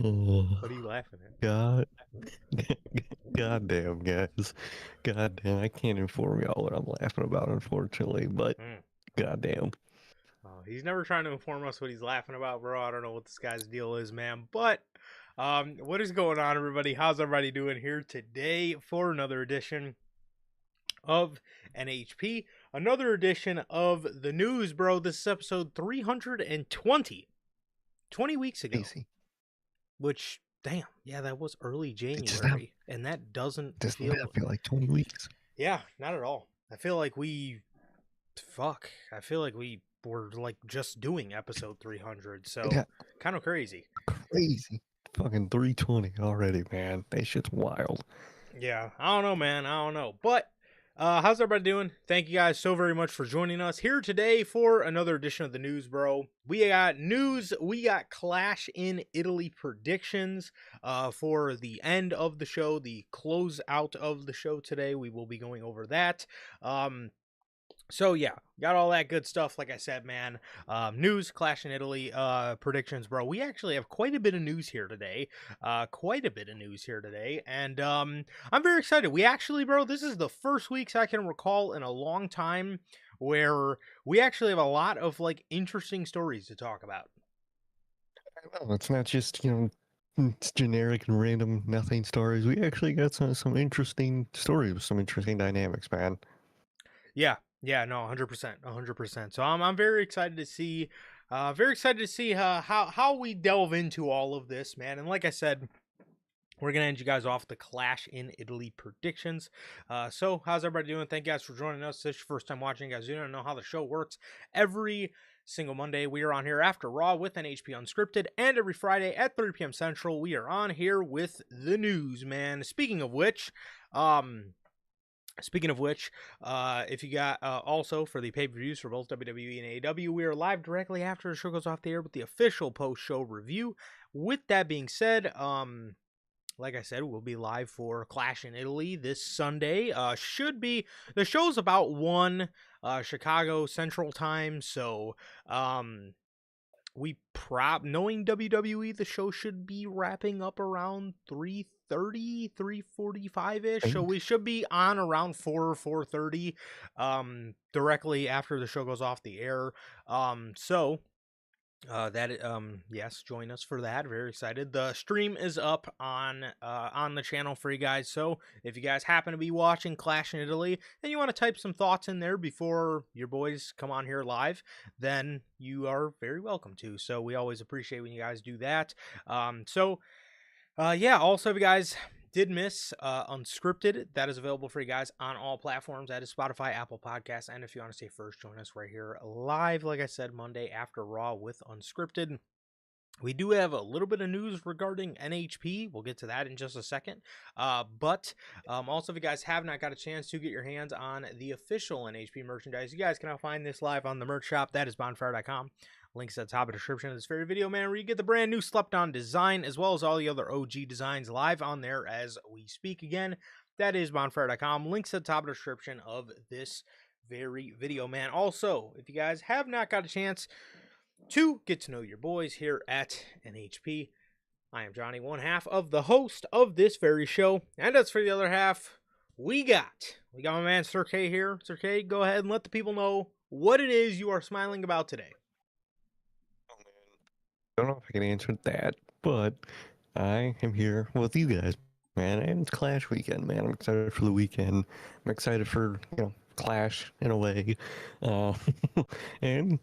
Oh, What are you laughing at? God, God damn, guys. God damn, I can't inform y'all what I'm laughing about, unfortunately, but Mm. god damn. Oh, he's never trying to inform us what he's laughing about, bro. I don't know what this guy's deal is, man. But what is going on, everybody? How's everybody doing here today for another edition of NHP? Another edition of the news, bro. This is episode 320. 20 weeks ago. Crazy. Which, damn, yeah, that was early It does not, January. And that doesn't does feel... not feel like 20 weeks. Yeah, not at all. I feel like we... Fuck. I feel like we were, like, just doing episode 300. So, Yeah, kind of crazy. crazy. Fucking 320 already, man. That shit's wild. Yeah, I don't know, man. I don't know. But how's everybody doing? Thank you guys so very much for joining us here today for another edition of the news, bro. We got news. We got Clash in Italy predictions for the end of the show, the close out of the show today. We will be going over that. So yeah, got all that good stuff. Like I said, man, news, Clash in Italy, predictions, bro. We actually have quite a bit of news here today. And I'm very excited. We actually, bro, this is the first weeks I can recall in a long time where we actually have a lot of like interesting stories to talk about. Well, it's not just, it's generic and random nothing stories. We actually got some interesting stories with some interesting dynamics, man. Yeah, no, 100%, 100%. So I'm very excited to see, how we delve into all of this, man. And like I said, we're gonna end you guys off the Clash in Italy predictions. So how's everybody doing? Thank you guys for joining us. This is your first time watching, guys. You don't know how the show works. Every single Monday we are on here after Raw with NHP Unscripted, and every Friday at 3 p.m. Central we are on here with the news, man. Speaking of which, if you got also for the pay-per-views for both WWE and AEW, we are live directly after the show goes off the air with the official post-show review. With that being said, like I said, we'll be live for Clash in Italy this Sunday. The show's about 1 Chicago Central Time, so knowing WWE, the show should be wrapping up around 3:30, 3:45-ish. So we should be on around 4:30 directly after the show goes off the air. Yes, join us for that. Very excited. The stream is up on the channel for you guys. So if you guys happen to be watching Clash in Italy and you want to type some thoughts in there before your boys come on here live, then you are very welcome to. So we always appreciate when you guys do that. Also, if you guys did miss Unscripted, that is available for you guys on all platforms. That is Spotify, Apple Podcasts, and if you want to stay first, join us right here live, like I said, Monday after Raw with Unscripted. We do have a little bit of news regarding NHP. We'll get to that in just a second. But also, if you guys have not got a chance to get your hands on the official NHP merchandise, you guys can now find this live on the merch shop. That is bonfire.com. Links at the top of the description of this very video, man, where you get the brand new Slept On design, as well as all the other OG designs live on there as we speak. Again, that is bonfire.com. Links at the top of the description of this very video, man. Also, if you guys have not got a chance to get to know your boys here at NHP, I am Johnny, one half of the host of this very show. And as for the other half, we got my man Sir K here. Sir K, go ahead and let the people know what it is you are smiling about today. I don't know if I can answer that, but I am here with you guys, man, and it's Clash weekend, man. I'm excited for the weekend. I'm excited for, Clash in a way. And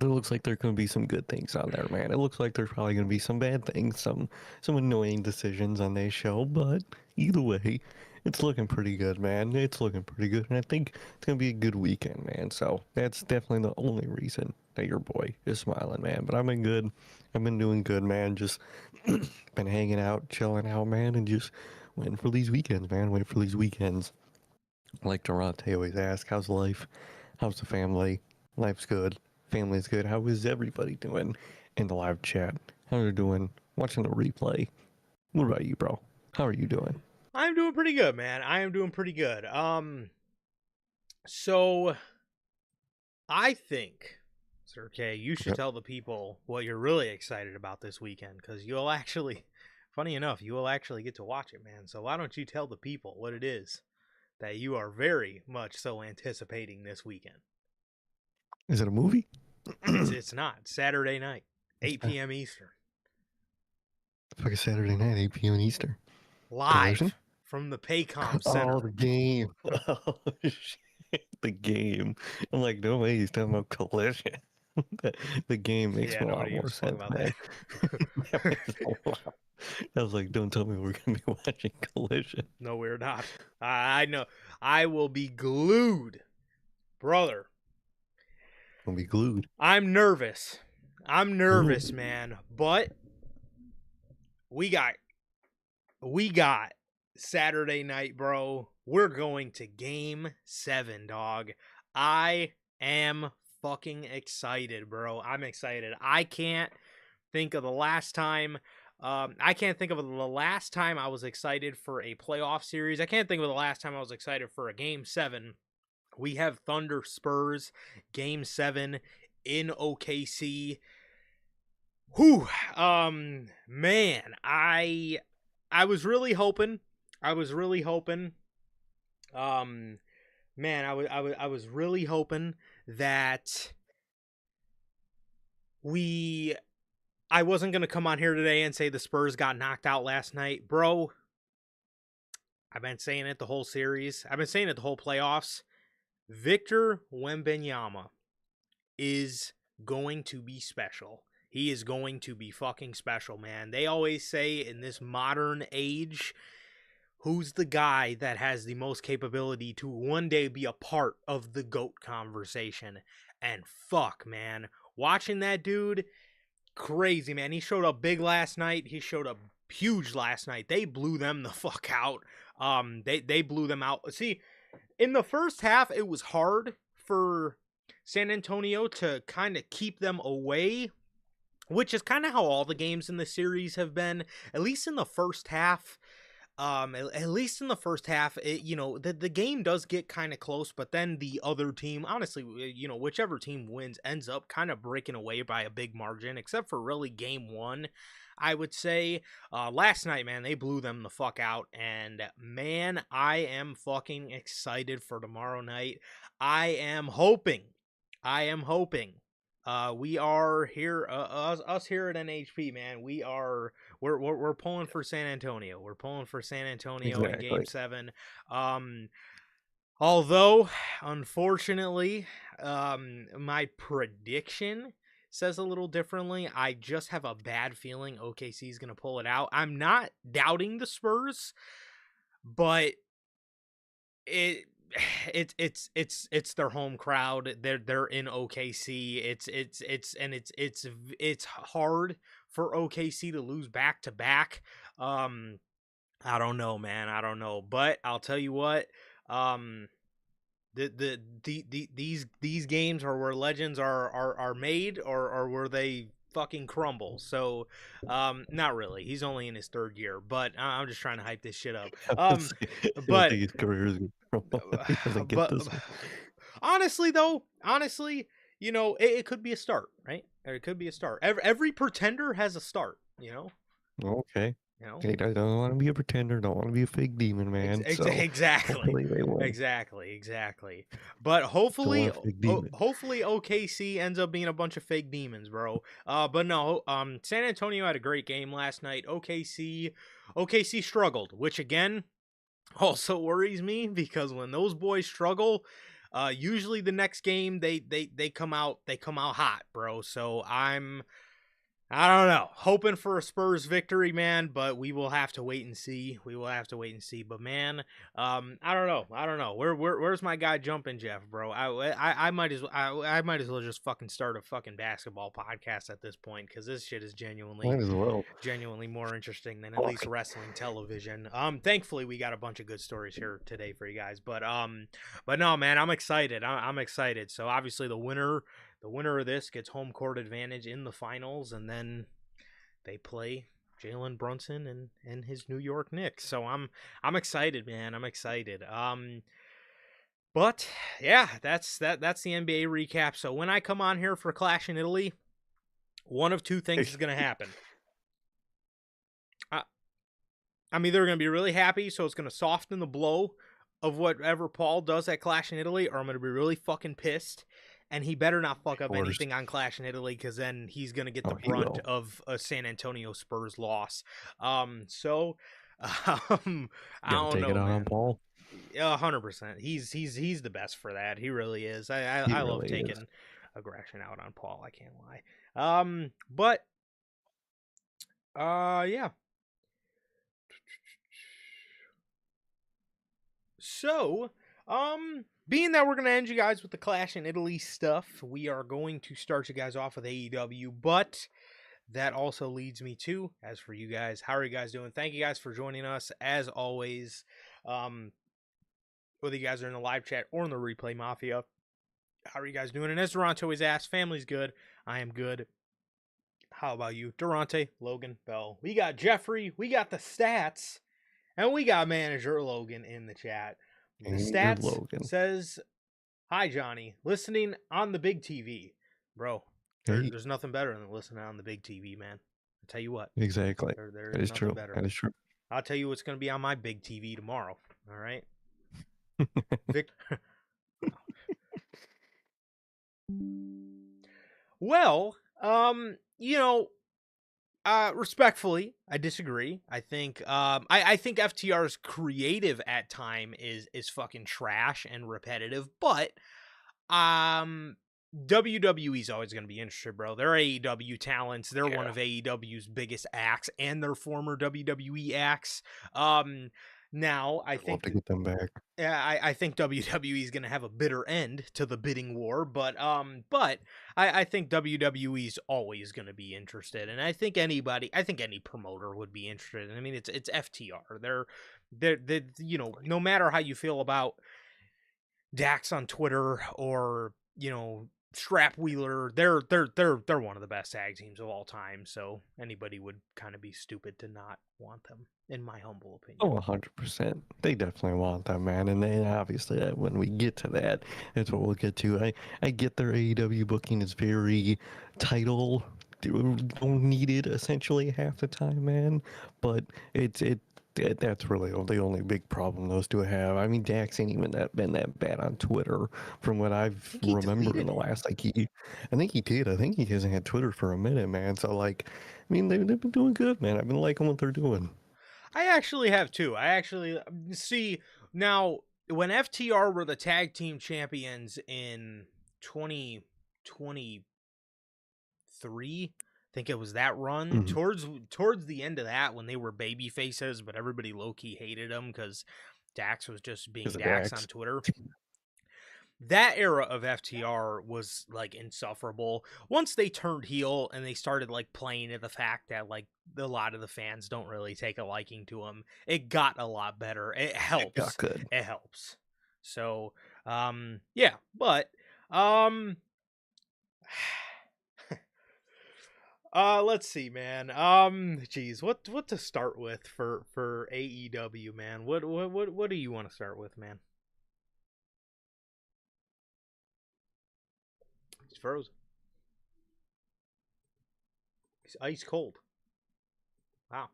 it looks like there are going to be some good things on there, man. It looks like there's probably going to be some bad things, some annoying decisions on this show, but either way, it's looking pretty good, man. It's looking pretty good, and I think it's going to be a good weekend, man. So that's definitely the only reason that your boy is smiling, man. But I've been good. I've been doing good, man. Just been hanging out, chilling out, man, and just waiting for these weekends, man. Waiting for these weekends. Like Durante always asks, how's life? How's the family? Life's good. Family's good. How is everybody doing in the live chat? How are you doing watching the replay? What about you, bro? How are you doing? I'm doing pretty good, man. I am doing pretty good. So I think Sir K, you should Yep. tell the people what you're really excited about this weekend, because you'll actually, funny enough, you will actually get to watch it, man. So why don't you tell the people what it is that you are very much so anticipating this weekend? Is it a movie? It's not Saturday night, 8 p.m. Eastern, Fucking Saturday night, 8 p.m. Eastern. Collision? live from the Paycom Oh, Center. the game. Oh, shit. The game. I'm like, no way he's talking about Collision. The game makes Yeah, a lot nobody more gives a fuck sense, about man. that. That makes a lot. I was like, don't tell me we're going to be watching Collision. No, we're not. I know. I will be glued, brother. I'll be glued. I'm nervous. I'm nervous, Ooh. man. But we got Saturday night, bro. We're going to game 7, dog. I am fucking excited, bro. I'm excited. I can't think of the last time I can't think of the last time I was excited for a playoff series. I can't think of the last time I was excited for a game 7. We have Thunder Spurs game 7 in OKC. Whew. Man, I was really hoping. I was really hoping. Um, man, I was really hoping that I wasn't gonna come on here today and say the Spurs got knocked out last night, bro. I've been saying it the whole series. I've been saying it the whole playoffs. Victor Wembanyama is going to be special. He is going to be fucking special, man. They always say in this modern age, who's the guy that has the most capability to one day be a part of the GOAT conversation? And fuck, man. Watching that dude, crazy, man. He showed up big last night. He showed up huge last night. They blew them the fuck out. They blew them out. See, in the first half, it was hard for San Antonio to kind of keep them away, which is kind of how all the games in the series have been, at least in the first half. At least in the first half, the game does get kind of close, but then the other team, honestly, whichever team wins ends up kind of breaking away by a big margin, except for really game 1. I would say last night, man, they blew them the fuck out, and man, I am fucking excited for tomorrow night. I am hoping we are here, us here at NHP, man. We're pulling for San Antonio. We're pulling for San Antonio in Game Exactly. 7. Although, unfortunately, my prediction says a little differently. I just have a bad feeling OKC is going to pull it out. I'm not doubting the Spurs, but it it's their home crowd. They're in OKC. It's hard for OKC to lose back to back. I don't know, man. I don't know, but I'll tell you what. These games are where legends are made, or where they fucking crumble. So, not really. He's only in his 3rd year, but I'm just trying to hype this shit up. I don't But think his career is going to He doesn't get but this one. honestly, it could be a start, right? Or it could be a start. Every pretender has a start, Okay. you know. Hey, I don't want to be a pretender. Don't want to be a fake demon, man. So Exactly, hopefully they win. exactly. But Don't hopefully, want a fake demon. hopefully OKC ends up being a bunch of fake demons, bro. But no, San Antonio had a great game last night. OKC struggled, which again also worries me, because when those boys struggle, usually the next game they come out hot, bro. So I don't know. Hoping for a Spurs victory, man, but we will have to wait and see. But man, I don't know. Where's my guy Jumping Jeff, bro? I might as well. I might as well just fucking start a fucking basketball podcast at this point, because this shit is Might as well. genuinely more interesting than at least wrestling television. Thankfully we got a bunch of good stories here today for you guys. But no, man, I'm excited. I'm excited. So obviously the winner of this gets home court advantage in the finals, and then they play Jalen Brunson and his New York Knicks. So I'm excited, man. I'm excited. But yeah, that's the NBA recap. So when I come on here for Clash in Italy, one of two things is going to happen. I'm either going to be really happy, so it's going to soften the blow of whatever Paul does at Clash in Italy, or I'm going to be really fucking pissed. And he better not fuck up anything on Clash in Italy, because then he's going to get the brunt of a San Antonio Spurs loss. I don't know, take it out on Paul. 100%. He's the best for that. He really is. I love taking aggression out on Paul. I can't lie. Yeah. So, being that we're going to end you guys with the Clash in Italy stuff, we are going to start you guys off with AEW, but that also leads me to, as for you guys, how are you guys doing? Thank you guys for joining us, as always, whether you guys are in the live chat or in the Replay Mafia. How are you guys doing? And as Durante always asks, family's good. I am good. How about you? Durante, Logan, Bell. We got Jeffrey. We got the stats. And we got manager Logan in the chat. The stats says, "Hi, Johnny. Listening on the big TV." Bro, there's nothing better than listening on the big TV, man. I'll tell you what. Exactly. That is true. Better. That is true. I'll tell you what's going to be on my big TV tomorrow. All right? Well, respectfully, I disagree. I think I think FTR's creative at time is fucking trash and repetitive, but WWE's always going to be interested, bro. They're AEW talents. They're one of AEW's biggest acts, and they're former WWE acts. Now, I think to get them back. Yeah, I think WWE is going to have a bitter end to the bidding war, but I think WWE's always going to be interested, and I think any promoter would be interested. I mean, it's FTR. They're no matter how you feel about Dax on Twitter or Strap Wheeler, they're one of the best tag teams of all time. So anybody would kind of be stupid to not want them, in my humble opinion. Oh, 100%. They definitely want them, man. And then obviously, when we get to that, that's what we'll get to. I get their AEW booking is very title needed essentially half the time, man. But that's really the only big problem those two have. I mean, Dax ain't even been that bad on Twitter from what I've remembered in the last, I think he did. I think he hasn't had Twitter for a minute, man. So, I mean, they've been doing good, man. I've been liking what they're doing. I actually have too. I actually see now when FTR were the tag team champions in 2023, I think it was that run towards the end of that when they were baby faces, but everybody low key hated them because Dax was just being Dax on Twitter. That era of FTR was insufferable. Once they turned heel and they started playing at the fact that a lot of the fans don't really take a liking to them, it got a lot better. It helps. It got good. It helps. So, yeah, but let's see, man. Geez, what to start with for AEW, man? What do you want to start with, man? He's frozen. He's ice cold. Wow.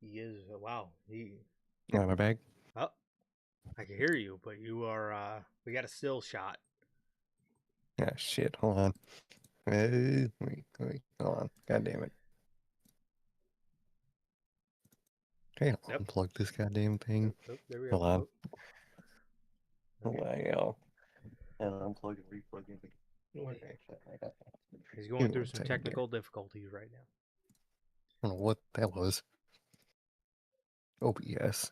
He is. Wow. Got my bag. Oh, I can hear you, but you are. We got a still shot. Yeah, shit. Hold on. Wait. Hold on. God damn it. Okay, I'll unplug this goddamn thing. There we go. Hold on. Okay. And unplug and replug it. He's going through some technical difficulties right now. I don't know what that was. OBS.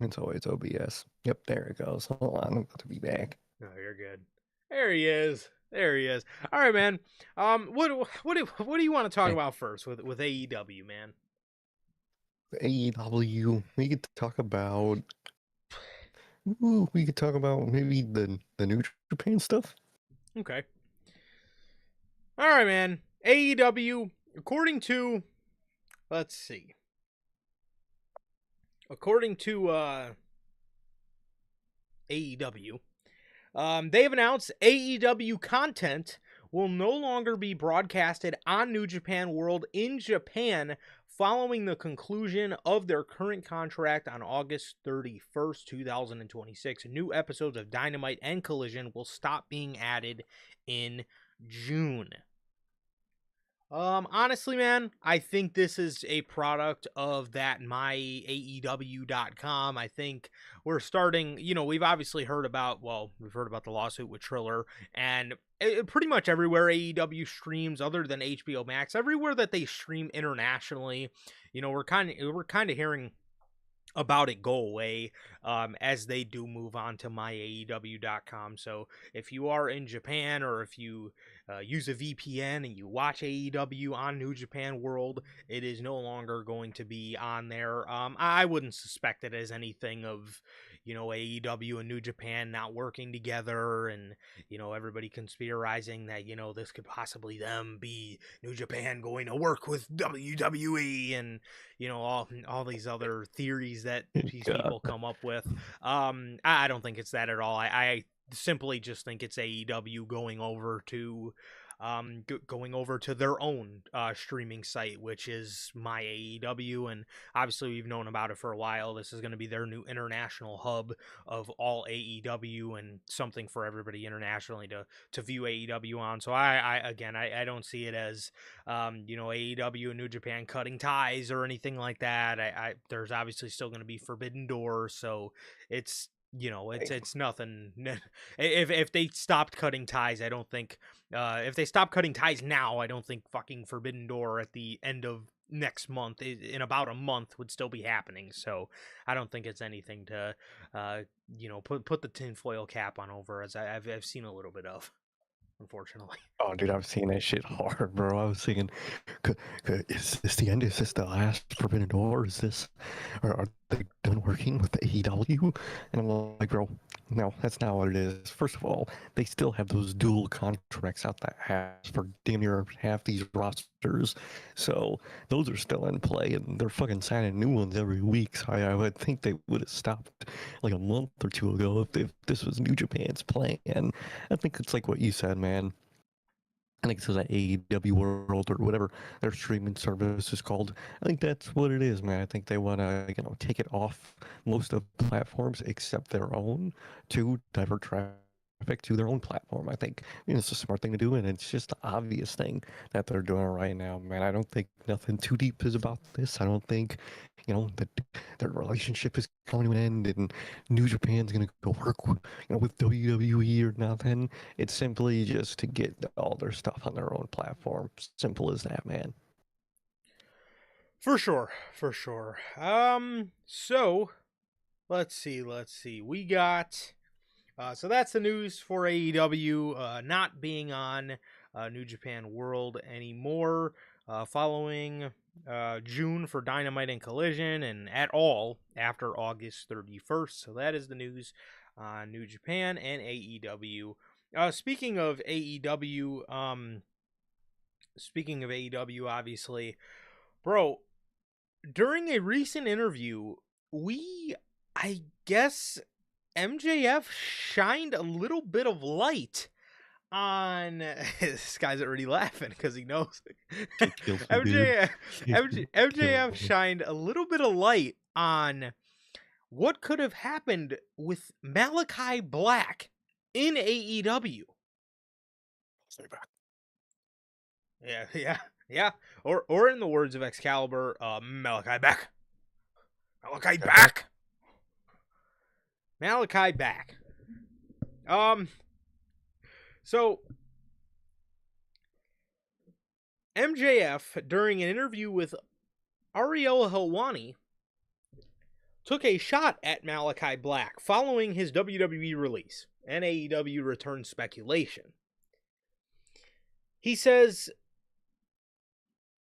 It's always OBS. Yep, there it goes. Hold on, I'm about to be back. No, you're good. There he is. All right, man. What do you want to talk about first with AEW, man? AEW. We could talk about. We could talk about maybe the New Japan stuff. Okay. All right, man. AEW, according to, let's see. according to AEW, they have announced AEW content will no longer be broadcasted on New Japan World in Japan following the conclusion of their current contract on August 31st, 2026. New episodes of Dynamite and Collision will stop being added in June. Honestly, man, I think this is a product of that myaew.com. I think we're starting, we've obviously heard about, we've heard about the lawsuit with Triller, and pretty much everywhere AEW streams other than HBO Max, everywhere that they stream internationally, we're kind of hearing about it go away as they do move on to myaew.com. So if you are in Japan, or if you use a VPN and you watch AEW on New Japan World, it is no longer going to be on there. I wouldn't suspect it as anything of AEW and New Japan not working together, and everybody conspirizing that this could possibly them be New Japan going to work with WWE, and all these other theories that these people come up with. I don't think it's that at all. I simply just think it's AEW going over to their own streaming site, which is my AEW, and obviously we've known about it for a while. This is going to be their new international hub of all AEW, and something for everybody internationally to view AEW on. So I don't see it as AEW and New Japan cutting ties or anything like that. There's obviously still going to be Forbidden Door, so it's it's nothing. If they stopped cutting ties, I don't think if they stop cutting ties now, I don't think fucking Forbidden Door at the end of next month, in about a month, would still be happening. So I don't think it's anything to put the tinfoil cap on over, as I've seen a little bit of, unfortunately. Oh, dude, I've seen that shit hard, bro. I was thinking, is this the end? Is this the last Forbidden Door? Are they done working with the AEW? And I'm like, bro, no, that's not what it is. First of all, they still have those dual contracts out that has for damn near half these rosters. So those are still in play, and they're fucking signing new ones every week. So I would think they would have stopped like a month or two ago if this was New Japan's plan. I think it's like what you said, man. I think it's that AEW World or whatever their streaming service is called. I think that's what it is, man. I think they want to, take it off most of the platforms except their own to divert traffic to their own platform. I think it's a smart thing to do, and it's just the obvious thing that they're doing right now, man. I don't think nothing too deep is about this. I don't think, that their relationship is coming to an end and New Japan's gonna go work with WWE or nothing. It's simply just to get all their stuff on their own platform. Simple as that, man. For sure. So let's see. We got so that's the news for AEW not being on New Japan World anymore, following June for Dynamite and Collision, and at all after August 31st. So that is the news on New Japan and AEW. Speaking of AEW, obviously, bro, during a recent interview, I guess MJF shined a little bit of light on this guy's already laughing because he knows MJF shined a little bit of light on what could have happened with Malachi Black in AEW. Stay back. Yeah. Or in the words of Excalibur, Malachi back. Malachi back. Malachi back. So MJF, during an interview with Ariel Helwani, took a shot at Malachi Black following his WWE release and AEW return speculation. He says,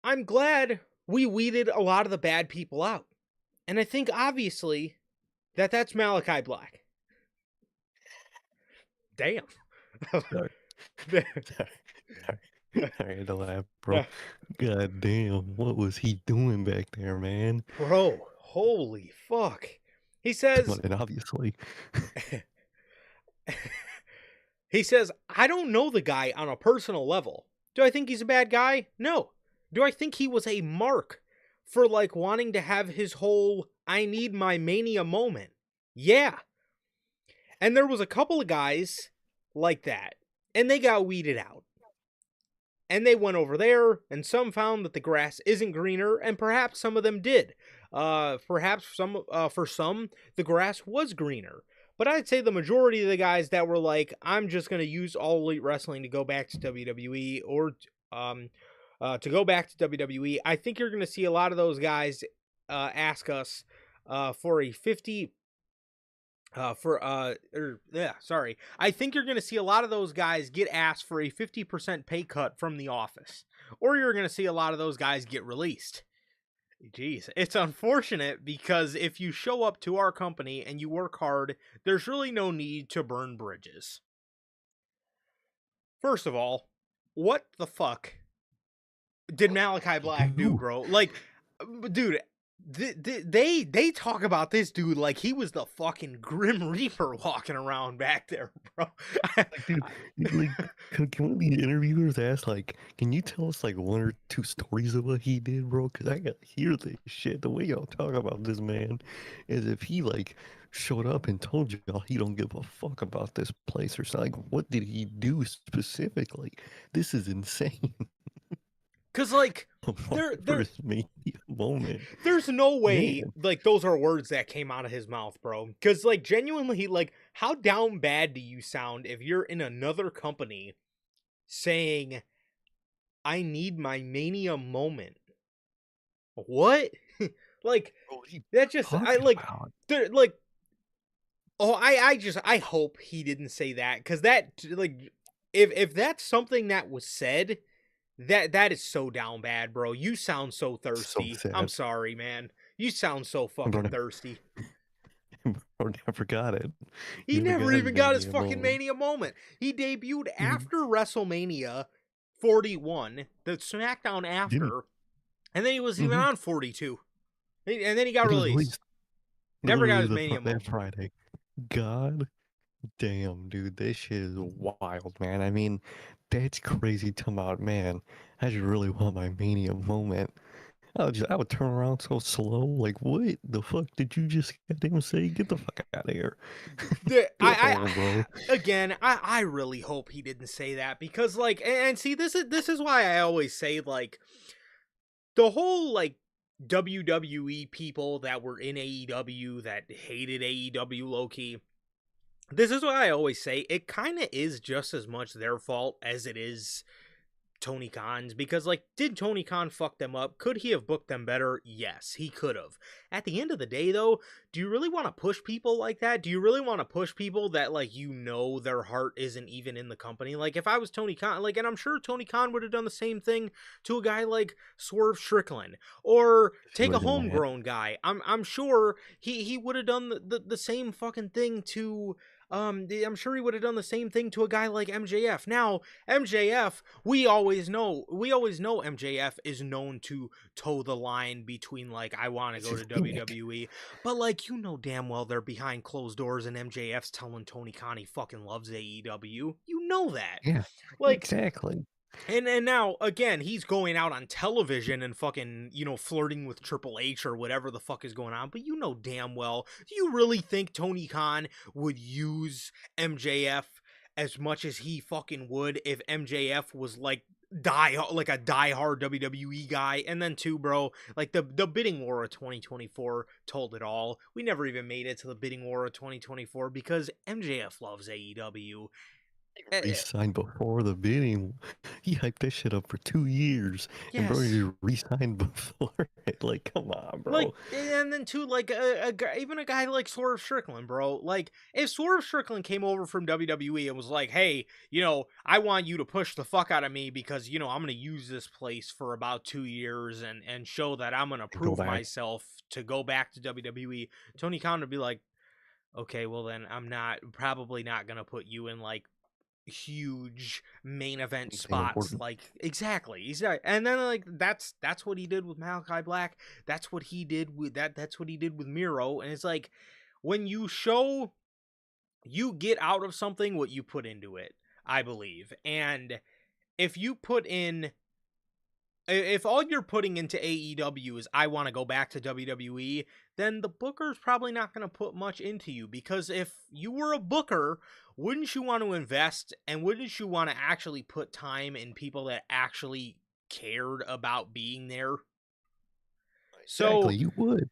"I'm glad we weeded a lot of the bad people out. And I think, obviously, that's Malachi Black." Damn. Sorry. I had to laugh, bro. God damn, what was he doing back there, man? Bro, Holy fuck. He says, And obviously, he says, I don't know the guy on a personal level. Do I think he's a bad guy? No. Do I think he was a mark for like wanting to have his whole I need my mania moment? Yeah. And there was a couple of guys like that, and they got weeded out. And they went over there, and some found that the grass isn't greener, and perhaps some of them did. Perhaps for some, the grass was greener. But I'd say the majority of the guys that were like, I'm just going to use All Elite Wrestling to go back to WWE, or to go back to WWE, I think you're going to see a lot of those guys ask us for a 50 I think you're going to see a lot of those guys get asked for a 50% pay cut from the office, or you're going to see a lot of those guys get released. Jeez, it's unfortunate because if you show up to our company and you work hard, there's really no need to burn bridges. First of all, what the fuck did Malachi Black do, bro? Like, dude, they talk about this dude like he was the fucking Grim Reaper walking around back there, bro. dude, like, can one of the interviewers ask, like, can you tell us like one or two stories of what he did, bro? Because I gotta hear this shit. The way y'all talk about this man is if he like showed up and told y'all he don't give a fuck about this place or something. Like, what did he do specifically? This is insane. Cause like First me moment. There's no way Man. like those are words that came out of his mouth, bro. Cause like genuinely, like how down bad do you sound if you're in another company saying, I need my mania moment? What? Like that just I like like oh I hope he didn't say that, because that like if that's something that was said, that is so down bad, bro. You sound so thirsty. So I'm sorry, man. You sound so fucking thirsty. Bro never got it. He never even got his fucking Mania moment. He debuted after WrestleMania 41, the SmackDown after, and then he was even on 42. And then he got released. Never got his Mania moment. That Friday. God damn, dude. This shit is wild, man. I mean, that's crazy to my man. I just really want my Mania moment. I would turn around so slow, like, what the fuck did you just goddamn say? Get the fuck out of here. I really hope he didn't say that, because like, and see, this is why I always say, like, the whole like WWE people that were in AEW that hated AEW low-key, this is why I always say it kind of is just as much their fault as it is Tony Khan's, because like, did Tony Khan fuck them up? Could he have booked them better? Yes, he could have. At the end of the day though, do you really want to push people like that? Do you really want to push people that like, you know, their heart isn't even in the company? Like, if I was Tony Khan, like, and I'm sure Tony Khan would have done the same thing to a guy like Swerve Strickland, or take a homegrown guy. I'm sure he would have done the same fucking thing to I'm sure he would have done the same thing to a guy like MJF. Now, MJF, we always know MJF is known to toe the line between like, I want to go to WWE, but like, you know damn well they're behind closed doors and MJF's telling Tony Khan he fucking loves AEW. You know that. Yeah, like, exactly. And now, again, he's going out on television and fucking, you know, flirting with Triple H or whatever the fuck is going on. But you know damn well, do you really think Tony Khan would use MJF as much as he fucking would if MJF was like a diehard WWE guy? And then too, bro, like the bidding war of 2024 told it all. We never even made it to the bidding war of 2024 because MJF loves AEW. Re-signed before the bidding. He hyped that shit up for 2 years. Yes. And bro, you re-signed before it. Like, come on, bro. Like, and then too, like even a guy like Swerve Strickland, bro. Like, if Swerve Strickland came over from WWE and was like, hey, you know, I want you to push the fuck out of me because, you know, I'm gonna use this place for about 2 years and show that I'm gonna prove myself to go back to WWE, Tony Khan would be like, okay, well then I'm probably not gonna put you in like huge main event Anything spots. important. Like, exactly. He's not, and then like that's what he did with Malachi Black. That's what he did with that's what he did with Miro. And it's like, when you show, you get out of something what you put into it, I believe. And if you put in, if all you're putting into AEW is I want to go back to WWE, then the booker's probably not going to put much into you, because if you were a booker, wouldn't you want to invest, and wouldn't you want to actually put time in people that actually cared about being there? So Exactly, you would.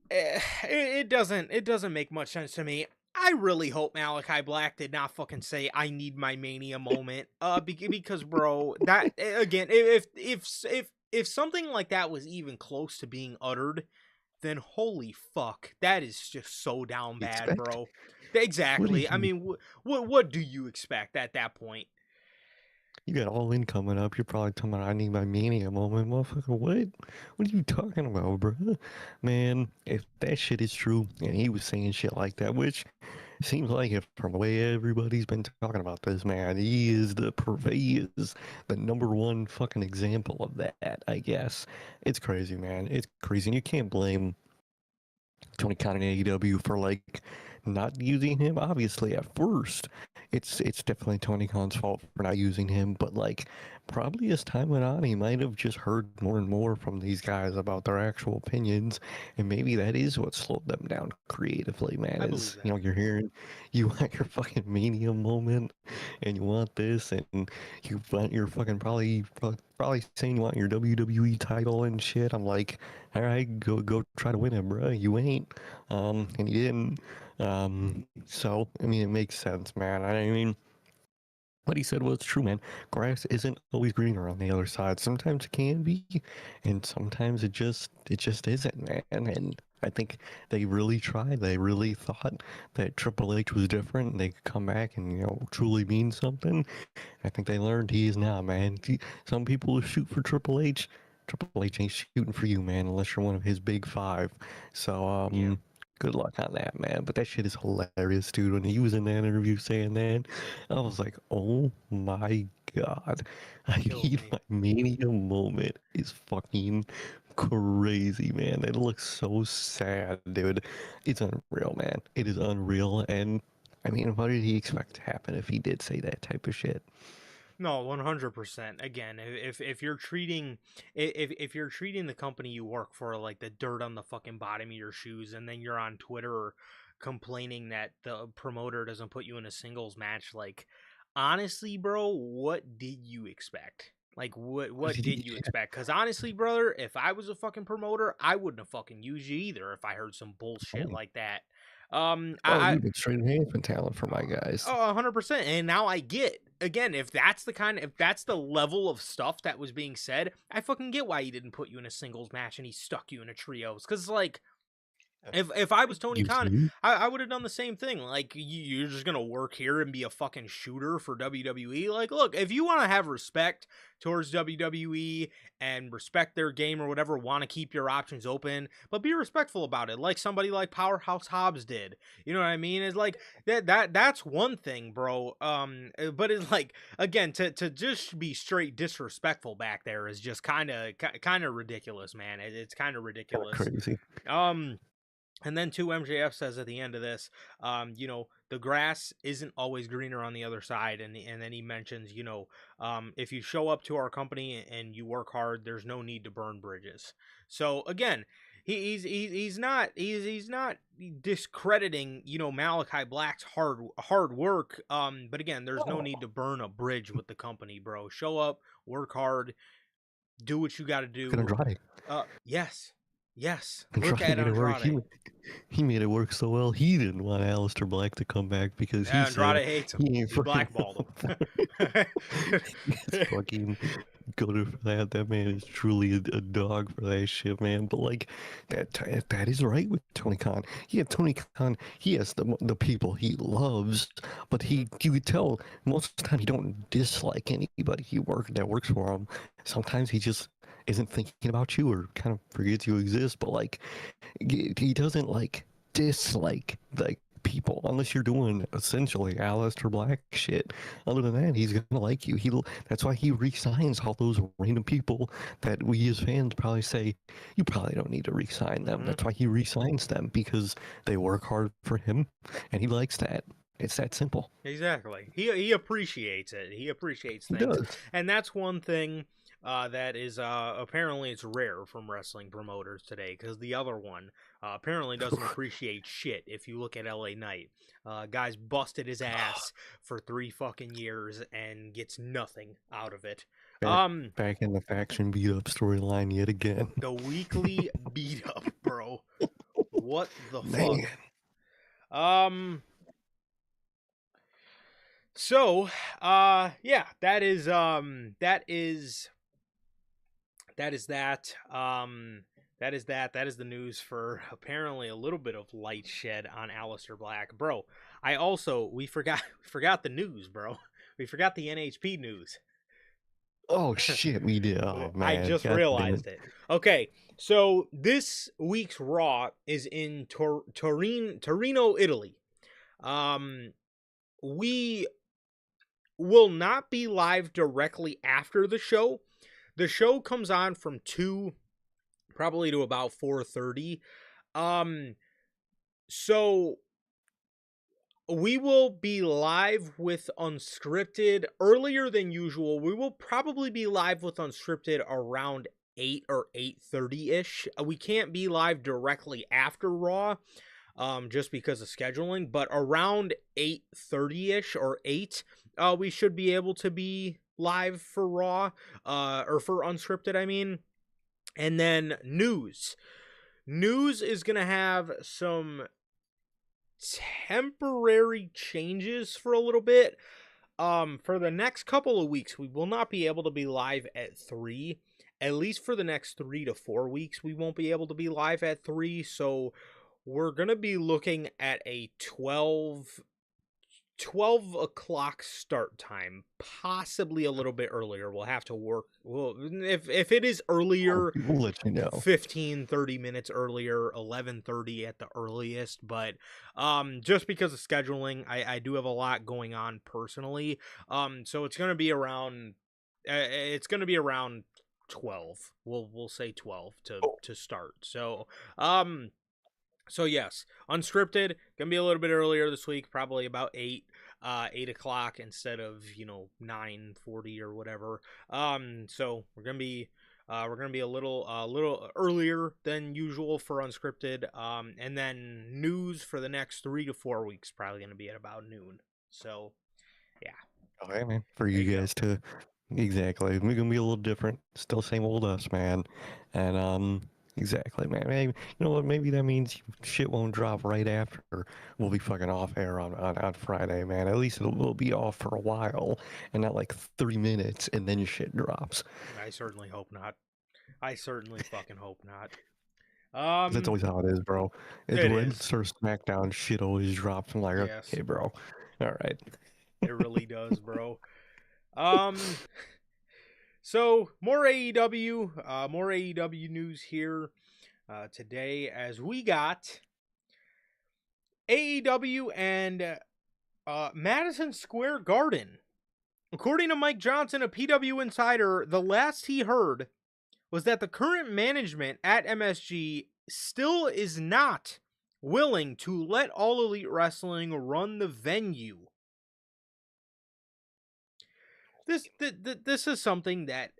it doesn't make much sense to me. I really hope Malachi Black did not fucking say I need my Mania moment. Because bro, that again, if something like that was even close to being uttered, then holy fuck, that is just so down bad, Expect? bro. What do Exactly. I you mean, what do you expect at that point? You got All In coming up. You're probably talking about I need my mania moment, motherfucker. What? What are you talking about, bro? Man, if that shit is true, and he was saying shit like that, which seems like it from the way everybody's been talking about this, man, he is he is the number one fucking example of that, I guess. It's crazy, man. It's crazy. And you can't blame Tony Khan and AEW for like not using him. Obviously, at first, it's definitely Tony Khan's fault for not using him. But like, probably as time went on, he might have just heard more and more from these guys about their actual opinions, and maybe that is what slowed them down creatively. Man, I believe is that. you're hearing you want your fucking mania moment, and you want this, and you want your fucking probably saying you want your WWE title and shit. I'm like, all right, go try to win it, bro. You ain't, and you didn't. So I mean, it makes sense, man. I mean, what he said was true, man. Grass isn't always greener on the other side. Sometimes it can be, and sometimes it just isn't, man. And I think they really tried. They really thought that Triple H was different and they could come back and truly mean something. I think they learned he is not, man. Some people will shoot for Triple H. Triple H ain't shooting for you, man, unless you're one of his big five. So, Yeah. good luck on that, man. But that shit is hilarious, dude. When he was in that interview saying that, I was like, oh my god. I Killed need me. my mania moment is fucking crazy, man. It looks so sad, dude. It's unreal, man. It is unreal. And I mean, what did he expect to happen if he did say that type of shit? No, 100%. Again, if you're treating, if you're treating the company you work for like the dirt on the fucking bottom of your shoes, and then you're on Twitter complaining that the promoter doesn't put you in a singles match, like, honestly, bro, what did you expect? Like, what did you expect? Because honestly, brother, if I was a fucking promoter, I wouldn't have fucking used you either if I heard some bullshit Oh, like that. oh, I you've been straight enhancement talent for my guys. Oh, 100%. And now I get, again, if that's the level of stuff that was being said, I fucking get why he didn't put you in a singles match and he stuck you in a trios. Because, like, if I was Tony Use Khan, you. I would have done the same thing. Like, you're just gonna work here and be a fucking shooter for WWE. Like, look, if you want to have respect towards WWE and respect their game or whatever, want to keep your options open, but be respectful about it, like somebody like Powerhouse Hobbs did. You know what I mean? It's like that's one thing, bro. But it's like, again, to just be straight disrespectful back there is just kind of ridiculous, man. It's kind of Kind of ridiculous. crazy. Um. And then too, MJF says at the end of this, the grass isn't always greener on the other side, and then he mentions, if you show up to our company and you work hard, there's no need to burn bridges. So again, he's not discrediting Malachi Black's hard work. But again, there's no Oh, need to burn a bridge with the company, bro. Show up, work hard, do what you got to look at do. Andrade. Yes, yes. Look Andrade at made it work. Andrade. He made it work so well. He didn't want Aleister Black to come back because he Yeah, said Andrade hates him. he ain't He fucking blackballed him. It's fucking goated for that. That man is truly a dog for that shit, man. But like that is right with Tony Khan. Yeah, Tony Khan. He has the people he loves, but Mhm. you could tell most of the time he don't dislike anybody that works for him. Sometimes he just isn't thinking about you or kind of forgets you exist. But like he doesn't like dislike like people, unless you're doing essentially Aleister Black shit. Other than that, he's gonna like you. That's why he re-signs all those random people that we as fans probably say you probably don't need to re-sign them. Mhm. That's why he re-signs them, because they work hard for him, and he likes that. It's that simple. Exactly. He appreciates it. He appreciates He things, does. and that's one thing that is apparently it's rare from wrestling promoters today. Because the other one apparently doesn't appreciate shit. If you look at LA Knight, guy's busted his ass for 3 fucking years and gets nothing out of it. back, back in the faction beat up storyline yet again. The weekly beat up, bro. What the Man. fuck? So, yeah, that is that is that is that. That is that. That is the news for apparently a little bit of light shed on Aleister Black, bro. We forgot the news, bro. We forgot the NHP news. Oh shit, we did. Oh I man, just God damn realized it. Okay, so this week's Raw is in Torino, Italy. We will not be live directly after the show. The show comes on from 2 probably to about 4:30. So we will be live with Unscripted earlier than usual. We will probably be live with Unscripted around 8 or 8:30-ish. We can't be live directly after Raw just because of scheduling, but around 8:30-ish or 8, we should be able to be live for Raw, or for Unscripted, I mean. And then news. News is going to have some temporary changes for a little bit. For the next couple of weeks, we will not be able to be live at 3. At least for the next 3 to 4 weeks, we won't be able to be live at 3. So we're going to be looking at a 12 o'clock start time, possibly a little bit earlier. We'll have to work. Well, if it is earlier, we'll let you know. 15-30 minutes earlier, 11:30 at the earliest. But just because of scheduling, I do have a lot going on personally. So it's gonna be around 12. We'll say 12 to start. So yes, Unscripted gonna be a little bit earlier this week, probably about 8 o'clock instead of 9:40 or whatever. So we're gonna be a little earlier than usual for Unscripted. And then news for the next 3 to 4 weeks probably gonna be at about noon. So yeah. Okay, man. For you guys to exactly, we're gonna be a little different. Still same old us, man. And exactly, man. Maybe you know what? Maybe that means shit won't drop right after we'll be fucking off air on Friday, man. At least we'll be off for a while and not like 30 minutes and then your shit drops. I certainly hope not. I certainly fucking hope not. That's always how it is, bro. It's It when is. Sir SmackDown shit always drops. I'm like, Yes. okay, bro. All right. It really does, bro. So more AEW news here today, as we got AEW and Madison Square Garden. According to Mike Johnson, a PW insider, the last he heard was that the current management at MSG still is not willing to let All Elite Wrestling run the venue. This is something that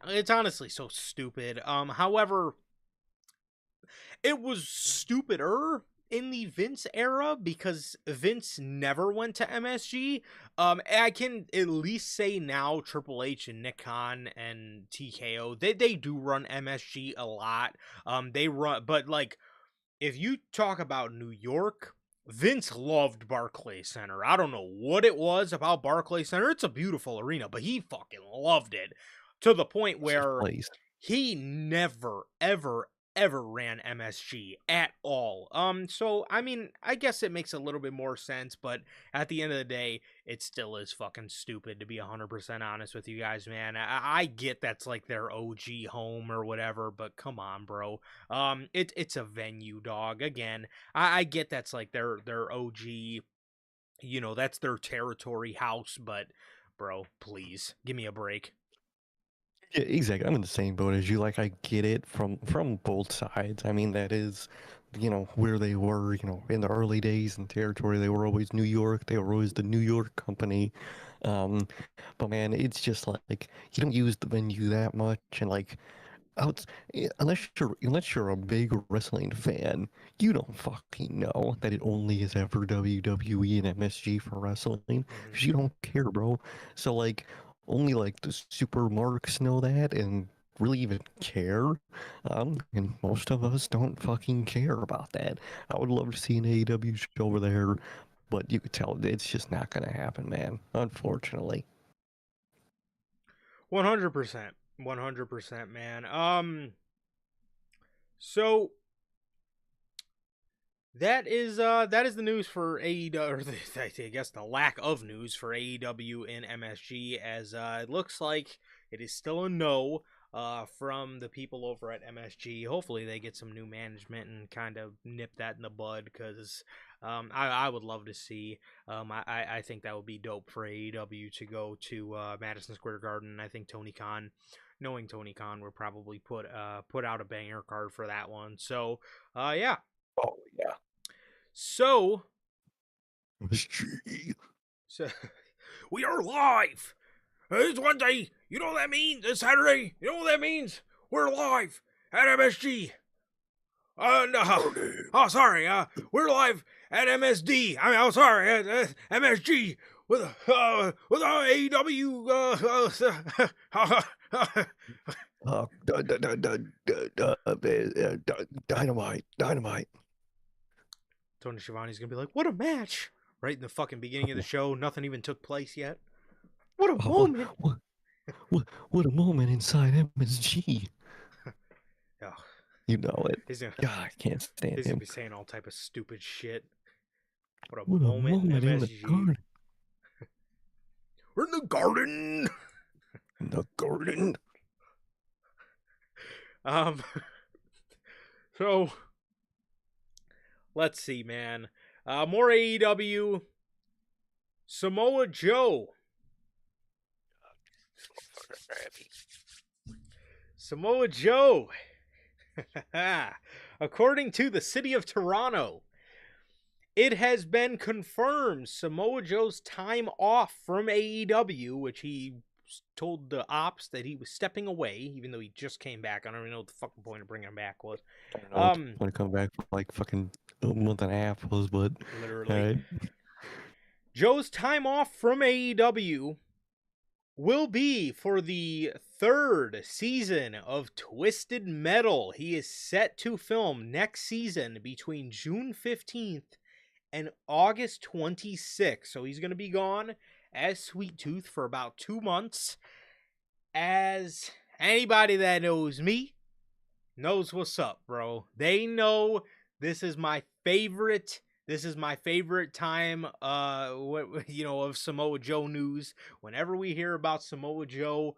it's honestly so stupid. However, it was stupider in the Vince era because Vince never went to MSG. I can at least say now Triple H and Nick Khan and TKO, they do run MSG a lot. They run, but like if you talk about New York, Vince loved Barclays Center. I don't know what it was about Barclays Center. It's a beautiful arena, but he fucking loved it to the point where he never, ever, ever ran MSG at all. So I mean, I guess it makes a little bit more sense, but at the end of the day, it still is fucking stupid, to be 100% honest with you guys, man. I get that's like their OG home or whatever, but come on, bro. It's a venue, dog. Again, I get that's like their OG, you know, that's their territory house, but bro, please give me a break. Yeah, exactly. I'm in the same boat as you. Like, I get it from both sides. I mean, that is, where they were, in the early days in territory. They were always New York. They were always the New York company. Um, but man, it's just like you don't use the venue that much, and like out, unless you're a big wrestling fan, you don't fucking know that it only is ever WWE and MSG for wrestling Hmm. because you don't care, bro. So like only like the super marks know that and really even care. And most of us don't fucking care about that. I would love to see an AEW show over there, but you could tell it's just not gonna happen, man. Unfortunately. 100%. 100%, man. So that is the news for AEW, or I guess the lack of news for AEW and MSG, as it looks like it is still a no from the people over at MSG. Hopefully they get some new management and kind of nip that in the bud, because I would love to see. I think that would be dope for AEW to go to Madison Square Garden. I think Tony Khan, knowing Tony Khan, would probably put out a banger card for that one. So yeah. Oh yeah. So, MSG. so we are live. It's Wednesday. You know what that means? It's Saturday. You know what that means? We're live at MSG. No. Oh, sorry. We're live at MSD. I'm sorry, at MSG with AEW. Dynamite. Tony Schiavone's gonna be like, "What a match!" Right in the fucking beginning of the show, nothing even took place yet. What a Oh, moment! what a moment inside MSG. Oh, You know it. he's gonna God, I can't stand he's gonna him. be saying all type of stupid shit. What a What a moment in moment in the MSG. garden. We're in the garden. In the garden. Um. So let's see, man. More AEW. Samoa Joe. Samoa Joe. According to the city of Toronto, it has been confirmed Samoa Joe's time off from AEW, which he told the ops that he was stepping away, even though he just came back. I don't even know what the fucking point of bringing him back was. I don't know what the point of coming back for like fucking a month and a half was, but Literally. alright. Joe's time off from AEW will be for the third season of Twisted Metal. He is set to film next season between June 15th and August 26th. So he's going to be gone as Sweet Tooth for about 2 months. As anybody that knows me knows what's up, bro. They know this is my favorite. This is my favorite time, of Samoa Joe news. Whenever we hear about Samoa Joe,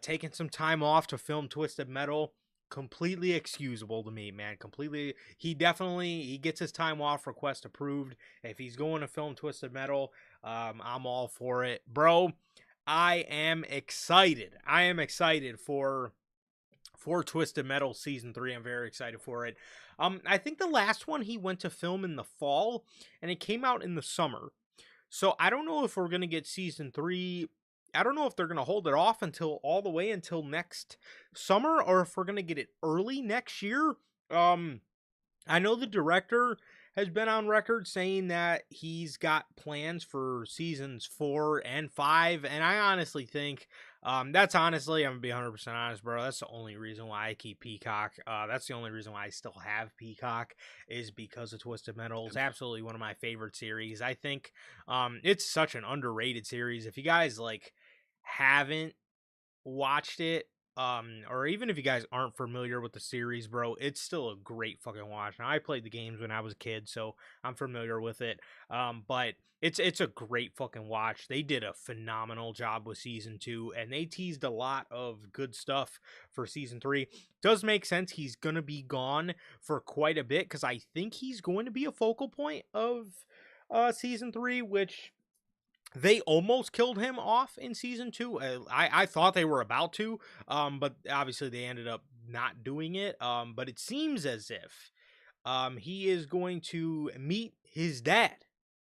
taking some time off to film Twisted Metal, completely excusable to me, man. Completely, he gets his time off request approved. If he's going to film Twisted Metal, I'm all for it, bro. I am excited. I am excited for Twisted Metal Season 3. I'm very excited for it. I think the last one he went to film in the fall, and it came out in the summer. So I don't know if we're going to get Season 3. I don't know if they're going to hold it off until all the way until next summer, or if we're going to get it early next year. I know the director has been on record saying that he's got plans for seasons 4 and 5, and I honestly think that's honestly, I'm gonna be 100% honest, bro. That's the only reason why I keep Peacock. That's the only reason why I still have Peacock, is because of Twisted Metal. It's absolutely one of my favorite series. I think it's such an underrated series. If you guys like haven't watched it, or even if you guys aren't familiar with the series, bro, it's still a great fucking watch. Now, I played the games when I was a kid, so I'm familiar with it. But it's a great fucking watch. They did a phenomenal job with season 2, and they teased a lot of good stuff for season 3. Does make sense he's gonna be gone for quite a bit, because I think he's going to be a focal point of season 3, which they almost killed him off in season 2. I thought they were about to, but obviously they ended up not doing it. But it seems as if he is going to meet his dad.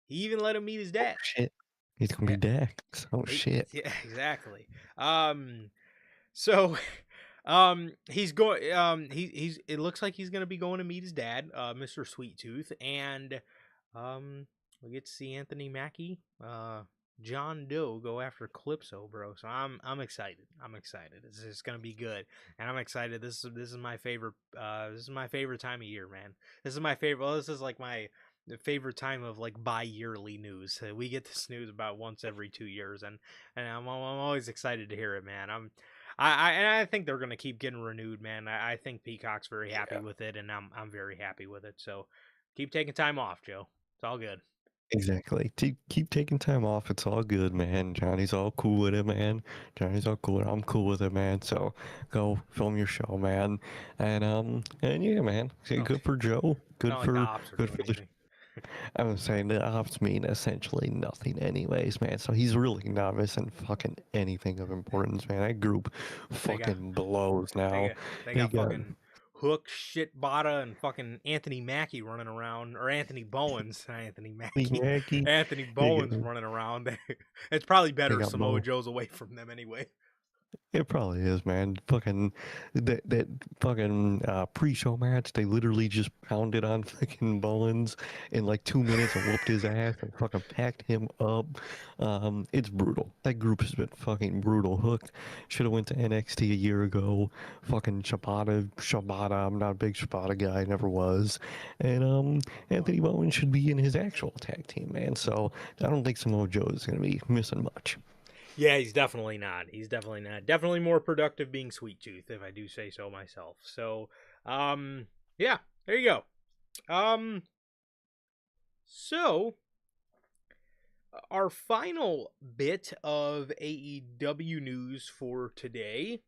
He even let him meet his Oh dad. shit. He's gonna be Yeah, Dax. Oh shit. yeah, exactly. So he's going. He's. It looks like he's gonna be going to meet his dad, Mr. Sweet Tooth, and we get to see Anthony Mackie, John Doe go after Calypso, bro. So I'm excited. I'm excited. It's gonna be good, and I'm excited. This is my favorite. This is my favorite time of year, man. This is my favorite. Well, this is like my favorite time of like bi-yearly news. We get this news about once every 2 years, and I'm always excited to hear it, man. I think they're gonna keep getting renewed, man. I think Peacock's very happy Yeah. with it, and I'm very happy with it. So keep taking time off, Joe. It's all good. Exactly. Keep taking time off. It's all good, man. Johnny's all cool with it, man. Johnny's all cool. I'm cool with it, man. So go film your show, man. And yeah, man. No, Good for Joe. it's not like the ops are Good doing for the. anything. I was saying the ops mean essentially nothing, anyways, man. So he's really not missing fucking anything of importance, man. That group They got fucking blows they now. got they They got got fucking Hook, Shit Bada, and fucking Anthony Mackie running around, or Anthony Bowens, not Anthony Lee Mackie, Mackey. Anthony They Bowens got running around. It's probably they better got Samoa Mo. Joe's away from them anyway. It probably is, man. Fucking that fucking pre-show match. They literally just pounded on fucking Mullins in like 2 minutes and whooped his ass and fucking packed him up. It's brutal. That group has been fucking brutal. Hook should have went to NXT a year ago. Fucking Shibata. I'm not a big Shibata guy. Never was. And Anthony Bowen should be in his actual tag team, man. So I don't think Samoa Joe is gonna be missing much. Yeah, he's definitely not. He's definitely not. Definitely more productive being Sweet Tooth, if I do say so myself. So, yeah, there you go. So our final bit of AEW news for today,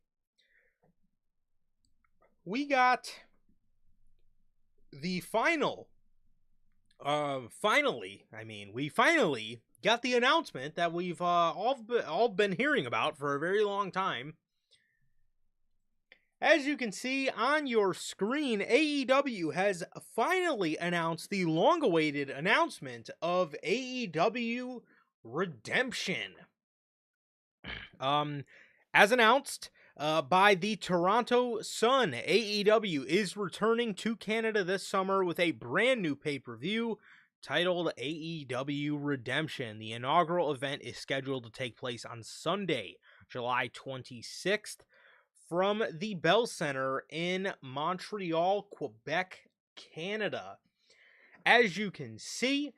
we got the we finally got the announcement that we've all been hearing about for a very long time. As you can see on your screen, AEW has finally announced the long-awaited announcement of AEW Redemption. As announced by the Toronto Sun, AEW is returning to Canada this summer with a brand new pay-per-view titled AEW Redemption. The inaugural event is scheduled to take place on Sunday, July 26th, from the Bell Center in Montreal, Quebec, Canada. As you can see,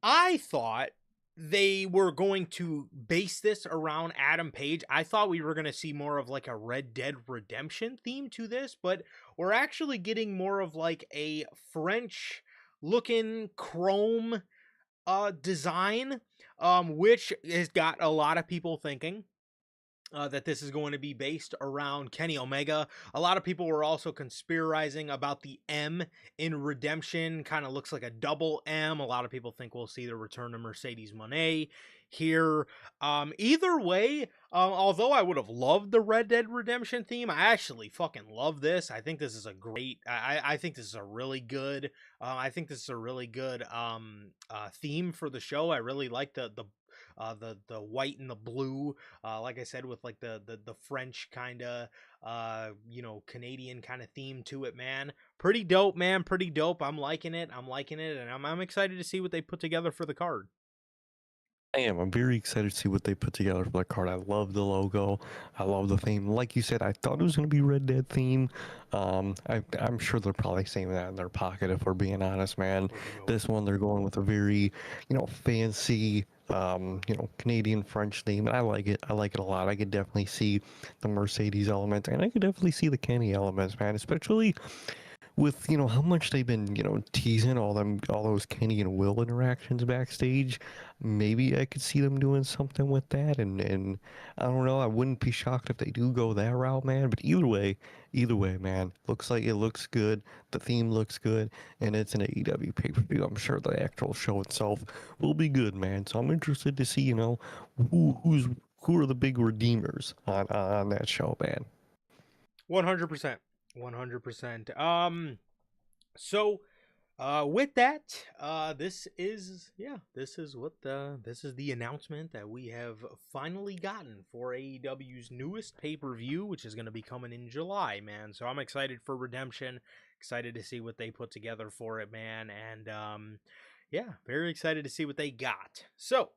I thought they were going to base this around Adam Page. I thought we were going to see more of like a Red Dead Redemption theme to this, but we're actually getting more of like a French looking chrome design, which has got a lot of people thinking that this is going to be based around Kenny Omega. A lot of people were also conspirizing about the M in Redemption. Kind of looks like a double M. A lot of people think we'll see the return of Mercedes Moné here. Either way, although I would have loved the Red Dead Redemption theme, I actually fucking love this. I think this is a great. I think this is a really good. I think this is a really good theme for the show. I really like the white and the blue, like I said, with like the French kind of Canadian kind of theme to it, man. Pretty dope, man. Pretty dope. I'm liking it, and I'm excited to see what they put together for the card. I am. I'm very excited to see what they put together for the card. I love the logo. I love the theme. Like you said, I thought it was going to be Red Dead theme. I'm sure they're probably saving that in their pocket if we're being honest, man. This one, they're going with a very, fancy Canadian French theme, and I like it. I like it a lot. I could definitely see the Mercedes element, and I could definitely see the Kenny elements, man. Especially with how much they've been teasing all those Kenny and Will interactions backstage. Maybe I could see them doing something with that, and I don't know. I wouldn't be shocked if they do go that route, man. But either way, man, looks like it looks good. The theme looks good, and it's an AEW pay-per-view. I'm sure the actual show itself will be good, man. So I'm interested to see who are the big redeemers on that show, man. 100%. 100%. So with that, this is the announcement that we have finally gotten for AEW's newest pay-per-view, which is going to be coming in July, man. So I'm excited for Redemption, excited to see what they put together for it, man, and yeah, very excited to see what they got. So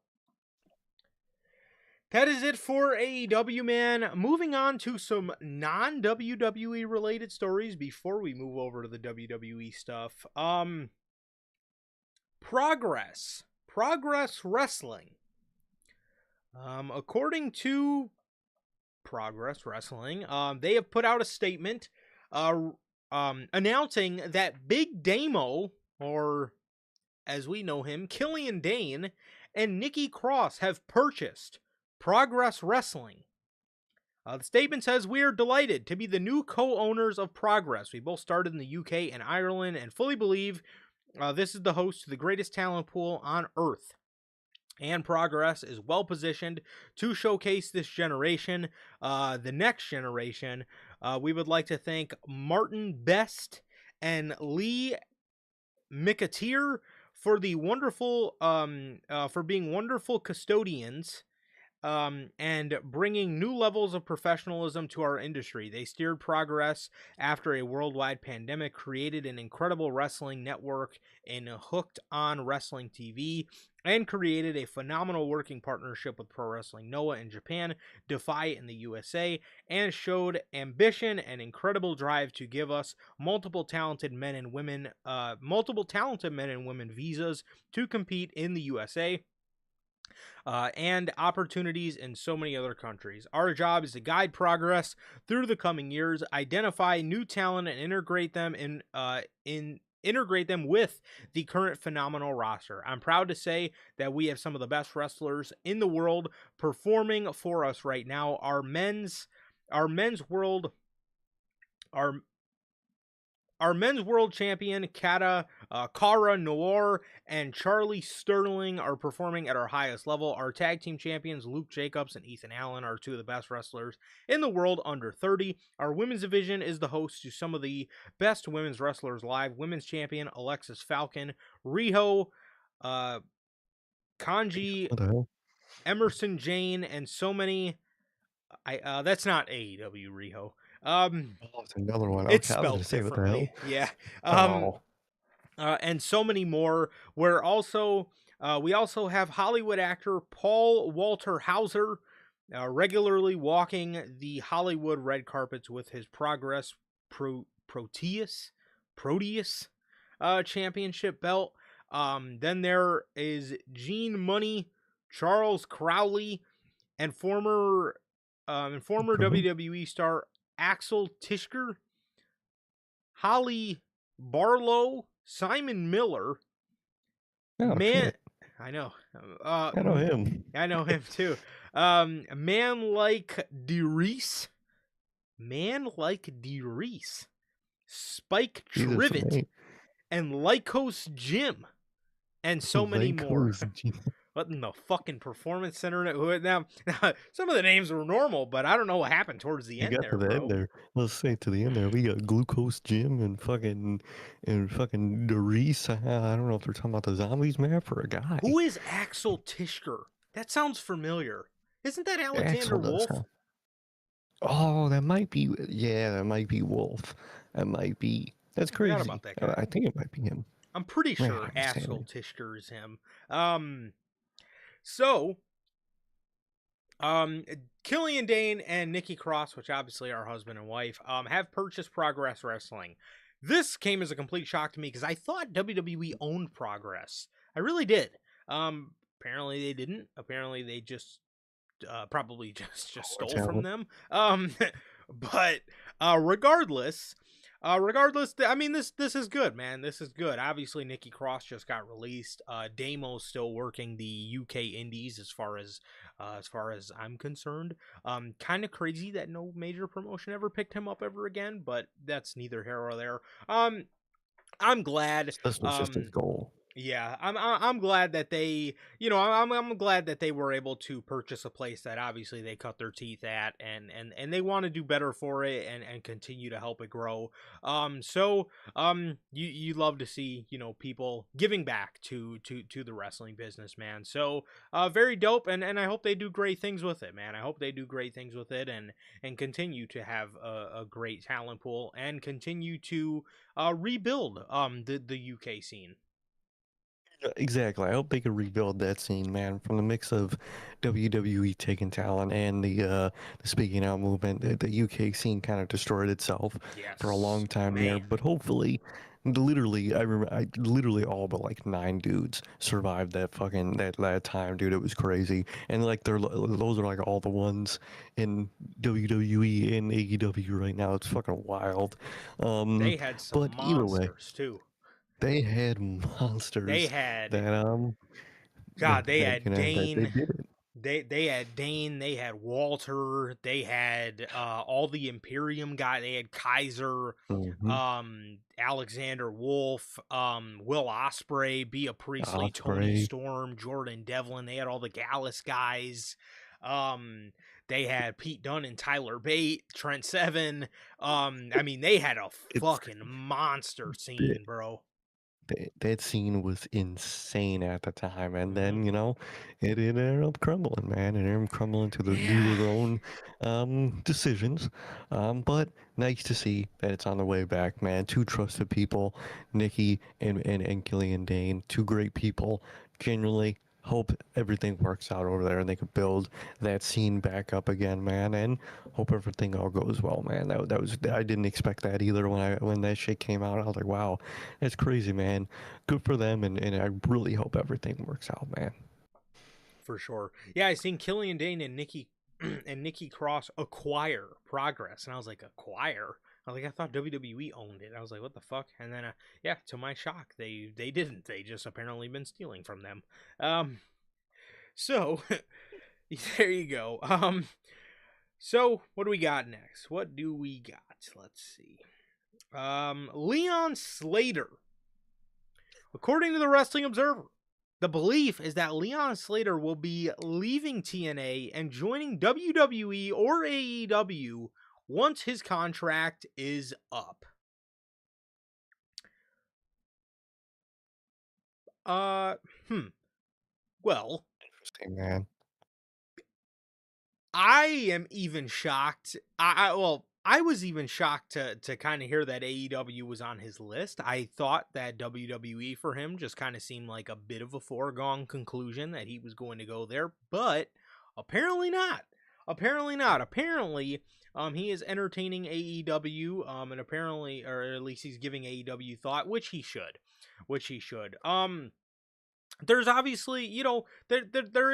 that is it for AEW, man. Moving on to some non-WWE related stories before we move over to the WWE stuff. Progress Wrestling. According to Progress Wrestling, they have put out a statement announcing that Big Damo, or as we know him, Killian Dane, and Nikki Cross have purchased Progress Wrestling. The statement says, "We are delighted to be the new co-owners of Progress. We both started in the UK and Ireland and fully believe this is the host to the greatest talent pool on earth. And Progress is well positioned to showcase this generation, the next generation. We would like to thank Martin Best and Lee McAteer for the wonderful, for being wonderful custodians and bringing new levels of professionalism to our industry. They steered Progress after a worldwide pandemic, created an incredible wrestling network in Hooked on Wrestling TV, and created a phenomenal working partnership with Pro Wrestling Noah in Japan, Defy in the USA, and showed ambition and incredible drive to give us multiple talented men and women visas to compete in the USA. And opportunities in so many other countries. Our job is to guide Progress through the coming years, identify new talent, and integrate them with the current phenomenal roster. I'm proud to say that we have some of the best wrestlers in the world performing for us right now. Our men's world champion, Cara Noir, and Charlie Sterling are performing at our highest level. Our tag team champions, Luke Jacobs and Ethan Allen, are two of the best wrestlers in the world under 30. Our women's division is the host to some of the best women's wrestlers live. Women's champion, Alexis Falcon, Riho, Kanji, What the hell? Emerson Jane, and so many. That's not AEW Riho. Oh, it's another one. It's Okay, I was spelled gonna say, what the differently. hell? Yeah. Oh, And so many more. We also have Hollywood actor Paul Walter Hauser regularly walking the Hollywood red carpets with his Progress Proteus championship belt. Then there is Gene Money, Charles Crowley, and former WWE star Axel Tishker, Holly Barlow, Simon Miller, oh shit! I know. I know him. I know him too. Man like DeReese, Spike These are some Trivet, and Lycos Jim, and so many more. What in the fucking Performance Center? Now, some of the names were normal, but I don't know what happened towards the You end got there, to the bro. end there. Let's say to the end there. We got Glucose Jim and fucking Doris. I don't know if they're talking about the zombies map or a guy. Who is Axel Tishker? That sounds familiar. Isn't that Alexander Axel does, Wolf? huh? Oh, that might be. Yeah, that might be Wolf. That might be. That's I forgot crazy. about that guy. I think it might be him. I'm pretty sure Axel Tishker is him. So, Killian Dane and Nikki Cross, which obviously are husband and wife, have purchased Progress Wrestling. This came as a complete shock to me because I thought WWE owned Progress. I really did. apparently they didn't. Apparently they just probably just More stole from talent. them. But regardless, I mean this is good, man. This is good. Obviously, Nikki Cross just got released. Damo's still working the UK Indies as far as I'm concerned. Kind of crazy that no major promotion ever picked him up ever again, but that's neither here or there. I'm glad. This was just his goal. Yeah, I'm glad that they, I'm glad that they were able to purchase a place that obviously they cut their teeth at, and they want to do better for it and continue to help it grow. You love to see people giving back to the wrestling business, man. So very dope, and I hope they do great things with it, man. I hope they do great things with it and continue to have a great talent pool and continue to rebuild the UK scene. Yeah, exactly. I hope they can rebuild that scene, man, from the mix of WWE taking talent and the speaking out movement. The UK scene kind of destroyed itself for a Yes, long time there, man. but hopefully, literally, I remember, I literally all but like 9 dudes survived that fucking that time, dude. It was crazy, and like those are like all the ones in WWE and AEW right now. It's fucking wild. They had some But either way, monsters too. they had They monsters had that God, they that had that they Dane. did it. They had Dane, they had Walter, they had all the Imperium guy, they had Kaiser, Mm-hmm. Alexander Wolf, Will Osprey, Bea Priestley, Tony Osprey. Storm, Jordan Devlin, they had all the Gallus guys. They had Pete Dunne and Tyler Bate, Trent Seven. I mean, they had a It's fucking monster that scene, bro. that scene was insane at the time, and Hmm. then it ended up crumbling, man. It ended up crumbling to the due Yeah. to their own decisions. But nice to see that it's on the way back, man. Two trusted people, Nikki and Killian Dane, two great people. Genuinely hope everything works out over there and they can build that scene back up again, man. And hope everything all goes well, man. That was I didn't expect that either when that shit came out. I was like, wow, that's crazy, man. Good for them, and I really hope everything works out, man. For sure. Yeah, I seen Killian Dane and Nikki and Nikki Cross acquire Progress, and I was like, acquire. I was like, I thought WWE owned it. I was like, what the fuck? And then, yeah, to my shock, they didn't. They just apparently been stealing from them. Um, so there you go. So what do we got next? What do we got? Let's see. Leon Slater, according to the Wrestling Observer. The belief is that Leon Slater will be leaving TNA and joining WWE or AEW once his contract is up. Uh, hmm. Well, Interesting, man. I am even shocked. I was even shocked to kind of hear that AEW was on his list. I thought that WWE for him just kind of seemed like a bit of a foregone conclusion that he was going to go there, but apparently not. Apparently not. Apparently, he is entertaining AEW, and apparently, or at least he's giving AEW thought, which he should, which he should. There's obviously there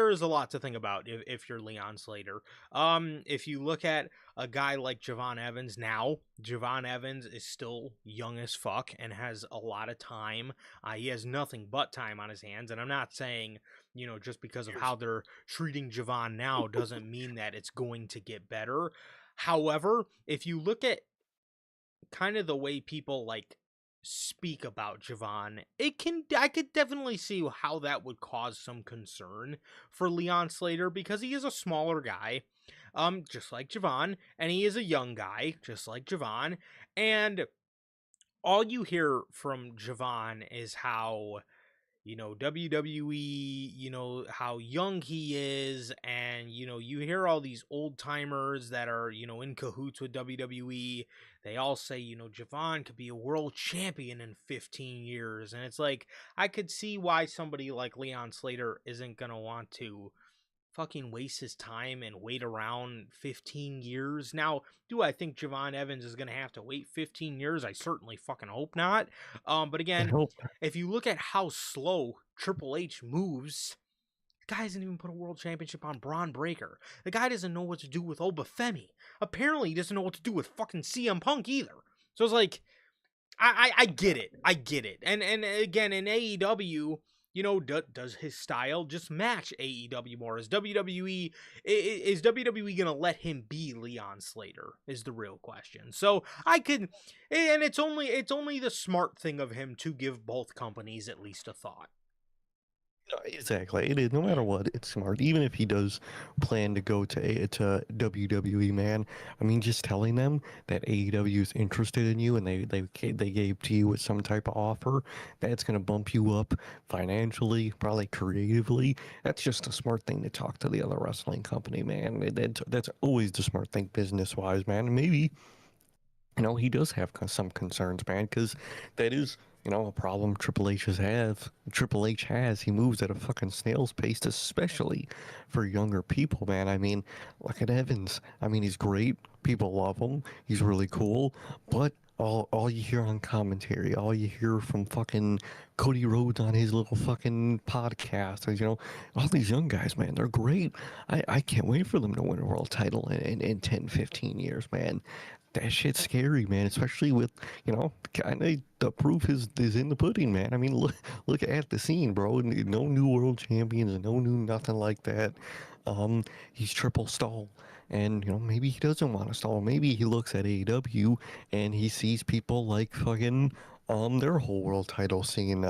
is a lot to think about if you're Leon Slater. If you look at a guy like Javon Evans now, Javon Evans is still young as fuck and has a lot of time. He has nothing but time on his hands, and I'm not saying just because of how they're treating Javon now doesn't mean that it's going to get better. However, if you look at kind of the way people like speak about Javon, I could definitely see how that would cause some concern for Leon Slater because he is a smaller guy, just like Javon, and he is a young guy, just like Javon, and all you hear from Javon is how WWE, how young he is, and you hear all these old timers that are, in cahoots with WWE. They all say, Javon could be a world champion in 15 years. And it's like, I could see why somebody like Leon Slater isn't going to want to fucking waste his time and wait around 15 years. Now, do I think Javon Evans is going to have to wait 15 years? I certainly fucking hope not. But I again, hope. if you look at how slow Triple H moves. The guy hasn't even put a world championship on Braun Breaker. The guy doesn't know what to do with Obafemi. Apparently, he doesn't know what to do with fucking CM Punk either. So it's like, I get it. I get it. And again, in AEW, does his style just match AEW more? Is WWE gonna let him be Leon Slater? Is the real question. So and it's only the smart thing of him to give both companies at least a thought. No, exactly. It is. No matter what, it's smart. Even if he does plan to go to WWE, man. I mean, just telling them that AEW is interested in you and they gave to you with some type of offer, that's gonna bump you up financially, probably creatively. That's just a smart thing to talk to the other wrestling company, man. That's always the smart thing business wise, man. And maybe he does have some concerns, man, because that is, a problem Triple H has. Triple H has. He moves at a fucking snail's pace, especially for younger people, man. I mean, look at Evans. I mean, he's great. People love him. He's really cool. But all you hear on commentary, all you hear from fucking Cody Rhodes on his little fucking podcast is, all these young guys, man, they're great. I can't wait for them to win a world title in 10, 15 years, man. That shit's scary, man. Especially with, kind of the proof is in the pudding, man. I mean, look at the scene, bro. No new world champions, no new nothing like that. He's triple stall, and maybe he doesn't want to stall. Maybe he looks at AEW and he sees people like fucking their whole world title scene.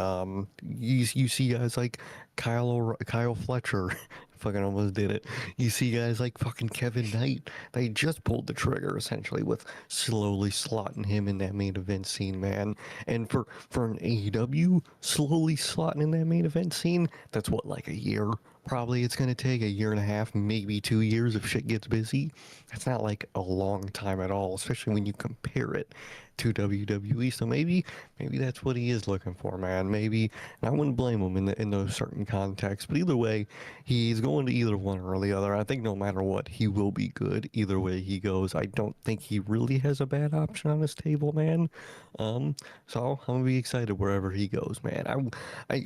You see guys like Kyle Fletcher. Fucking almost did it. You see guys like fucking Kevin Knight. They just pulled the trigger essentially with slowly slotting him in that main event scene, man. And for an AEW slowly slotting in that main event scene, that's what, like a year. Probably it's gonna take a year and a half, maybe 2 years if shit gets busy. That's not like a long time at all, especially when you compare it to WWE. So maybe that's what he is looking for, man. Maybe, and I wouldn't blame him in those certain contexts. But either way, he's going to either one or the other. I think no matter what, he will be good either way he goes. I don't think he really has a bad option on his table, man. So I'm gonna be excited wherever he goes, man. I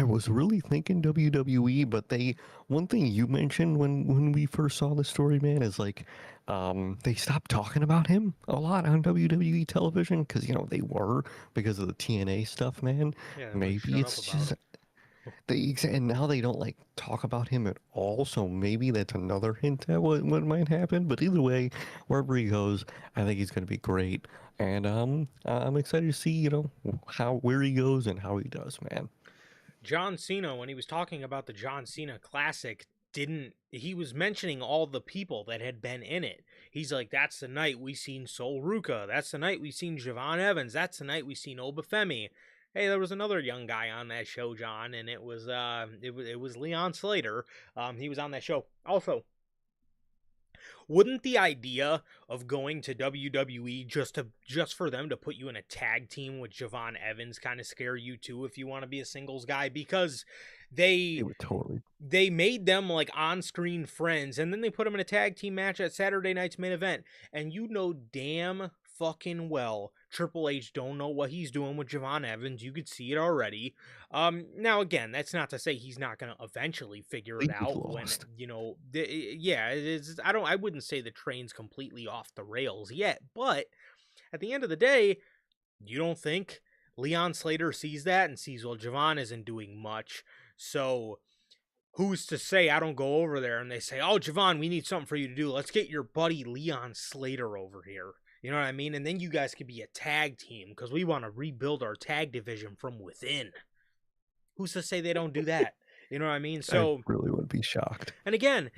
was really thinking WWE, but one thing you mentioned when we first saw the story, man, is like they stopped talking about him a lot on WWE television because they were because of the TNA stuff, man. Yeah, like Maybe shut up it's about just him. and now they don't like talk about him at all. So maybe that's another hint at what might happen. But either way, wherever he goes, I think he's gonna be great, and I'm excited to see where he goes and how he does, man. John Cena, when he was talking about the John Cena Classic, he was mentioning all the people that had been in it. He's like, that's the night we seen Sol Ruka. That's the night we seen Javon Evans. That's the night we seen Obafemi. Hey, there was another young guy on that show, John, and it was Leon Slater. He was on that show. Also, wouldn't the idea of going to WWE just for them to put you in a tag team with Javon Evans kind of scare you too if you want to be a singles guy? Because It they would totally. they made them like on-screen friends, and then they put them in a tag team match at Saturday night's main event, and damn fucking well Triple H don't know what he's doing with Javon Evans. You could see it already. Now again, that's not to say he's not going to eventually figure it Completely out when, lost. yeah, I wouldn't say the train's completely off the rails yet, but at the end of the day, you don't think Leon Slater sees that and sees, well, Javon isn't doing much, so who's to say I don't go over there and they say, oh, Javon, we need something for you to do. Let's get your buddy Leon Slater over here. You know what I mean? And then you guys could be a tag team because we want to rebuild our tag division from within. Who's to say they don't do that? You know what I mean? I So, really would be shocked. and again,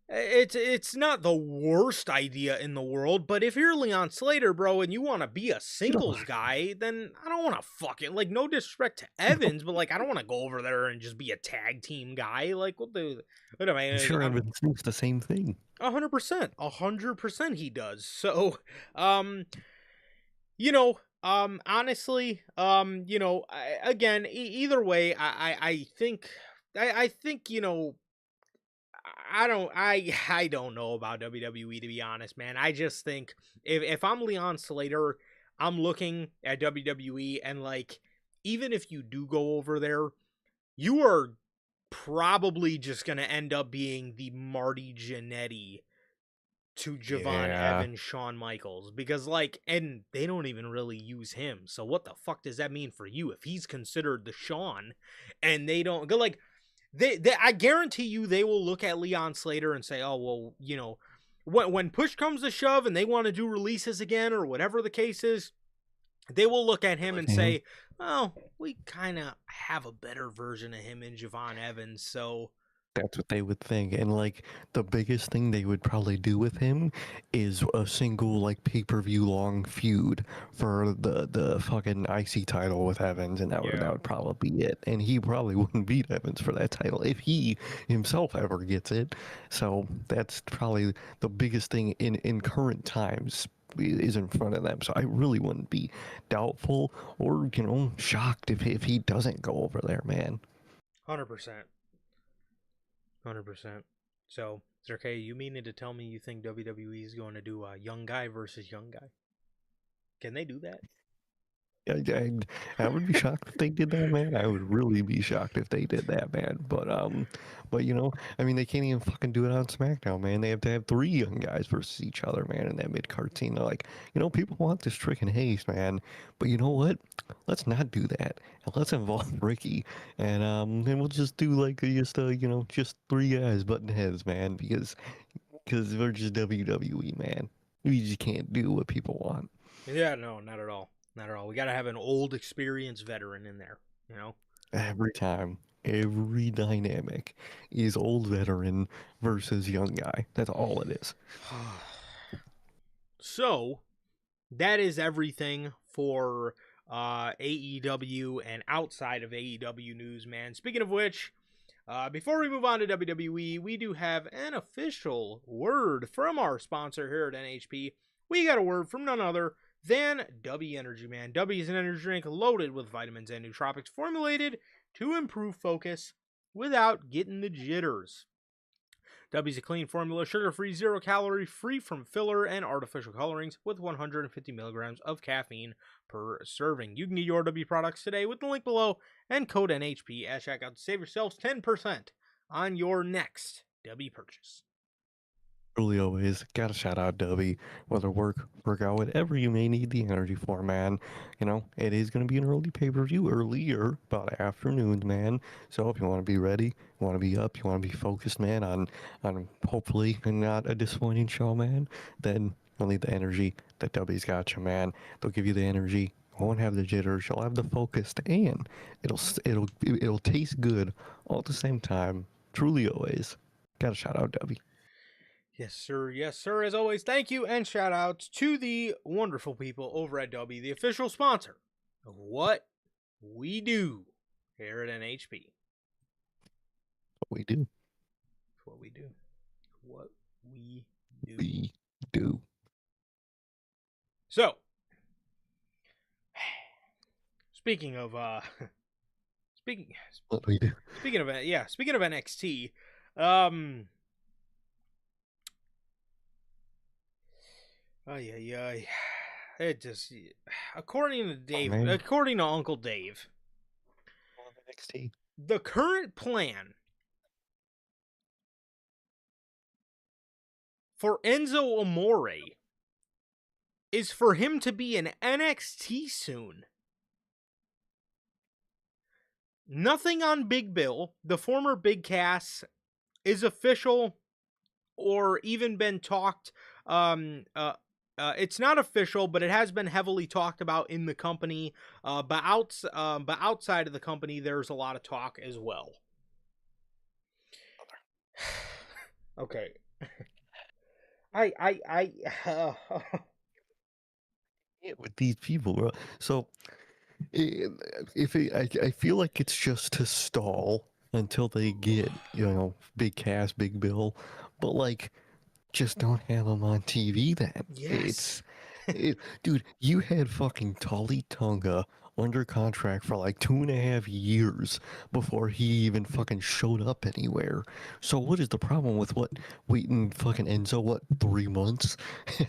it's not the worst idea in the world, but if you're Leon Slater, bro, and you want to be a You don't. singles guy, then I don't want to fucking, like, no disrespect to Evans, but like I don't want to go over there and just be a tag team guy. Like, what am I'm sure I'm Evans thinks the same thing. 100%, he does. So, honestly, again, either way, I think, I think, I don't know about WWE, to be honest, man. I just think if I'm Leon Slater, I'm looking at WWE and like, even if you do go over there, you are probably just going to end up being the Marty Jannetty to Javon Yeah. Evans, Shawn Michaels, because like, and they don't even really use him. So what the fuck does that mean for you if he's considered the Shawn, and they don't go like, they I guarantee you they will look at Leon Slater and say, oh well, you know, when push comes to shove and they want to do releases again or whatever the case is, they will look at him and say, oh, we kind of have a better version of him in Javon Evans, so That's what they would think. And like the biggest thing they would probably do with him is a single like pay-per-view long feud for the fucking IC title with Evans, and that would probably be it. And he probably wouldn't beat Evans for that title if he himself ever gets it. So that's probably the biggest thing in current times is in front of them. So I really wouldn't be doubtful or, you know, shocked if he doesn't go over there, man. 100%. 100%. So, Zerkay, you meaning to tell me you think WWE is going to do a young guy versus young guy? Can they do that? I would be shocked if they did that, man. I would really be shocked if they did that, man. But you know, I mean, they can't even fucking do it on SmackDown, man. They have to have 3 young guys versus each other, man, in that mid card scene. They're like, you know, people want this trick and haste, man. But you know what? Let's not do that. And let's involve Ricky, and we'll just do like you know, just 3 guys butting heads, man, because we're just WWE, man. We just can't do what people want. Yeah, no, not at all. Not at all. We got to have an old, experienced veteran in there, you know? Every time, every dynamic is old veteran versus young guy. That's all it is. So, that is everything for AEW and outside of AEW news, man. Speaking of which, before we move on to WWE, we do have an official word from our sponsor here at NHP. We got a word from none other than W Energy, man. W is an energy drink loaded with vitamins and nootropics formulated to improve focus without getting the jitters. W is a clean formula, sugar-free, 0-calorie, free from filler and artificial colorings with 150 milligrams of caffeine per serving. You can get your W products today with the link below and code NHP at checkout to save yourselves 10% on your next W purchase. Really always gotta shout out Dubby, whether workout, whatever you may need the energy for, man. You know, it is gonna be an early pay-per-view, earlier, about afternoons, man. So if you want to be ready, you want to be up, you want to be focused, man, on hopefully not a disappointing show, man, then you'll need the energy that Dubby's got you, man. They'll give you the energy. You won't have the jitters. You'll have the focus, and it'll taste good all at the same time. Truly always gotta shout out Dubby. Yes, sir. Yes, sir. As always, thank you and shout outs to the wonderful people over at W, the official sponsor of what we do here at NHP. What we do. What we do. What we do. We do. So, speaking of what we do. Speaking of NXT, it just, according to Dave, according to Uncle Dave, NXT. The current plan for Enzo Amore is for him to be in NXT soon. Nothing on Big Bill, the former Big Cass, is official or even been talked. It's not official, but it has been heavily talked about in the company. But outside of the company, there's a lot of talk as well. Okay. With these people, bro. So I feel like it's just to stall until they get, you know, Big Cass, Big Bill, but like, just don't have them on TV then. Yes. Dude, you had fucking Tully Tunga under contract for like 2.5 years before he even fucking showed up anywhere. So what is the problem with waiting fucking Enzo 3 months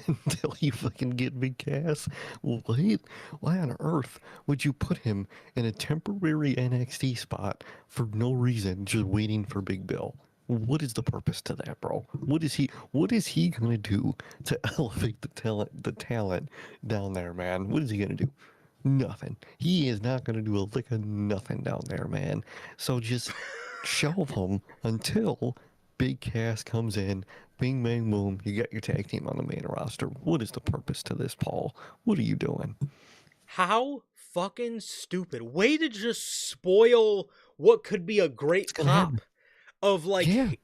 until you fucking get Big Cass? Wait, why on earth would you put him in a temporary NXT spot for no reason, just waiting for Big Bill? What is the purpose to that, bro? What is he gonna do to elevate the talent down there, man? What is he gonna do? Nothing. He is not gonna do a lick of nothing down there, man. So just shelve him until Big Cass comes in. Bing bang boom, you get your tag team on the main roster. What is the purpose to this, Paul? What are you doing? How fucking stupid. Way to just spoil what could be a great It's gonna happen. pop of Yeah.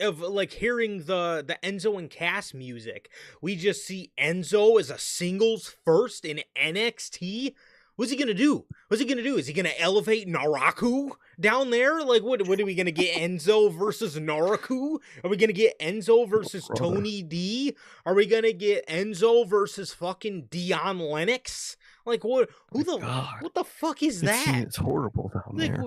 hearing the Enzo and Cass music. We just see Enzo as a singles first in NXT. What's he gonna do? What's he gonna do? Is he gonna elevate Naraku down there? Like, what are we gonna get? Enzo versus Naraku? Are we gonna get Enzo versus Brother. Tony D? Are we gonna get Enzo versus fucking Dion Lennox? Like, what? God. What the fuck is that? It's horrible down there.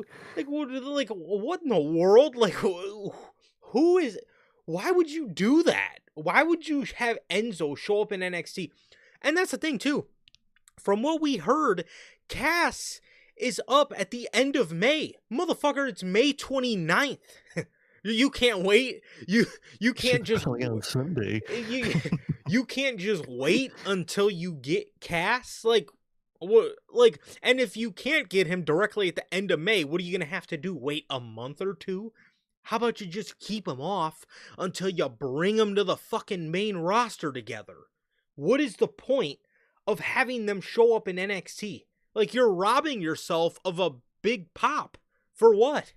What in the world? Like, who is? Why would you do that? Why would you have Enzo show up in NXT? And that's the thing too. From what we heard, Cass is up at the end of May. Motherfucker, it's May 29th. You can't wait. You can't just on Sunday. you can't just wait until you get Cass. Like, what? Like, and if you can't get him directly at the end of May, what are you gonna have to do? Wait a month or two? How about you just keep him off until you bring him to the fucking main roster together? What is the point of having them show up in NXT? Like, you're robbing yourself of a big pop. For what?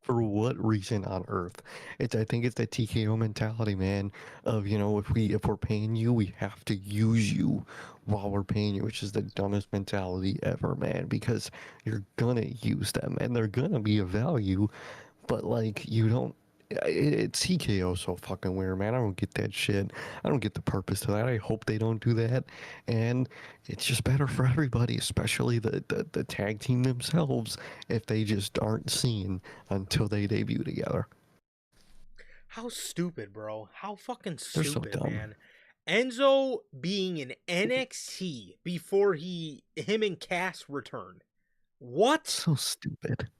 For what reason on earth? I think it's the TKO mentality, man. Of if we're paying you, we have to use you while we're paying you, which is the dumbest mentality ever, man. Because you're gonna use them, and they're gonna be of value, but like you don't. It's TKO so fucking weird, man. I don't get that shit. I don't get the purpose to that. I hope they don't do that, and it's just better for everybody, especially the tag team themselves, if they just aren't seen until they debut together. How stupid, bro. How fucking They're so stupid, dumb. man. Enzo being in NXT before him and Cass return. What? So stupid.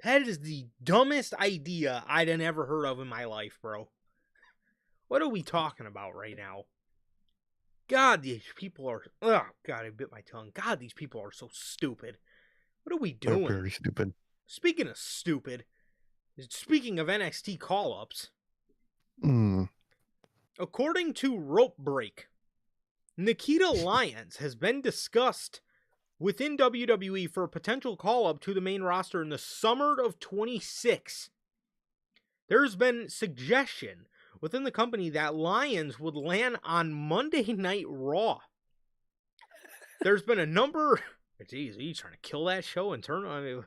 That is the dumbest idea I'd ever heard of in my life, bro. What are we talking about right now? God, these people are... Oh, God, I bit my tongue. God, these people are so stupid. What are we They're doing? very stupid. Speaking of stupid, speaking of NXT call-ups, according to Rope Break, Nikita Lyons has been discussed within WWE for a potential call-up to the main roster in the summer of 26. There's been suggestion within the company that Lyons would land on Monday Night Raw. There's been a number... Jeez, are you trying to kill that show and turn... I mean,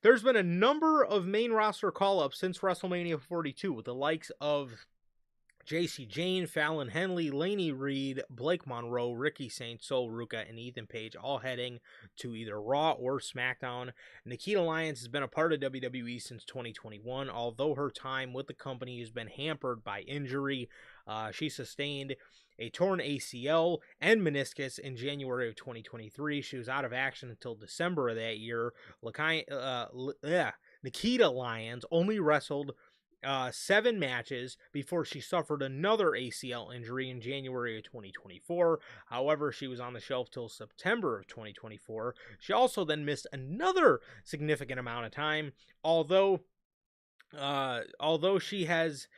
there's been a number of main roster call-ups since WrestleMania 42 with the likes of JC Jane, Fallon Henley, Laney Reed, Blake Monroe, Ricky Saint, Sol Ruka, and Ethan Page, all heading to either Raw or SmackDown. Nikita Lyons has been a part of WWE since 2021, although her time with the company has been hampered by injury. She sustained a torn ACL and meniscus in January of 2023. She was out of action until December of that year. Nikita Lyons only wrestled 7 matches before she suffered another ACL injury in January of 2024. However, she was on the shelf till September of 2024. She also then missed another significant amount of time, although she has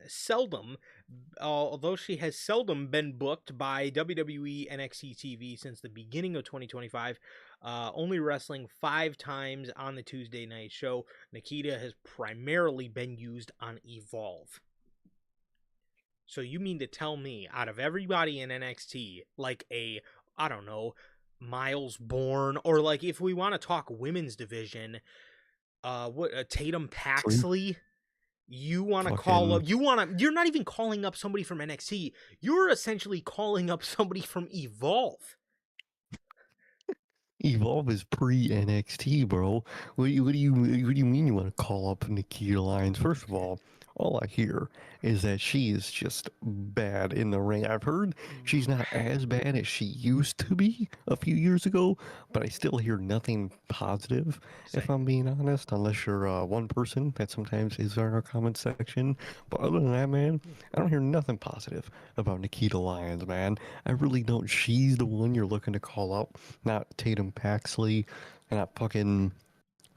seldom been booked by WWE NXT TV since the beginning of 2025, only wrestling 5 times on the Tuesday night show. Nikita has primarily been used on Evolve. So you mean to tell me, out of everybody in NXT, like I don't know, Miles Bourne, or like if we want to talk women's division, Tatum Paxley, You want to call Fucking up, you're not even calling up somebody from NXT. You're essentially calling up somebody from Evolve. Evolve is pre NXT, bro. What do you mean you want to call up Nikita Lyons? First of all I hear is that she is just bad in the ring. I've heard she's not as bad as she used to be a few years ago, but I still hear nothing positive, if Same. I'm being honest, unless you're one person that sometimes is in our comment section. But other than that, man, I don't hear nothing positive about Nikita Lyons, man. I really don't. She's the one you're looking to call up, not Tatum Paxley, not fucking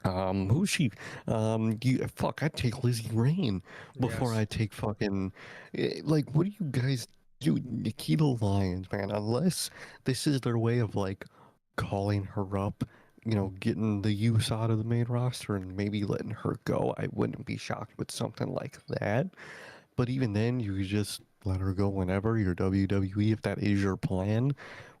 who's she? I'd take Lizzie Rain before Yes. I take fucking, like, what do you guys do? Nikita Lyons, man, unless this is their way of, like, calling her up, getting the use out of the main roster and maybe letting her go. I wouldn't be shocked with something like that. But even then, you could just let her go whenever you're WWE if that is your plan.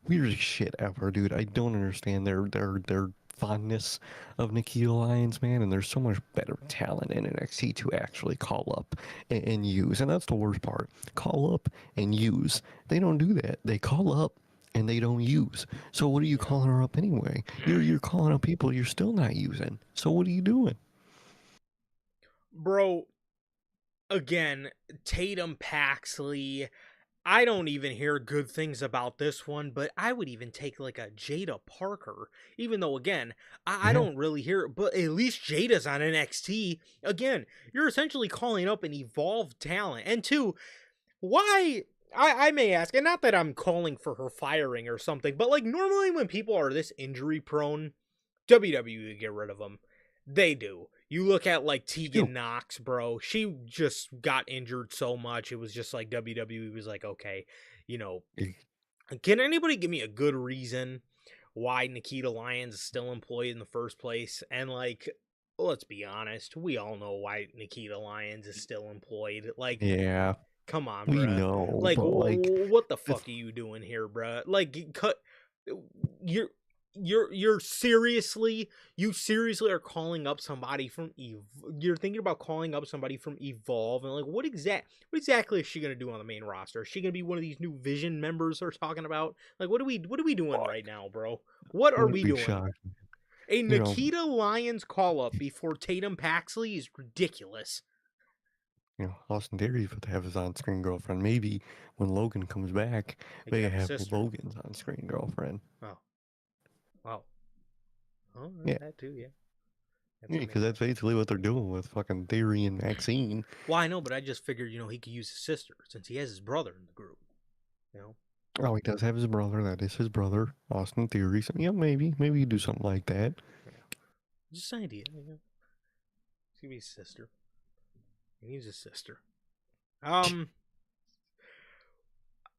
Weirdest shit ever, dude. I don't understand their fondness of Nikita Lyons, man. And there's so much better talent in NXT to actually call up and use. And that's the worst part. Call up and use. They don't do that. They call up and they don't use. So what are you Yeah. calling her up anyway? You're calling up people you're still not using. So what are you doing? Bro, again, Tatum Paxley. I don't even hear good things about this one, but I would even take like a Jada Parker, even though, again, I Yeah. don't really hear it, but at least Jada's on NXT. Again, you're essentially calling up an evolved talent. And two, why? I may ask, and not that I'm calling for her firing or something, but like normally when people are this injury prone, WWE get rid of them. They do. You look at like Still. Tegan Knox, bro. She just got injured so much. It was just like WWE was like, okay, you know, can anybody give me a good reason why Nikita Lyons is still employed in the first place? And like, let's be honest, we all know why Nikita Lyons is still employed. Like, Yeah. come on, We bruh. know, Like, but like, what the it's fuck are you doing here, bruh? Like, cut. You're you're seriously you seriously are calling up somebody from you're thinking about calling up somebody from Evolve, and like what exactly is she gonna do on the main roster? Is she gonna be one of these new Vision members they're talking about? Like what are we doing fuck. right now, bro? What are Wouldn't we be doing? shocked. A You know, Nikita Lyons call up before Tatum Paxley is ridiculous. Austin Theory's about to have his on-screen girlfriend. Maybe when Logan comes back, They could they have a have sister. Logan's on-screen girlfriend. Oh, wow. Oh, Yeah, that too, yeah. That's yeah, because amazing. that's basically what they're doing with fucking Theory and Maxine. Well, I know, but I just figured, he could use his sister since he has his brother in the group. You know, Oh, he does have his brother. That is his brother, Austin Theory. So yeah, maybe you do something like that. yeah. Just an idea. It's gonna be his sister. He needs his sister. Um,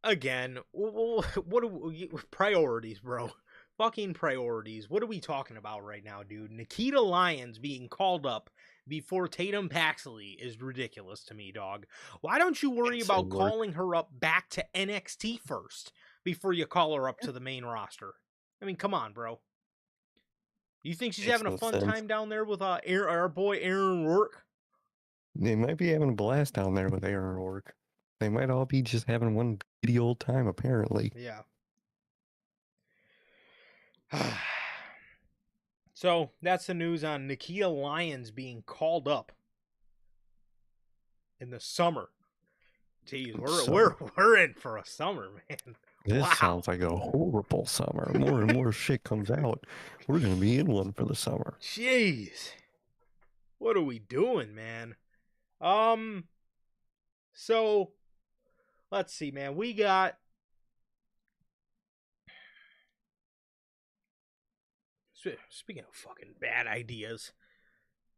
again, what are priorities, bro? Fucking priorities. What are we talking about right now, dude? Nikita Lyons being called up before Tatum Paxley is ridiculous to me, dog. Why don't you worry Insane about work. calling her up back to NXT first before you call her up to the main roster? I mean, come on, bro. You think she's Makes having a no fun sense. time down there with our boy Aaron Rourke? They might be having a blast down there with Aaron Rourke. They might all be just having one giddy old time, apparently. Yeah. So that's the news on Nikita Lyons being called up in the summer. Jeez, Summer. we're in for a summer, man. This Wow. sounds like a horrible summer. More and more shit comes out. We're gonna be in one for the summer. Jeez. What are we doing, man? Um so let's see, man. We got speaking of fucking bad ideas,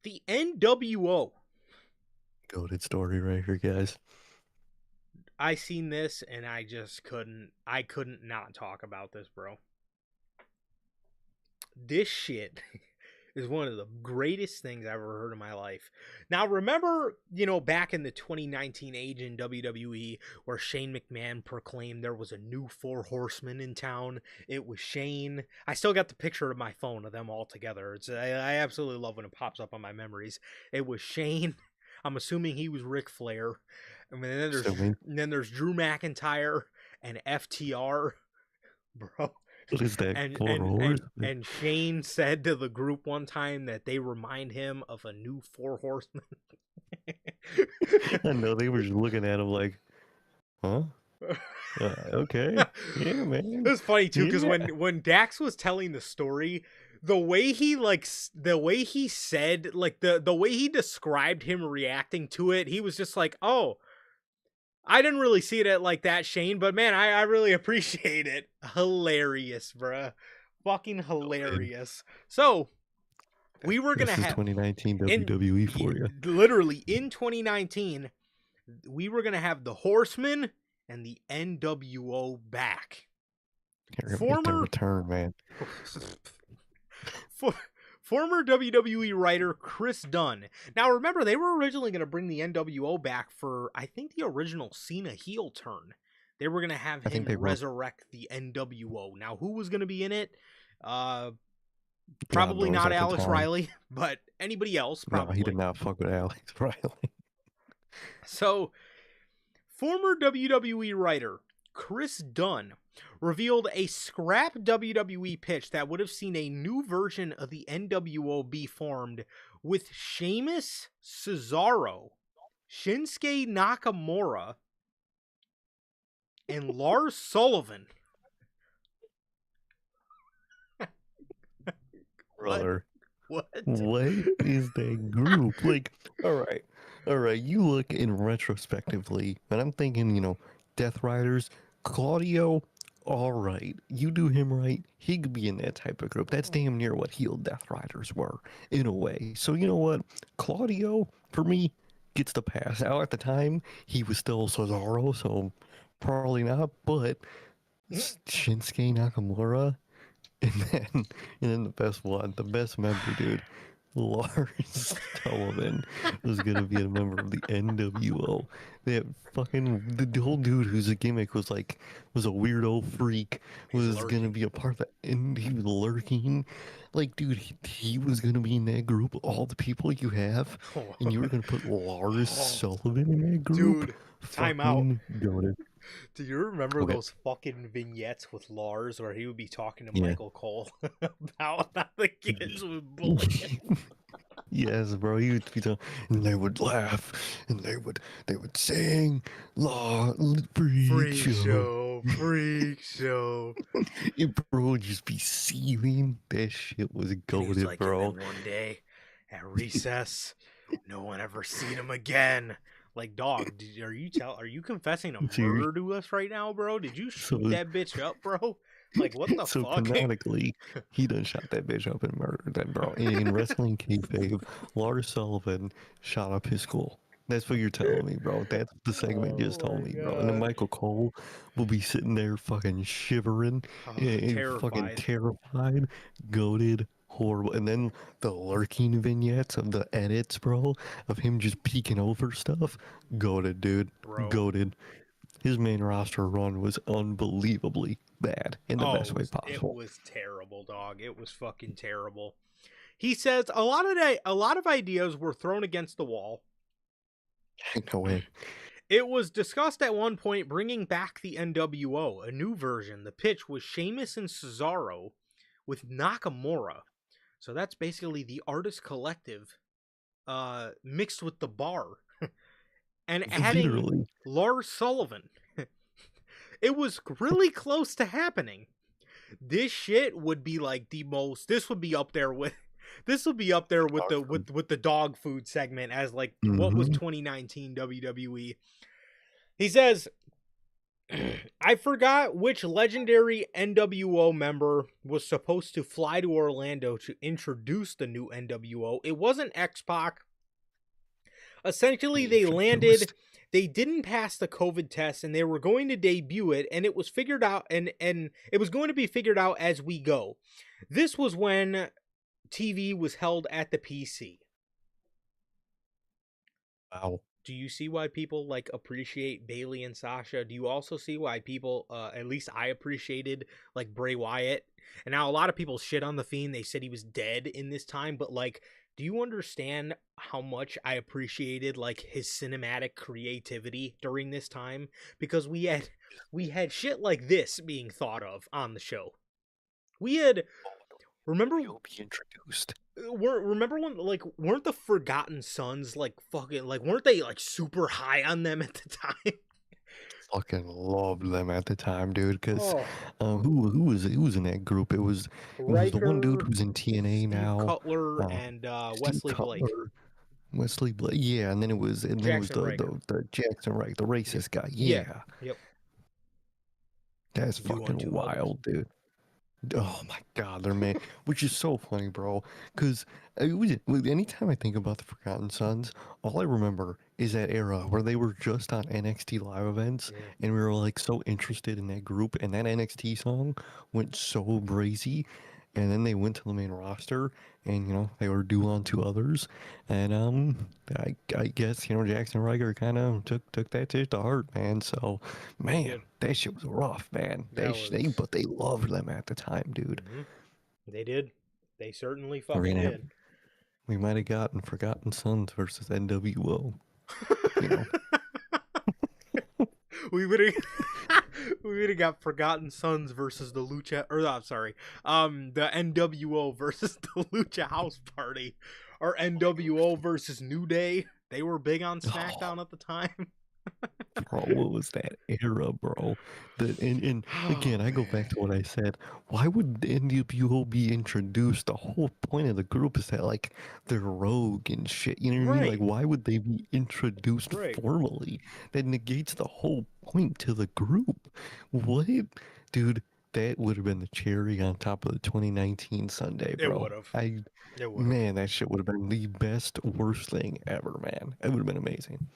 the NWO. Goated story right here, guys. I seen this and I couldn't not talk about this, bro. This shit is one of the greatest things I've ever heard in my life. Now, remember, back in the 2019 age in WWE where Shane McMahon proclaimed there was a new four horsemen in town? It was Shane. I still got the picture of my phone of them all together. I absolutely love when it pops up on my memories. It was Shane. I'm assuming he was Ric Flair. I mean, Assuming. and then there's Drew McIntyre and FTR, bro. What is that? And Four and horse? and and Shane said to the group one time that they remind him of a new Four Horsemen. I know they were just looking at him like, huh? Okay. Yeah, man. It was funny too because Yeah. when Dax was telling the story, the way he the way he said like the way he described him reacting to it, he was just like, "Oh, I didn't really see it like that, Shane, but man, I really appreciate it." Hilarious, bruh. Fucking hilarious. So we were gonna This is have 2019 in WWE for you. literally in 2019, we were gonna have the Horsemen and the NWO back. Can't make their Former return, man. former WWE writer Chris Dunn. Now remember, they were originally going to bring the NWO back for, I think, the original Cena heel turn. They were going to have him resurrect the NWO. Now, who was going to be in it? Probably not Alex Riley, but anybody else, probably. No, he did not fuck with Alex Riley. So, former WWE writer Chris Dunn revealed a scrap WWE pitch that would have seen a new version of the NWO be formed with Sheamus, Cesaro, Shinsuke Nakamura, and Lars Sullivan. Brother. What is that group? Like, all right, you look in retrospectively, and I'm thinking, Death Riders, Claudio, all right, you do him right, he could be in that type of group. That's damn near what heel Death Riders were, in a way. So you know what? Claudio, for me, gets the pass. Now, at the time, he was still Cesaro, so probably not, but Shinsuke Nakamura, and then the best one, the best member, dude, Lars Sullivan was gonna be a member of the NWO. That fucking the whole dude whose gimmick was a weirdo freak was gonna be a part of that, and he was lurking. Like, dude, he was gonna be in that group. All the people you have, and you were gonna put Lars Sullivan in that group. Dude, time out. Goated. Do you remember those fucking vignettes with Lars where he would be talking to Michael Cole about how the kids would bully him? Yes, bro. He would be talking, and they would laugh, and they would sing, freak show. And bro would just be seething. That shit was goated, like, bro. And then one day at recess, no one ever seen him again. Like, dog, are you confessing a murder to us right now, bro? Did you shoot that bitch up, bro? Like, what the so fuck? Canonically, he done shot that bitch up and murdered that, bro. In wrestling kayfabe, Lars Sullivan shot up his school. That's what you're telling me, bro. That's what the segment just told me, bro. And then Michael Cole will be sitting there fucking shivering, fucking terrified, goated, horrible. And then the lurking vignettes of the edits, bro, of him just peeking over stuff. Goated, dude. Goated. His main roster run was unbelievably bad in the best way possible. It was terrible, dog. It was fucking terrible. He says a lot of ideas were thrown against the wall. No way. It was discussed at one point bringing back the NWO, a new version. The pitch was Sheamus and Cesaro with Nakamura. So that's basically the Artist Collective mixed with the Bar. And adding Lars Sullivan. It was really close to happening. This shit would be like the most. This would be up there with the dog food segment as like what was 2019 WWE. He says, I forgot which legendary NWO member was supposed to fly to Orlando to introduce the new NWO. It wasn't X-Pac. Essentially, they landed, they didn't pass the COVID test, and they were going to debut it, and it was figured out, and it was going to be figured out as we go. This was when TV was held at the PC. Wow. do you see why people like appreciate Bailey and Sasha? Do you also see why people, at least I appreciated like Bray Wyatt? And now a lot of people shit on the Fiend. They said he was dead in this time, but like, do you understand how much I appreciated like his cinematic creativity during this time? Because we had shit like this being thought of on the show. We had remember You'll be introduced. remember when like weren't the Forgotten Sons like fucking like weren't they like super high on them at the time? Fucking loved them at the time, dude. Because Oh, who was in that group? It was the one dude Riker, who's in TNA Steve now. Cutler, Uh, and Steve Wesley Blake, Cutler, Wesley Blake. Yeah, and then it was Jackson the Riker. the, the Jackson, right, the Yep. racist guy. Yeah. Yeah, Yep. that's Do fucking unto others. wild, dude. Oh my God, they're man, which is so funny, bro. Because anytime I think about the Forgotten Sons, all I remember is that era where they were just on NXT live events, Yeah. and we were like so interested in that group, and that NXT song went so brazy, and then they went to the main roster, and they were due on to others, and I guess Jackson Riker kind of took that shit to heart, man. So, He man, did. that shit was rough, man. That was. But they loved them at the time, dude. Hmm. They did. They certainly We're fucking gonna have did. we might have gotten Forgotten Sons versus NWO. You know, we would have we would have got Forgotten Sons versus the Lucha, or I'm sorry, the NWO versus the Lucha House Party, or NWO versus New Day. They were big on oh, SmackDown at the time. bro, what was that era, bro? And Oh again, I go back man, to what I said. Why would the NWO be introduced? The whole point of the group is that like they're rogue and shit. You know what I mean? Like, right, why would they be introduced right. formally? That negates the whole point to the group. What, dude? That would have been the cherry on top of the 2019 Sunday, It bro. would have. I It would have. Man, that shit would have been the best, worst thing ever, man. It would have been amazing.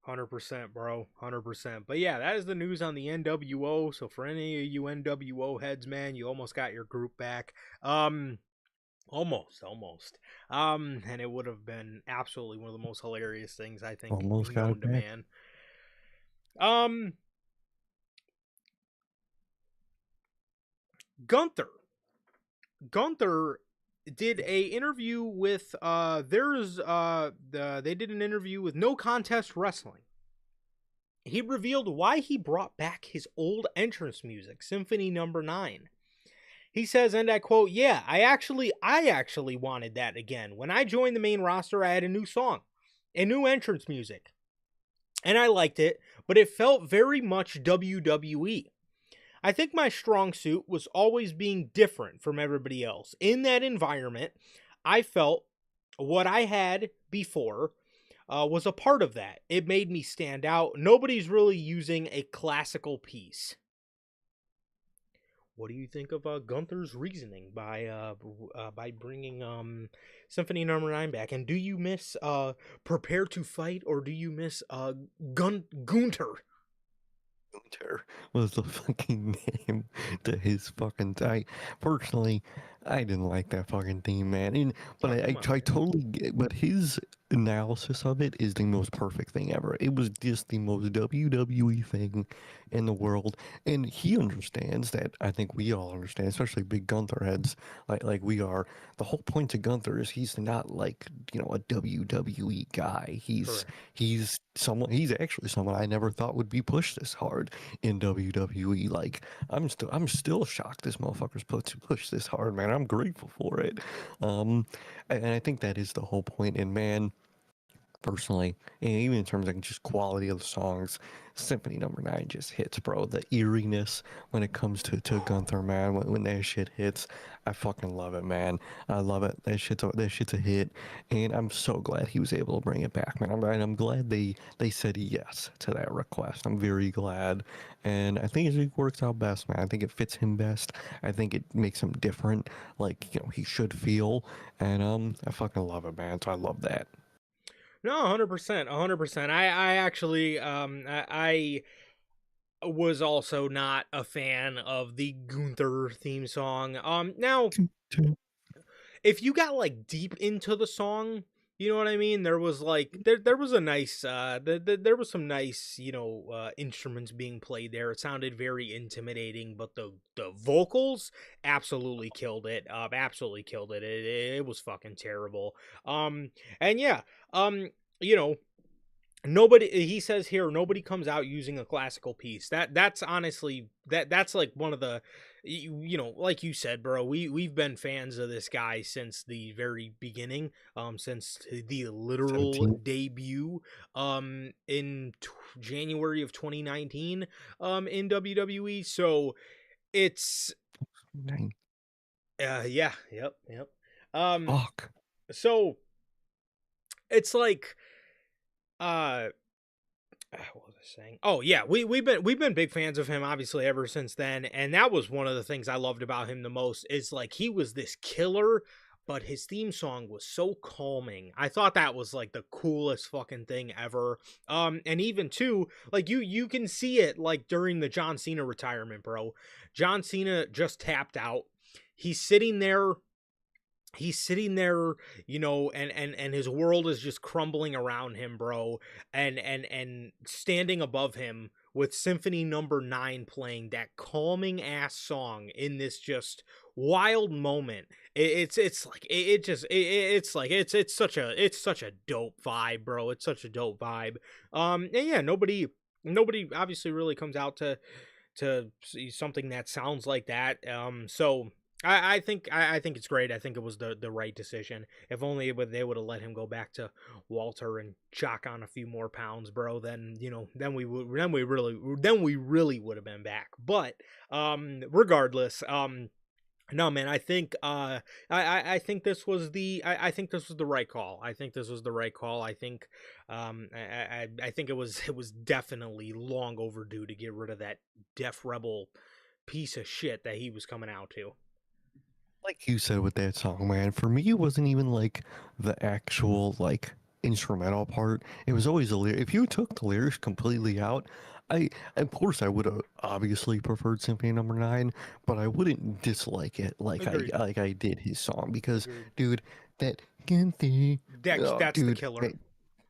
100%, bro. 100%. But yeah, that is the news on the NWO. So for any of you NWO heads, man, you almost got your group back. Almost. And it would have been absolutely one of the most hilarious things I think Almost got known it to back. man. Um, Gunther. Gunther did a interview with they did an interview with No Contest Wrestling. He revealed why he brought back his old entrance music, Symphony Number 9. He says, and I quote, "Yeah, I actually wanted that again. When I joined the main roster, I had a new song, a new entrance music, and I liked it, but it felt very much WWE. I think my strong suit was always being different from everybody else. In that environment, I felt what I had before was a part of that. It made me stand out. Nobody's really using a classical piece." What do you think of Gunther's reasoning by bringing Symphony Number 9 back? And do you miss Prepare to Fight, or do you miss Gunter? Gunter was the fucking name to his fucking. Personally, I didn't like that fucking theme, man. But Oh, I, come I, on, I man. totally get. But his analysis of it is the most perfect thing ever. It was just the most WWE thing in the world, and he understands that. I think we all understand, especially big Gunther heads like we are. The whole point to Gunther is he's not like a WWE guy. He's Correct. he's someone. He's actually someone I never thought would be pushed this hard in WWE. Like I'm still shocked this motherfucker's push this hard, man. I'm grateful for it. Um, and I think that is the whole point. And man, personally, and even in terms of just quality of the songs, Symphony Number 9 just hits, bro. The eeriness when it comes to Gunther, man, when that shit hits, I fucking love it, man. I love it. That shit's a hit, and I'm so glad he was able to bring it back, man. I'm glad they said yes to that request. I'm very glad, and I think it works out best, man. I think it fits him best. I think it makes him different, like he should feel, and I fucking love it, man. So I love that. No, 100%, 100%. I actually I was also not a fan of the Gunther theme song. Now if you got like deep into the song, You know what I mean? There was like there was a nice there was some nice, instruments being played there. It sounded very intimidating, but the vocals absolutely killed it. Absolutely killed it. It was fucking terrible. And yeah, you know, nobody, he says here, nobody comes out using a classical piece. That's honestly, that's like one of the, like you said, bro, we've been fans of this guy since the very beginning, since the literal 17, debut in January of 2019 in WWE. So it's 9. yeah, yep. um Fuck. so it's like uh what was I saying? Oh yeah, we've been big fans of him obviously ever since then, and that was one of the things I loved about him the most. Is like he was this killer, but his theme song was so calming. I thought that was like the coolest fucking thing ever. And even too, like you can see it like during the John Cena retirement, bro. John Cena just tapped out. He's sitting there he's sitting there, and his world is just crumbling around him, bro. And standing above him with Symphony Number 9 playing that calming ass song in this just wild moment. It's like it's such a dope vibe, bro. It's such a dope vibe. And yeah, nobody obviously really comes out to see something that sounds like that. So I think it's great. I think it was the right decision. If only they would have let him go back to Walter and chalk on a few more pounds, bro. Then then we really would have been back. But regardless, no, man, I think I think this was I think this was the right call. I think this was the right call. I think I think it was definitely long overdue to get rid of that Def Rebel piece of shit that he was coming out to. Like you said with that song, man, for me it wasn't even like the actual like instrumental part. It was always the lyric. If you took the lyrics completely out, I of course I would have obviously preferred Symphony Number 9, but I wouldn't dislike it Agreed. like I did his song because, Agreed. dude, that Ginthy, oh, That's the dude, killer.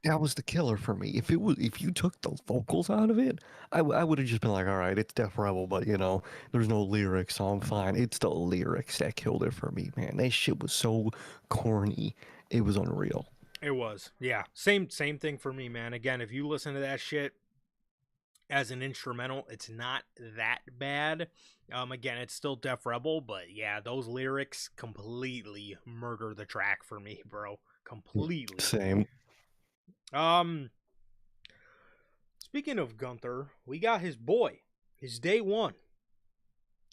that was the killer for me. If you took the vocals out of it, I would have just been like, all right, it's Def Rebel, but there's no lyrics, so I'm fine. It's the lyrics that killed it for me, man. That shit was so corny. It was unreal. It was. Yeah. Same thing for me, man. Again, if you listen to that shit as an instrumental, it's not that bad. Again, it's still Def Rebel, but yeah, those lyrics completely murder the track for me, bro. Completely. Same. Um Speaking of Gunther, we got his boy, his day one,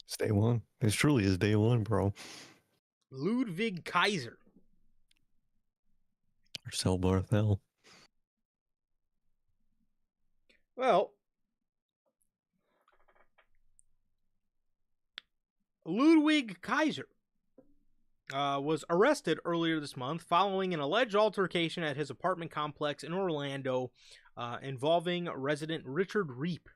It's day one. This truly is day one, bro. Ludwig Kaiser. Marcel Barthel. Well, Ludwig Kaiser was arrested earlier this month following an alleged altercation at his apartment complex in Orlando involving resident Richard Reep.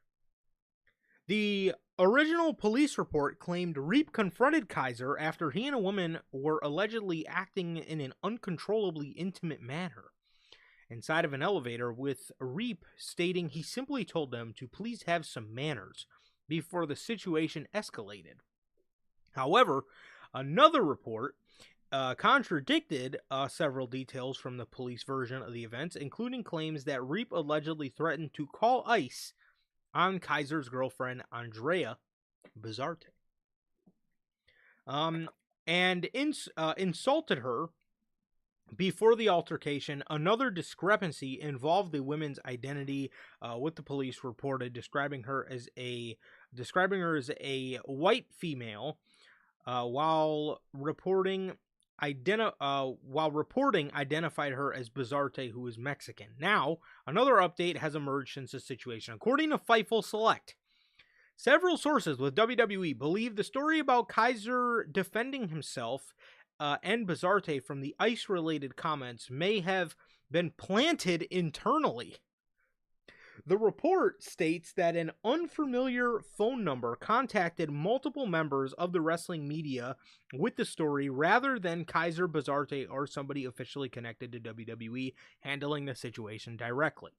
The original police report claimed Reep confronted Kaiser after he and a woman were allegedly acting in an uncontrollably intimate manner inside of an elevator, with Reep stating he simply told them to please have some manners before the situation escalated. However, another report contradicted several details from the police version of the events, including claims that Reep allegedly threatened to call ICE on Kaiser's girlfriend, Andrea Bizzarte, and insulted her. Before the altercation, another discrepancy involved the woman's identity, with the police reported describing her as a white female, while reporting identified her as Bizzarte, who is Mexican. Now, another update has emerged since the situation. According to Fightful Select, several sources with WWE believe the story about Kaiser defending himself and Bizzarte from the ICE-related comments may have been planted internally. The report states that an unfamiliar phone number contacted multiple members of the wrestling media with the story rather than Kaiser Bazarte or somebody officially connected to WWE handling the situation directly.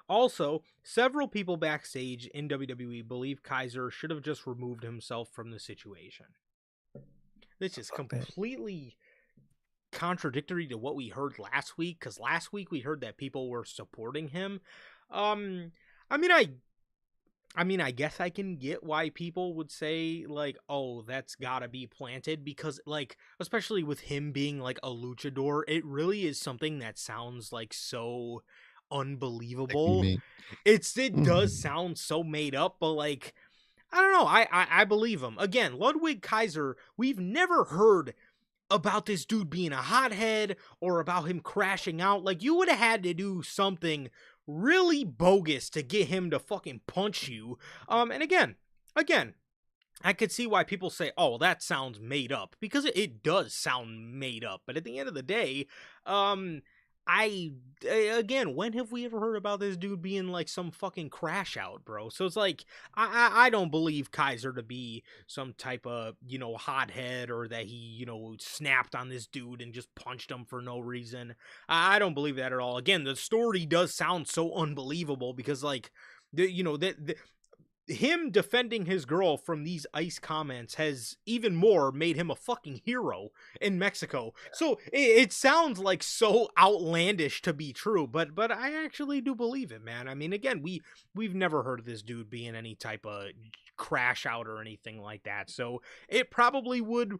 Also, several people backstage in WWE believe Kaiser should have just removed himself from the situation. This is completely contradictory to what we heard last week, because last week we heard that people were supporting him. I mean, I guess I can get why people would say, like, oh, that's gotta be planted, because, like, especially with him being, like, a luchador, it really is something that sounds, like, so unbelievable. It does sound so made up, but, like, I don't know, I believe him. Again, Ludwig Kaiser, we've never heard about this dude being a hothead or about him crashing out. Like, you would have had to do something really bogus to get him to fucking punch you. And again, I could see why people say, oh, that sounds made up, because it does sound made up. But at the end of the day, again, when have we ever heard about this dude being like some fucking crash out, bro? So it's like, I don't believe Kaiser to be some type of, hothead, or that he, snapped on this dude and just punched him for no reason. I don't believe that at all. Again, the story does sound so unbelievable, because, like, him defending his girl from these ice comments has even more made him a fucking hero in Mexico. So it sounds like so outlandish to be true, but I actually do believe it, man. I mean, again, we've never heard of this dude being any type of crash out or anything like that. So it probably would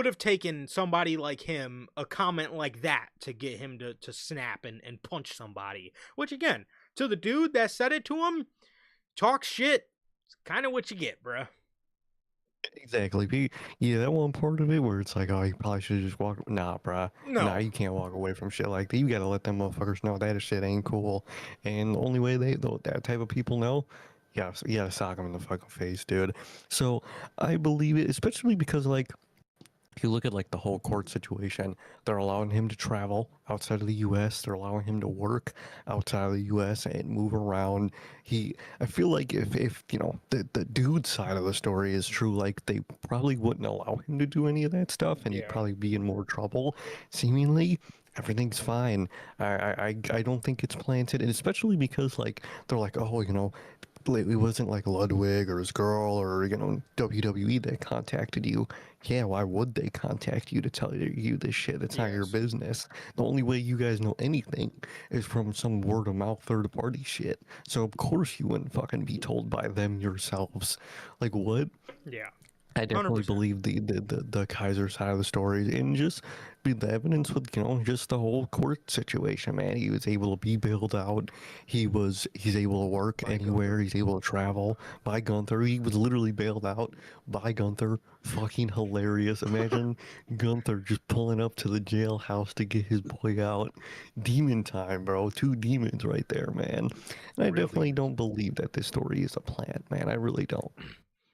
have taken somebody like him, a comment like that, to get him to snap and punch somebody. Which, again, to the dude that said it to him, talk shit. It's kind of what you get, bruh. Exactly. Yeah, that one part of it where it's like, oh, you probably should have just walked. Nah, bruh. No. Nah, you can't walk away from shit like that. You gotta let them motherfuckers know that shit ain't cool. And the only way that type of people know, you gotta sock them in the fucking face, dude. So I believe it, especially because, like, if you look at like the whole court situation, they're allowing him to travel outside of the U.S. They're allowing him to work outside of the U.S. and move around. I feel like if the dude side of the story is true, like they probably wouldn't allow him to do any of that stuff, and he'd Yeah. probably be in more trouble. Seemingly, everything's fine. I don't think it's planted, and especially because like they're like, oh, it wasn't like Ludwig or his girl or WWE that contacted you. Yeah, why would they contact you to tell you this shit? It's not your business. The only way you guys know anything is from some word of mouth third party shit. So of course you wouldn't fucking be told by them yourselves. Like, what? Yeah. I definitely 100%. believe the Kaiser side of the story, and just be the evidence with just the whole court situation, man. He was able to be bailed out. He's able to work anywhere. He's able to travel. By Gunther, he was literally bailed out by Gunther. Fucking hilarious. Imagine Gunther just pulling up to the jailhouse to get his boy out. Demon time, bro. Two demons right there, man. And I definitely don't believe that this story is a plant, man. I really don't.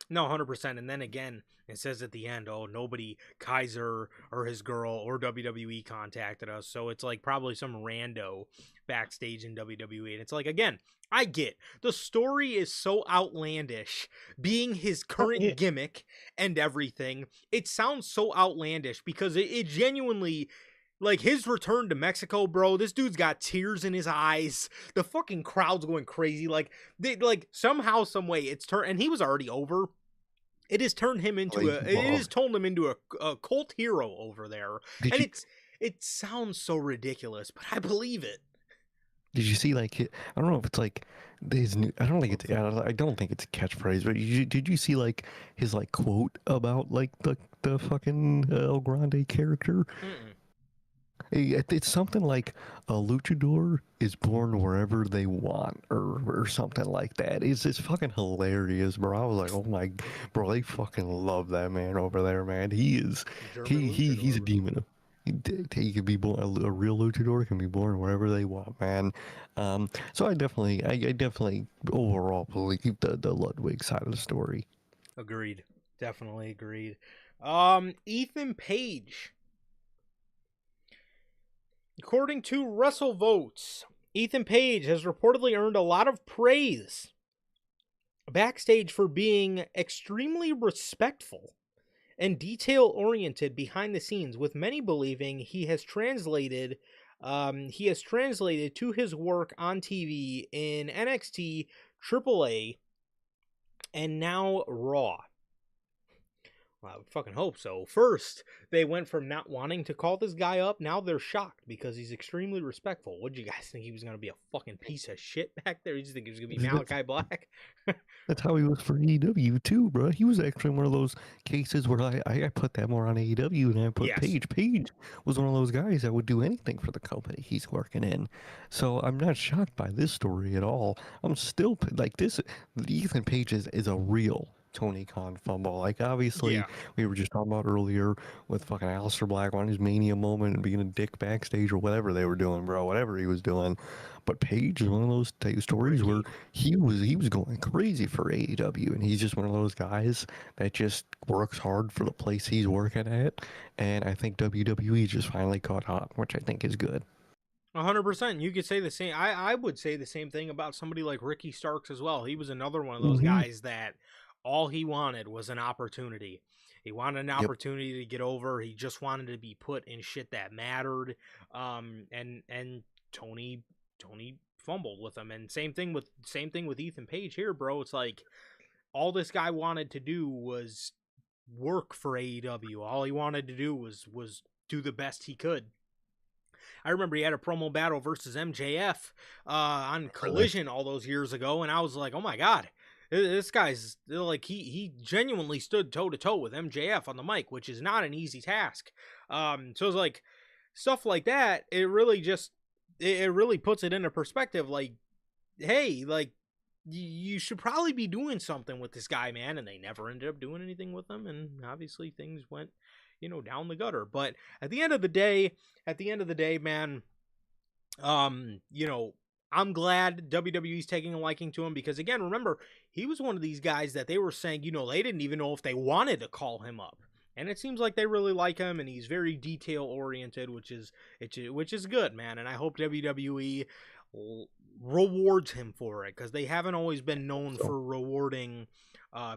No, 100%. And then again, it says at the end, oh, nobody, Kaiser or his girl or WWE contacted us. So it's like probably some rando backstage in WWE. And it's like, again, I get the story is so outlandish, being his current gimmick and everything. It sounds so outlandish because it genuinely, like, his return to Mexico, bro, this dude's got tears in his eyes. The fucking crowd's going crazy. Like, somehow, some way, it's turned, and he was already over. It has turned him into a cult hero over there. It sounds so ridiculous, but I believe it. Did you see like I don't know if it's like his new, I don't think it's a catchphrase, but did you see like his like quote about like the fucking El Grande character? It's something like a luchador is born wherever they want, or something like that. It's fucking hilarious, bro. I was like, oh my, bro, they fucking love that man over there, man. He's a demon. He could be born, a real luchador can be born wherever they want, man. So I definitely overall believe the Ludwig side of the story. Agreed. Definitely agreed. Ethan Page. According to WrestleVotes, Ethan Page has reportedly earned a lot of praise backstage for being extremely respectful and detail-oriented behind the scenes, with many believing he has translated to his work on TV in NXT, AAA, and now Raw. Well, I would fucking hope so. First, they went from not wanting to call this guy up, now they're shocked because he's extremely respectful. What did you guys think he was going to be, a fucking piece of shit back there? You just think he was going to be Malachi Black? That's how he was for AEW too, bro. He was actually one of those cases where I put that more on AEW and I put Yes. Page. Page was one of those guys that would do anything for the company he's working in. So I'm not shocked by this story at all. I'm still like this. Ethan Page is a real Tony Khan fumble. Like obviously Yeah. we were just talking about earlier with fucking Aleister Black on his Mania moment and being a dick backstage or whatever they were doing, bro. Whatever he was doing. But Page is one of those stories where he was going crazy for AEW, and he's just one of those guys that just works hard for the place he's working at. And I think WWE just finally caught on, which I think is good. 100%. You could say the same. I would say the same thing about somebody like Ricky Starks as well. He was another one of those guys that all he wanted was an opportunity. He wanted an opportunity to get over. He just wanted to be put in shit that mattered. And Tony fumbled with him. And same thing with Ethan Page here, bro. It's like all this guy wanted to do was work for AEW. All he wanted to do was do the best he could. I remember he had a promo battle versus MJF on Collision all those years ago, and I was like, oh my god, this guy's like he genuinely stood toe to toe with MJF on the mic, which is not an easy task. So it's like stuff like that. It really puts it into perspective. Like, hey, like you should probably be doing something with this guy, man. And they never ended up doing anything with him, and obviously things went, down the gutter. But at the end of the day, man, I'm glad WWE's taking a liking to him because, again, remember, he was one of these guys that they were saying, they didn't even know if they wanted to call him up. And it seems like they really like him, and he's very detail-oriented, which is good, man. And I hope WWE rewards him for it, because they haven't always been known for rewarding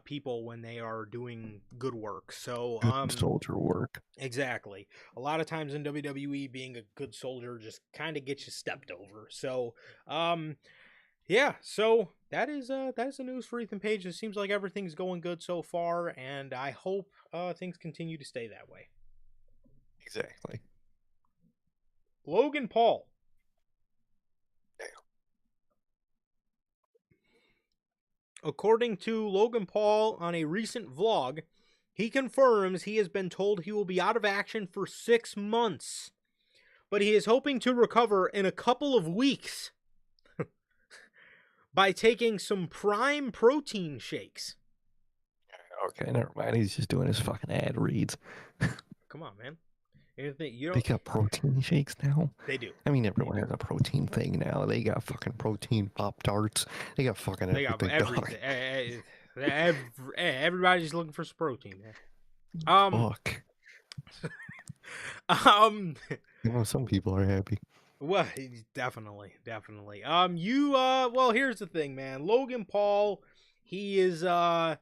people when they are doing good work. So good soldier work. Exactly. A lot of times in WWE, being a good soldier just kind of gets you stepped over. So yeah, so that is the news for Ethan Page. It seems like everything's going good so far, and I hope things continue to stay that way. Exactly. Logan Paul. According to Logan Paul on a recent vlog, he confirms he has been told he will be out of action for 6 months, but he is hoping to recover in a couple of weeks by taking some prime protein shakes. Okay, never mind. He's just doing his fucking ad reads. Come on, man. They got protein shakes now? They do. I mean, everyone has a protein thing now. They got fucking protein Pop-Tarts. They got fucking everything. They got everything. Everybody's looking for some protein, man. Fuck. Some people are happy. Well, definitely. Well, here's the thing, man. Logan Paul, he's gonna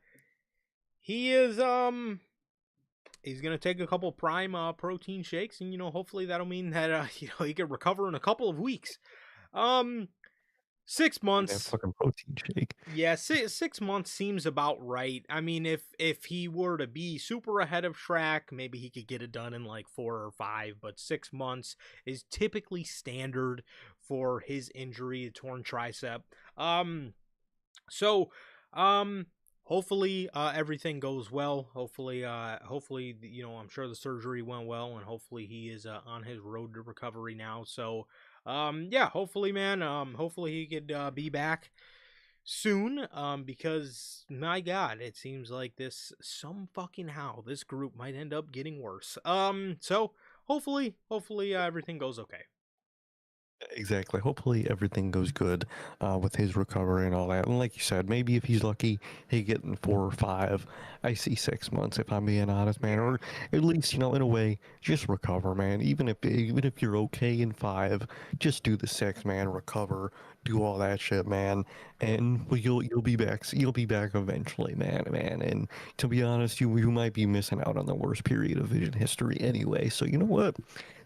take a couple prime protein shakes, and hopefully that'll mean that he can recover in a couple of weeks. 6 months. That fucking protein shake. Yeah, 6 months seems about right. I mean, if he were to be super ahead of track, maybe he could get it done in like 4 or 5. But 6 months is typically standard for his injury, a torn tricep. Hopefully everything goes well. Hopefully, I'm sure the surgery went well, and hopefully he is on his road to recovery now. So, yeah, hopefully, man. Hopefully he could be back soon. Because my God, it seems like this group might end up getting worse. So hopefully everything goes okay. Exactly. Hopefully everything goes good with his recovery and all that. And like you said, maybe if he's lucky, he get in 4 or 5. I see 6 months if I'm being honest, man. Yeah. Or at least, in a way, just recover, man. Even if you're okay in 5, just do the 6, man. Recover, do all that shit, man. Yeah. And well, you'll be back. You'll be back eventually, man. And to be honest, you might be missing out on the worst period of Vision history anyway. So you know what?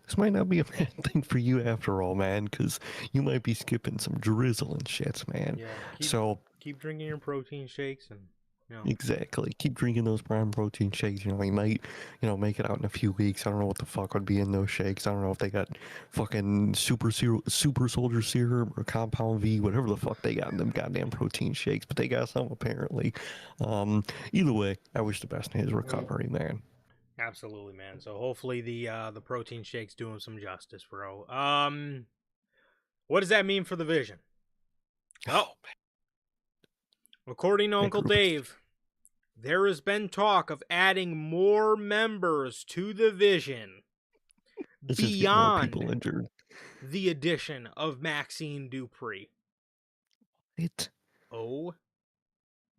This might not be a bad thing for you after all, man, because you might be skipping some drizzle and shits, man. Yeah. So, Keep drinking your protein shakes and exactly. Keep drinking those prime protein shakes. You might, make it out in a few weeks. I don't know what the fuck would be in those shakes. I don't know if they got fucking super soldier serum or compound V, whatever the fuck they got in them goddamn protein shakes, but they got some apparently. Either way, I wish the best in his recovery, man. Absolutely, man. So hopefully the protein shakes do him some justice, bro. What does that mean for the Vision? Oh, Oh, according to that Uncle group is Dave, there has been talk of adding more members to the Vision Let's just get more beyond people injured. the addition of Maxine Dupree. It. Oh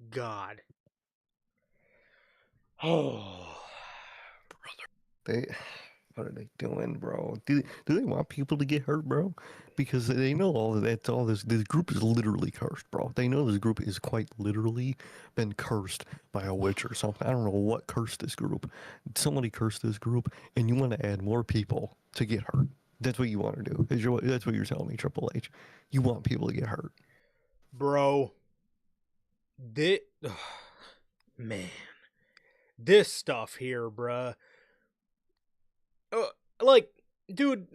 God. Oh. They, what are they doing, bro? Do they want people to get hurt, bro? Because they know all of that. All this group is literally cursed, bro. They know this group is quite literally been cursed by a witch or something. I don't know what cursed this group. Somebody cursed this group, and you want to add more people to get hurt. That's what you want to do. That's what you're telling me, Triple H. You want people to get hurt. Bro. This, man. This stuff here, bruh. Like, dude,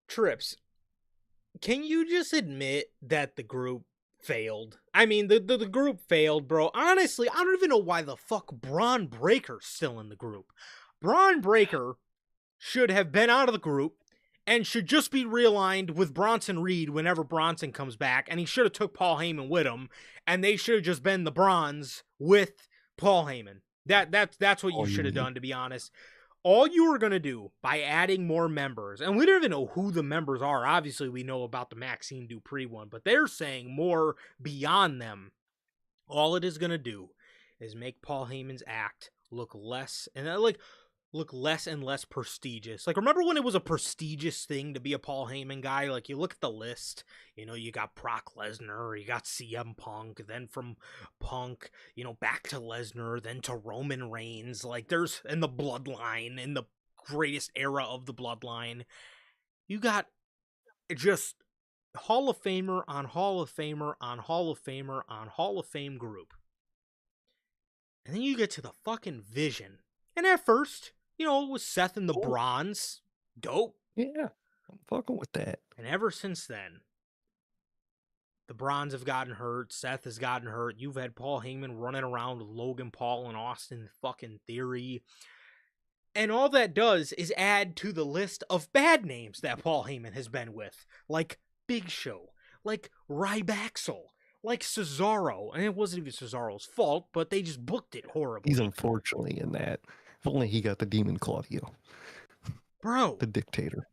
Trips, can you just admit that the group failed? I mean, the group failed, bro. Honestly, I don't even know why the fuck Braun Breaker's still in the group. Braun Breaker should have been out of the group and should just be realigned with Bronson Reed whenever Bronson comes back, and he should have took Paul Heyman with him, and they should have just been the Bronze with Paul Heyman. That's what you Oh, should you have mean? done, to be honest. All you were going to do by adding more members, and we don't even know who the members are. Obviously, we know about the Maxine Dupree one, but they're saying more beyond them. All it is going to do is make Paul Heyman's act look less and less prestigious. Like, remember when it was a prestigious thing to be a Paul Heyman guy? Like, you look at the list, you got Brock Lesnar, you got CM Punk, then from Punk, back to Lesnar, then to Roman Reigns. Like, there's in the bloodline, in the greatest era of the bloodline, you got just Hall of Famer on Hall of Famer on Hall of Famer on Hall of Fame group. And then you get to the fucking Vision. And at first, it was Seth and the Cool. Bronze. Dope. Yeah, I'm fucking with that. And ever since then, the Bronze have gotten hurt. Seth has gotten hurt. You've had Paul Heyman running around with Logan Paul and Austin fucking Theory. And all that does is add to the list of bad names that Paul Heyman has been with. Like Big Show. Like Rybaxel. Like Cesaro. And it wasn't even Cesaro's fault, but they just booked it horribly. He's unfortunately in that. If only he got the demon Claudio, Bro. the dictator.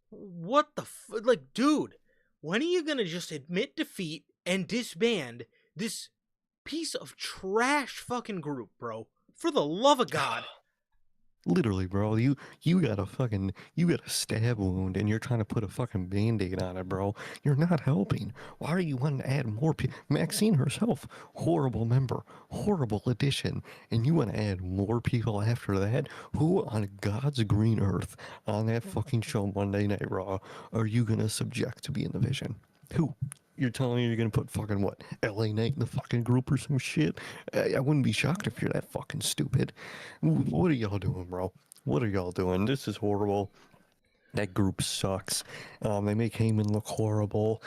What the like, dude, when are you gonna just admit defeat and disband this piece of trash fucking group, bro? For the love of God. Literally, bro, you got a stab wound and you're trying to put a fucking band-aid on it, bro. You're not helping. Why are you wanting to add more people? Maxine herself, horrible member, horrible addition, and you want to add more people after that? Who on God's green earth on that fucking show Monday Night Raw are you gonna subject to be in the Vision? Who? You're telling me you're gonna put fucking what? LA Knight in the fucking group or some shit? I wouldn't be shocked if you're that fucking stupid. What are y'all doing, bro? What are y'all doing? This is horrible. That group sucks. They make Heyman look horrible.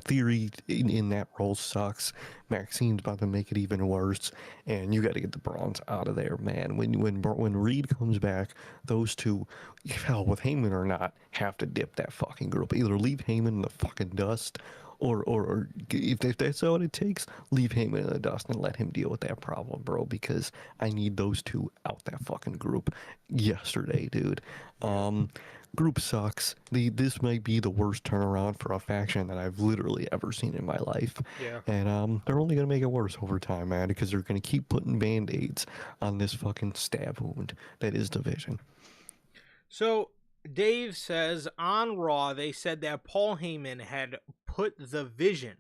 Theory in that role sucks. Maxine's about to make it even worse, and you got to get the Bronze out of there, man. When Reed comes back, those two, hell, with Heyman or not, have to dip that fucking group. Either leave Heyman in the fucking dust, or if that's all it takes, leave Heyman in the dust and let him deal with that problem, bro. Because I need those two out that fucking group yesterday, dude. Yeah. Group sucks. This might be the worst turnaround for a faction that I've literally ever seen in my life, Yeah. and they're only gonna make it worse over time, man. Because they're gonna keep putting band-aids on this fucking stab wound that is division. So Dave says on Raw they said that Paul Heyman had put the vision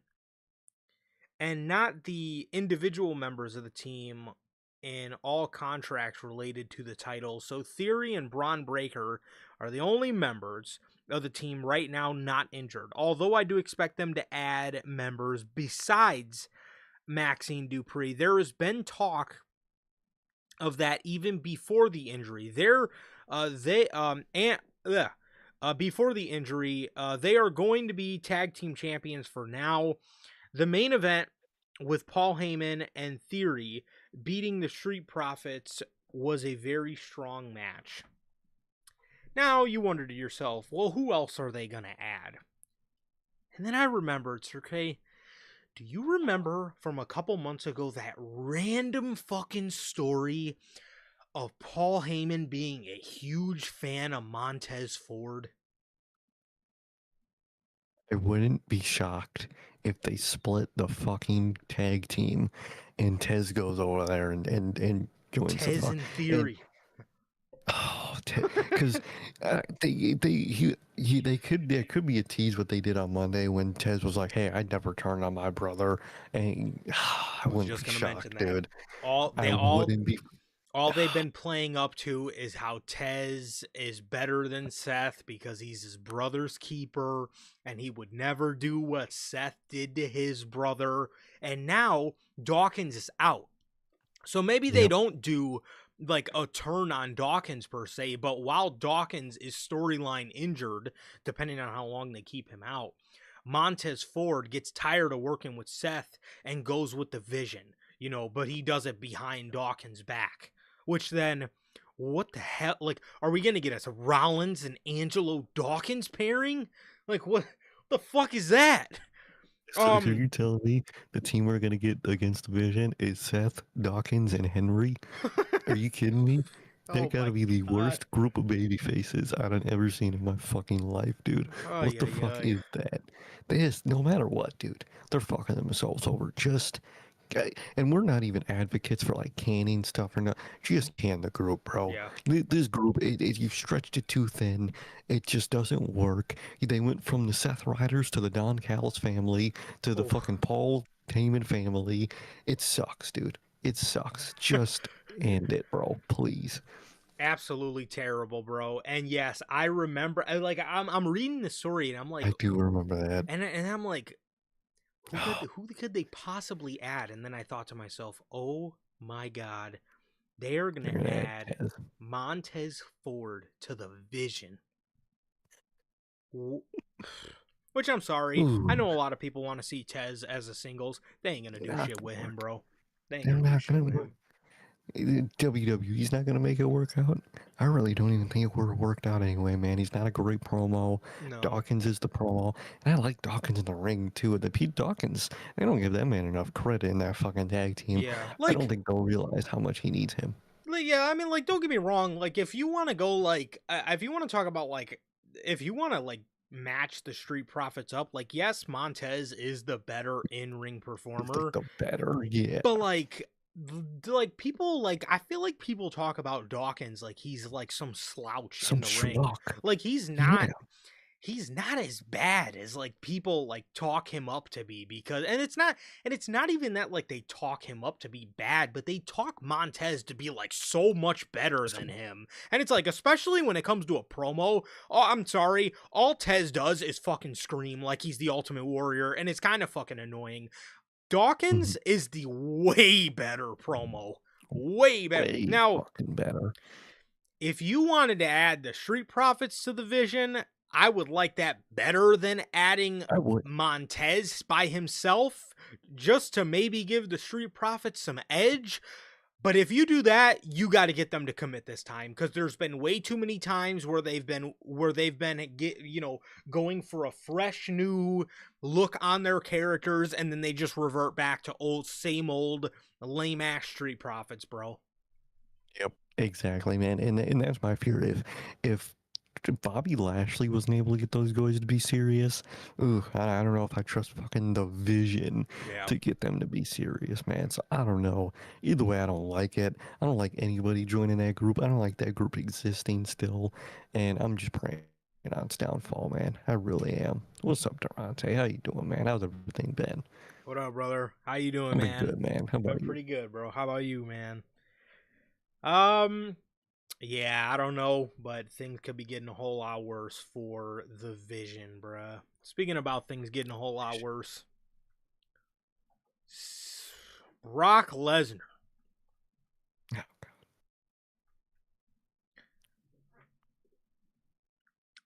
and not the individual members of the team in all contracts related to the title. So Theory and Braun Breaker are the only members of the team right now not injured. Although I do expect them to add members besides Maxine Dupree. There has been talk of that even before the injury. Before the injury, they are going to be tag team champions for now. The main event with Paul Heyman and Theory beating the Street Profits was a very strong match. Now you wonder to yourself, well, who else are they going to add? And then I remembered, Sergey, do you remember from a couple months ago that random fucking story of Paul Heyman being a huge fan of Montez Ford? I wouldn't be shocked if they split the fucking tag team and Tez goes over there and joins Tez the in Theory. because they could there could be a tease what they did on Monday when Tez was like, "Hey, I'd never turn on my brother," and I was wouldn't just be gonna mention shocked, that. dude. All I wouldn't be. they've been playing up to is how Tez is better than Seth because he's his brother's keeper and he would never do what Seth did to his brother. And now Dawkins is out. So maybe they Yep. don't do like a turn on Dawkins per se, but while Dawkins is storyline injured, depending on how long they keep him out, Montez Ford gets tired of working with Seth and goes with the Vision, but he does it behind Dawkins' back. Which then, what the hell? Like, are we going to get us Rollins and Angelo Dawkins pairing? Like, what the fuck is that? So you're telling me the team we're gonna get against the Vision is Seth, Dawkins, and Henry? Are you kidding me? Oh That gotta my be the God. worst group of baby faces I've ever seen in my fucking life, dude. What the fuck is that? No matter what, dude, they're fucking themselves over. And we're not even advocates for like canning stuff or not. Just can the group, bro. Yeah. This group, you've stretched it too thin. It just doesn't work. They went from the Seth Riders to the Don Callis family to the fucking Paul Heyman family. It sucks, dude. It sucks. Just end it, bro. Please. Absolutely terrible, bro. And yes, I remember. I'm reading the story, and I'm like, I do remember that. and I'm like, who could they possibly add? And then I thought to myself, oh my God, they are They're gonna gonna add Tez. Montez Ford to the Vision. Which I'm sorry. I Ooh, know a lot of people want to see Tez as a singles. They ain't gonna do not shit gonna with him, work. bro. They ain't They're gonna do not shit gonna with work. him. WWE's not gonna make it work out. I really don't even think it would have worked out anyway, man. He's not a great promo. No. Dawkins is the promo, and I like Dawkins in the ring too. The Pete Dawkins, they don't give that man enough credit in that fucking tag team. Yeah. I don't think they'll realize how much he needs him. Yeah, I mean, don't get me wrong. Like, if you want to go, if you want to talk about, if you want to, match the Street Profits up, yes, Montez is the better in-ring He's performer, the better, yeah. but, people, I feel like people talk about Dawkins like he's, some slouch in Some the ring. schmuck. Like, he's Yeah. not as bad as people talk him up to be, because it's not even that they talk him up to be bad, but they talk Montez to be so much better than him. And it's especially when it comes to a promo, oh, I'm sorry, all Tez does is fucking scream like he's the Ultimate Warrior, and it's kind of fucking annoying. Dawkins is the way better promo. Way better. Way Now, fucking better. if you wanted to add the Street Profits to the Vision, I would like that better than adding I would. Montez by himself, just to maybe give the Street Profits some edge. But if you do that, you got to get them to commit this time, because there's been way too many times where they've been going for a fresh new look on their characters, and then they just revert back to same old lame ass Street Profits, bro. Yep, exactly, man. And that's my fear. If Bobby Lashley wasn't able to get those guys to be serious, ooh, I don't know if I trust fucking the Vision Yeah. to get them to be serious, man. So I don't know. Either way, I don't like it. I don't like anybody joining that group. I don't like that group existing still, and I'm just praying on its downfall, man. I really am. What's up, Durante? How you doing, man? How's everything been? What up, brother? How you doing, I've been man? good, man. How about Been you? pretty good, bro. How about you, man? Yeah, I don't know, but things could be getting a whole lot worse for the Vision, bruh. Speaking about things getting a whole lot worse, Brock Lesnar. Oh,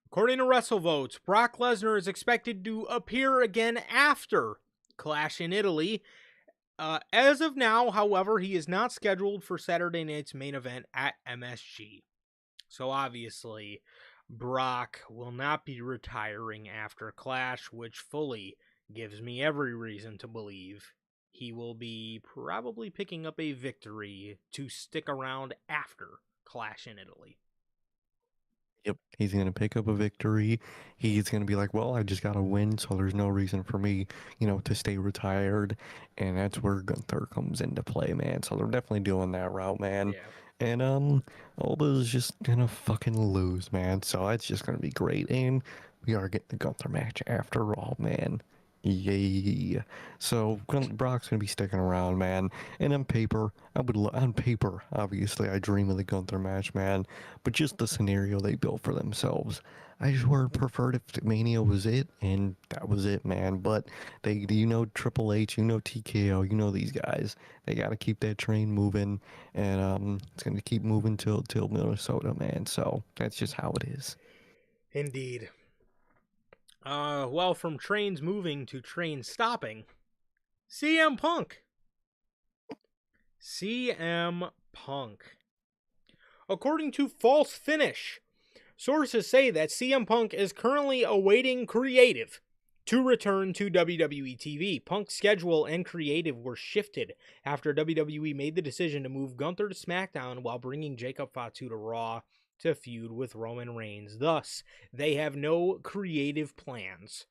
According to WrestleVotes, Brock Lesnar is expected to appear again after Clash in Italy. As of now, however, he is not scheduled for Saturday night's main event at MSG. So obviously, Brock will not be retiring after Clash, which fully gives me every reason to believe he will be probably picking up a victory to stick around after Clash in Italy. Yep, he's gonna pick up a victory. He's gonna be like, "Well, I just got to win, so there's no reason for me, to stay retired." And that's where Gunther comes into play, man. So they're definitely doing that route, man. Yeah. And Alba's just gonna fucking lose, man. So it's just gonna be great. And we are getting the Gunther match after all, man. Yay! So Brock's gonna be sticking around, man. And on paper, on paper, obviously, I dream of the Gunther match, man. But just the scenario they built for themselves, I just would have preferred if Mania was it, and that was it, man. But Triple H, TKO, these guys. They gotta keep that train moving, and it's gonna keep moving till Minnesota, man. So that's just how it is. Indeed. Well, from trains moving to trains stopping, CM Punk. CM Punk. According to False Finish, sources say that CM Punk is currently awaiting creative to return to WWE TV. Punk's schedule and creative were shifted after WWE made the decision to move Gunther to SmackDown while bringing Jacob Fatu to Raw to feud with Roman Reigns. Thus, they have no creative plans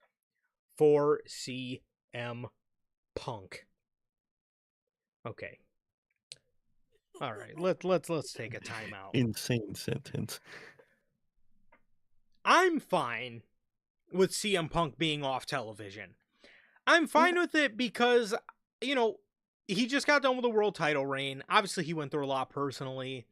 for CM Punk. Okay. All right, let's take a timeout. Insane sentence. I'm fine with CM Punk being off television. I'm fine with it because, he just got done with a world title reign. Obviously, he went through a lot personally.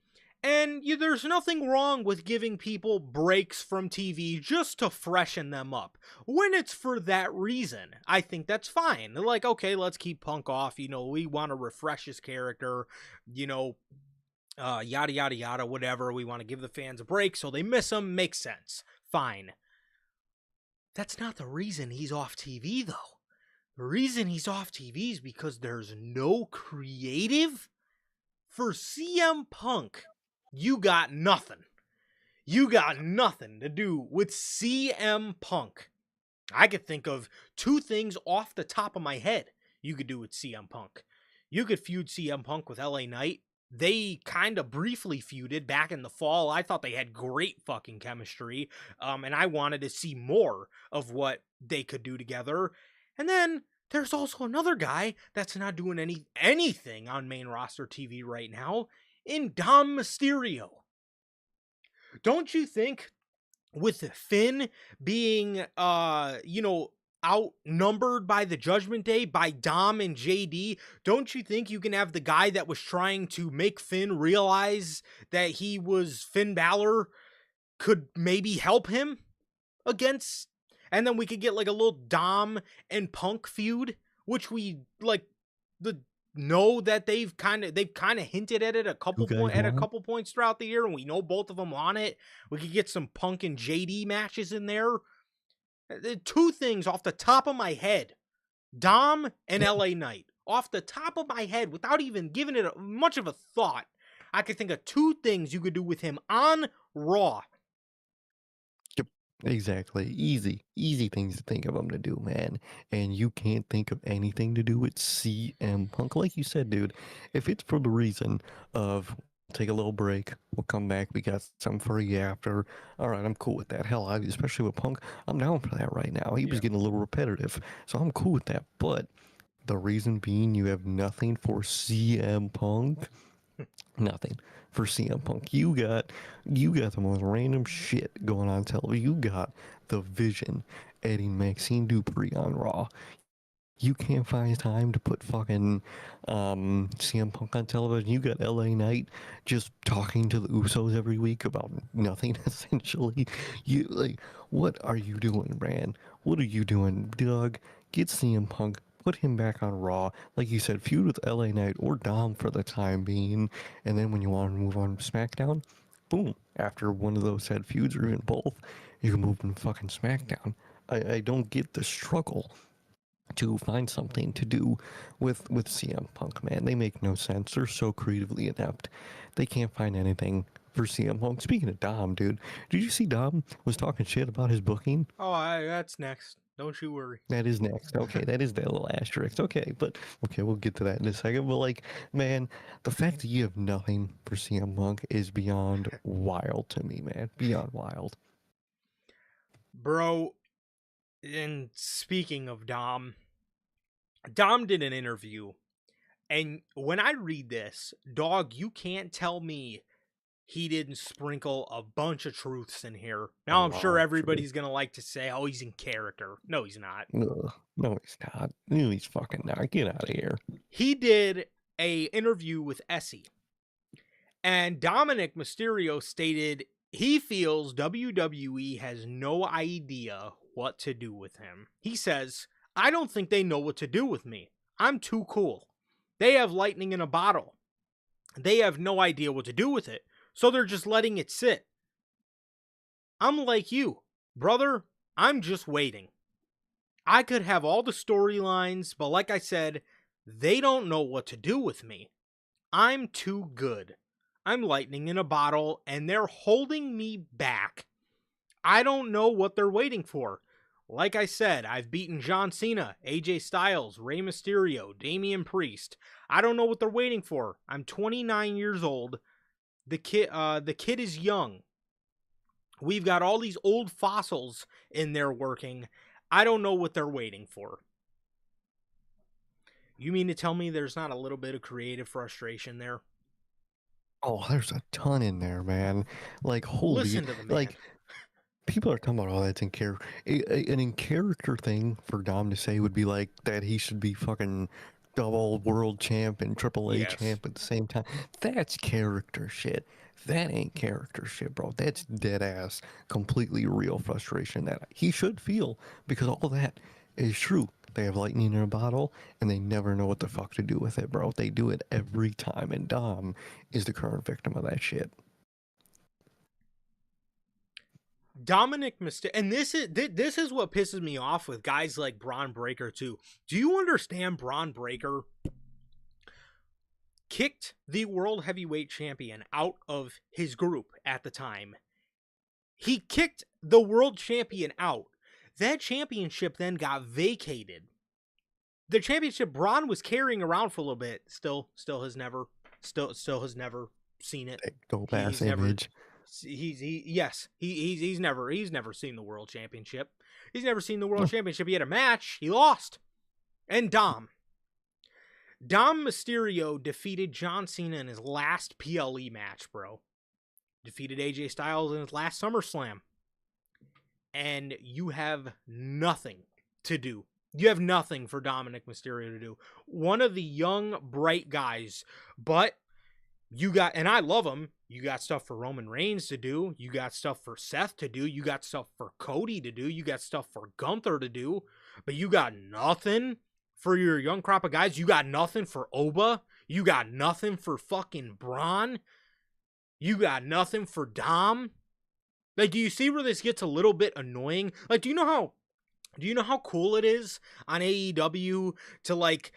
And there's nothing wrong with giving people breaks from TV just to freshen them up. When it's for that reason, I think that's fine. They're like, okay, let's keep Punk off. We want to refresh his character, yada, yada, yada, whatever. We want to give the fans a break so they miss him. Makes sense. Fine. That's not the reason he's off TV, though. The reason he's off TV is because there's no creative for CM Punk. You got nothing. You got nothing to do with CM Punk. I could think of two things off the top of my head you could do with CM Punk. You could feud CM Punk with LA Knight. They kind of briefly feuded back in the fall. I thought they had great fucking chemistry, and I wanted to see more of what they could do together. And then there's also another guy that's not doing anything on main roster TV right now, in Dom Mysterio. Don't you think with Finn being outnumbered by the Judgment Day by Dom and JD, don't you think you can have the guy that was trying to make Finn realize that he was Finn Balor could maybe help him against, and then we could get like a little Dom and Punk feud, which we know that they've kind of hinted at it a couple points throughout the year, and we know both of them want it. We could get some Punk and JD matches in there. Two things off the top of my head: Dom and LA Knight. off the top of my head, without even giving it much of a thought, I could think of 2 things you could do with him on Raw. Yep, exactly. Easy things to think of him to do, man. And you can't think of anything to do with CM Punk. Like you said, dude, if it's for the reason of take a little break, we'll come back, we got something for you after. All right, I'm cool with that. Hell, especially with Punk, I'm down for that right now. He was getting a little repetitive, so I'm cool with that. But the reason being you have nothing for CM Punk, nothing for CM Punk. You got the most random shit going on television. You got the Vision adding Maxine Dupree on Raw. You can't find time to put fucking CM Punk on television. You got LA Knight just talking to the Usos every week about nothing essentially. You like, what are you doing, man? What are you doing, Doug? Get CM Punk, put him back on Raw. Like you said, feud with LA Knight or Dom for the time being, and then when you want to move on to SmackDown, boom. After one of those said feuds or even both, you can move to fucking SmackDown. I don't get the struggle to find something to do with CM Punk, man. They make no sense. They're so creatively inept. They can't find anything for CM Punk. Speaking of Dom, dude, did you see Dom was talking shit about his booking? Oh, that's next. Don't you worry. That is next. Okay, that is that little asterisk. Okay, but okay, we'll get to that in a second. But like, man, the fact that you have nothing for CM Punk is beyond wild to me, man. Beyond wild. Bro, and speaking of Dom did an interview, and when I read this, dog, you can't tell me he didn't sprinkle a bunch of truths in here. A Now I'm sure lot of truth. everybody's gonna like to say, "Oh, he's in character." No, he's not. Ugh, no, he's not. No, he's fucking not. Get out of here. He did a interview with Essie, and Dominic Mysterio stated he feels WWE has no idea what to do with him. He says, "I don't think they know what to do with me. I'm too cool. They have lightning in a bottle. They have no idea what to do with it, so they're just letting it sit. I'm like you, brother, I'm just waiting. I could have all the storylines, but like I said, they don't know what to do with me. I'm too good. I'm lightning in a bottle, and they're holding me back. I don't know what they're waiting for. Like I said, I've beaten John Cena, AJ Styles, Rey Mysterio, Damian Priest. I don't know what they're waiting for. I'm 29 years old. The kid is young. We've got all these old fossils in there working. I don't know what they're waiting for." You mean to tell me there's not a little bit of creative frustration there? Oh, there's a ton in there, man. Like, holy, Listen to the man. like, people are talking about, oh, that's in character. An in character thing for Dom to say would be like that he should be fucking double world champ and Triple A Yes. champ at the same time. That's character shit. That ain't character shit, bro. That's dead ass, completely real frustration that he should feel because all that is true. They have lightning in a bottle and they never know what the fuck to do with it, bro. They do it every time, and Dom is the current victim of that shit. Dominic Mysterio, and this is what pisses me off with guys like Braun Breaker too. Do you understand? Braun Breaker kicked the world heavyweight champion out of his group at the time. He kicked the world champion out. That championship then got vacated. The championship Braun was carrying around for a little bit. Still has never seen it. Dope ass He's never- image. He's never seen the world championship. He's never seen the world championship. He had a match, he lost. And Dom Mysterio defeated John Cena in his last PLE match, bro. Defeated AJ Styles in his last SummerSlam. And you have nothing to do. You have nothing for Dominic Mysterio to do. One of the young, bright guys, but you got, and I love him, you got stuff for Roman Reigns to do. You got stuff for Seth to do. You got stuff for Cody to do. You got stuff for Gunther to do. But you got nothing for your young crop of guys. You got nothing for Oba. You got nothing for fucking Braun. You got nothing for Dom. Like, do you see where this gets a little bit annoying? Like, do you know how cool it is on AEW to, like,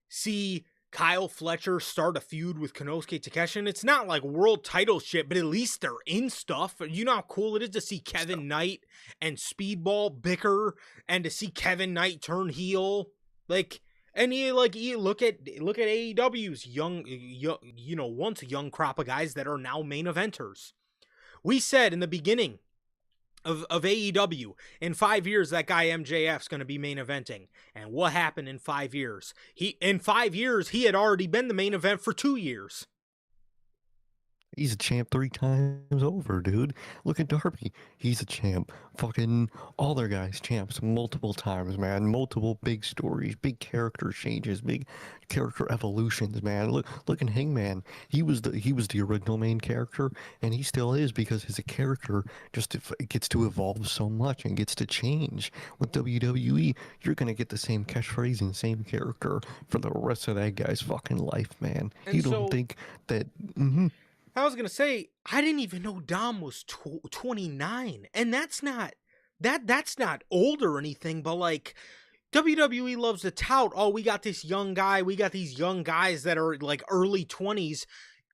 see Kyle Fletcher start a feud with Konosuke Takeshi. And it's not like world title shit, but at least they're in stuff. You know how cool it is to see Kevin Knight and Speedball bicker, and to see Kevin Knight turn heel. Like, and you look at AEW's young, once a young crop of guys that are now main eventers. We said in the beginning of AEW, in 5 years, that guy MJF's going to be main eventing. And what happened in 5 years? In 5 years, he had already been the main event for 2 years. He's a champ 3 times over, dude. Look at Darby. He's a champ. Fucking all their guys champs multiple times, man. Multiple big stories, big character changes, big character evolutions, man. Look at Hangman. He was the original main character, and he still is, because his character just gets to evolve so much and gets to change. With WWE, you're gonna get the same catchphrase and same character for the rest of that guy's fucking life, man. And you don't think that? Mm-hmm. I was gonna say, I didn't even know Dom was 29, and that's not old or anything, but like, WWE loves to tout, oh, we got this young guy, we got these young guys that are like early 20s.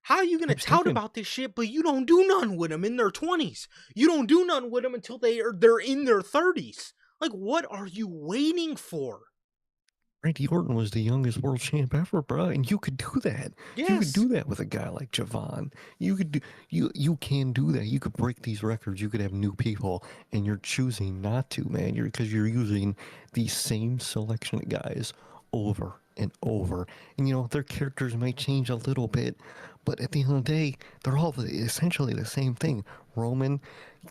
How are you gonna tout about this shit, but you don't do none with them in their 20s? You don't do none with them until they're in their 30s. Like, what are you waiting for? Randy Orton was the youngest world champ ever, bro, and you could do that. Yes. You could do that with a guy like Javon. You could do, you can do that. You could break these records. You could have new people, and you're choosing not to, man. Because you're using the same selection of guys over and over. And their characters might change a little bit, but at the end of the day, they're all essentially the same thing. Roman,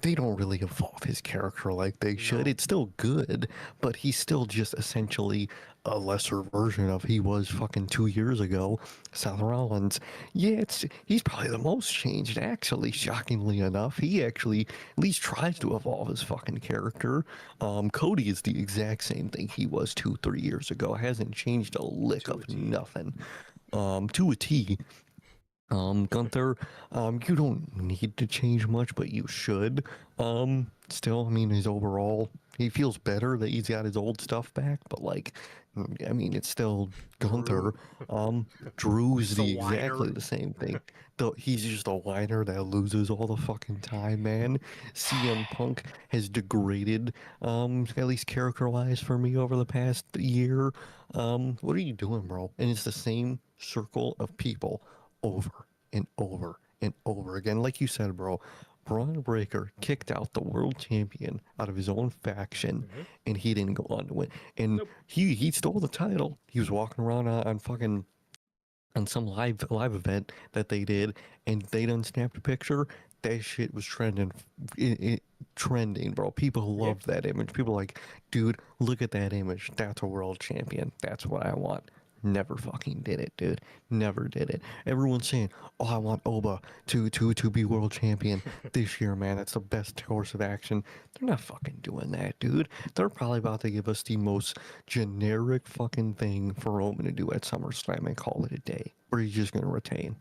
they don't really evolve his character like they should. It's still good, but he's still just essentially a lesser version of he was fucking 2 years ago. Seth Rollins, yeah, he's probably the most changed, actually, shockingly enough. He actually at least tries to evolve his fucking character. Cody is the exact same thing he was 2-3 years ago. Hasn't changed a lick of nothing. To a T. Gunther, you don't need to change much, but you should. Still, I mean, he feels better that he's got his old stuff back, but it's still Gunther. Drew's exactly the same thing. Though he's just a whiner that loses all the fucking time, man. CM Punk has degraded, at least character-wise for me over the past year. What are you doing, bro? And it's the same circle of people over and over and over again. Like you said, bro, Braun Breaker kicked out the world champion out of his own faction, and he didn't go on to win. And he stole the title. He was walking around on some live event that they did, and they done snapped a picture. That shit was trending, bro. People loved that image. People like, dude, look at that image. That's a world champion. That's what I want. Never fucking did it, dude. Never did it. Everyone's saying, oh, I want Oba to be world champion this year, man. That's the best course of action. They're not fucking doing that, dude. They're probably about to give us the most generic fucking thing for Roman to do at SummerSlam and call it a day. Or he's just going to retain.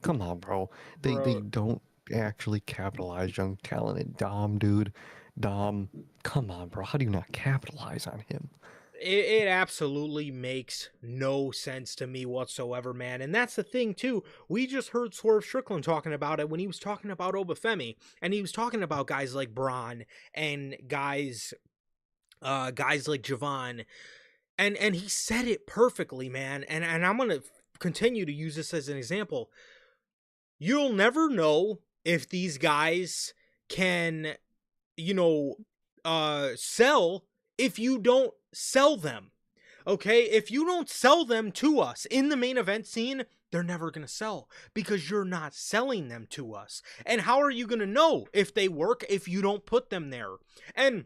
Come on, bro. They don't actually capitalize young talent. And Dom, dude. Dom, come on, bro. How do you not capitalize on him? It absolutely makes no sense to me whatsoever, man. And that's the thing, too. We just heard Swerve Strickland talking about it when he was talking about Obafemi. And he was talking about guys like Braun and guys like Javon. And he said it perfectly, man. And I'm going to continue to use this as an example. You'll never know if these guys can, sell if you don't sell them. Okay? If you don't sell them to us in the main event scene, they're never going to sell because you're not selling them to us. And how are you going to know if they work if you don't put them there? And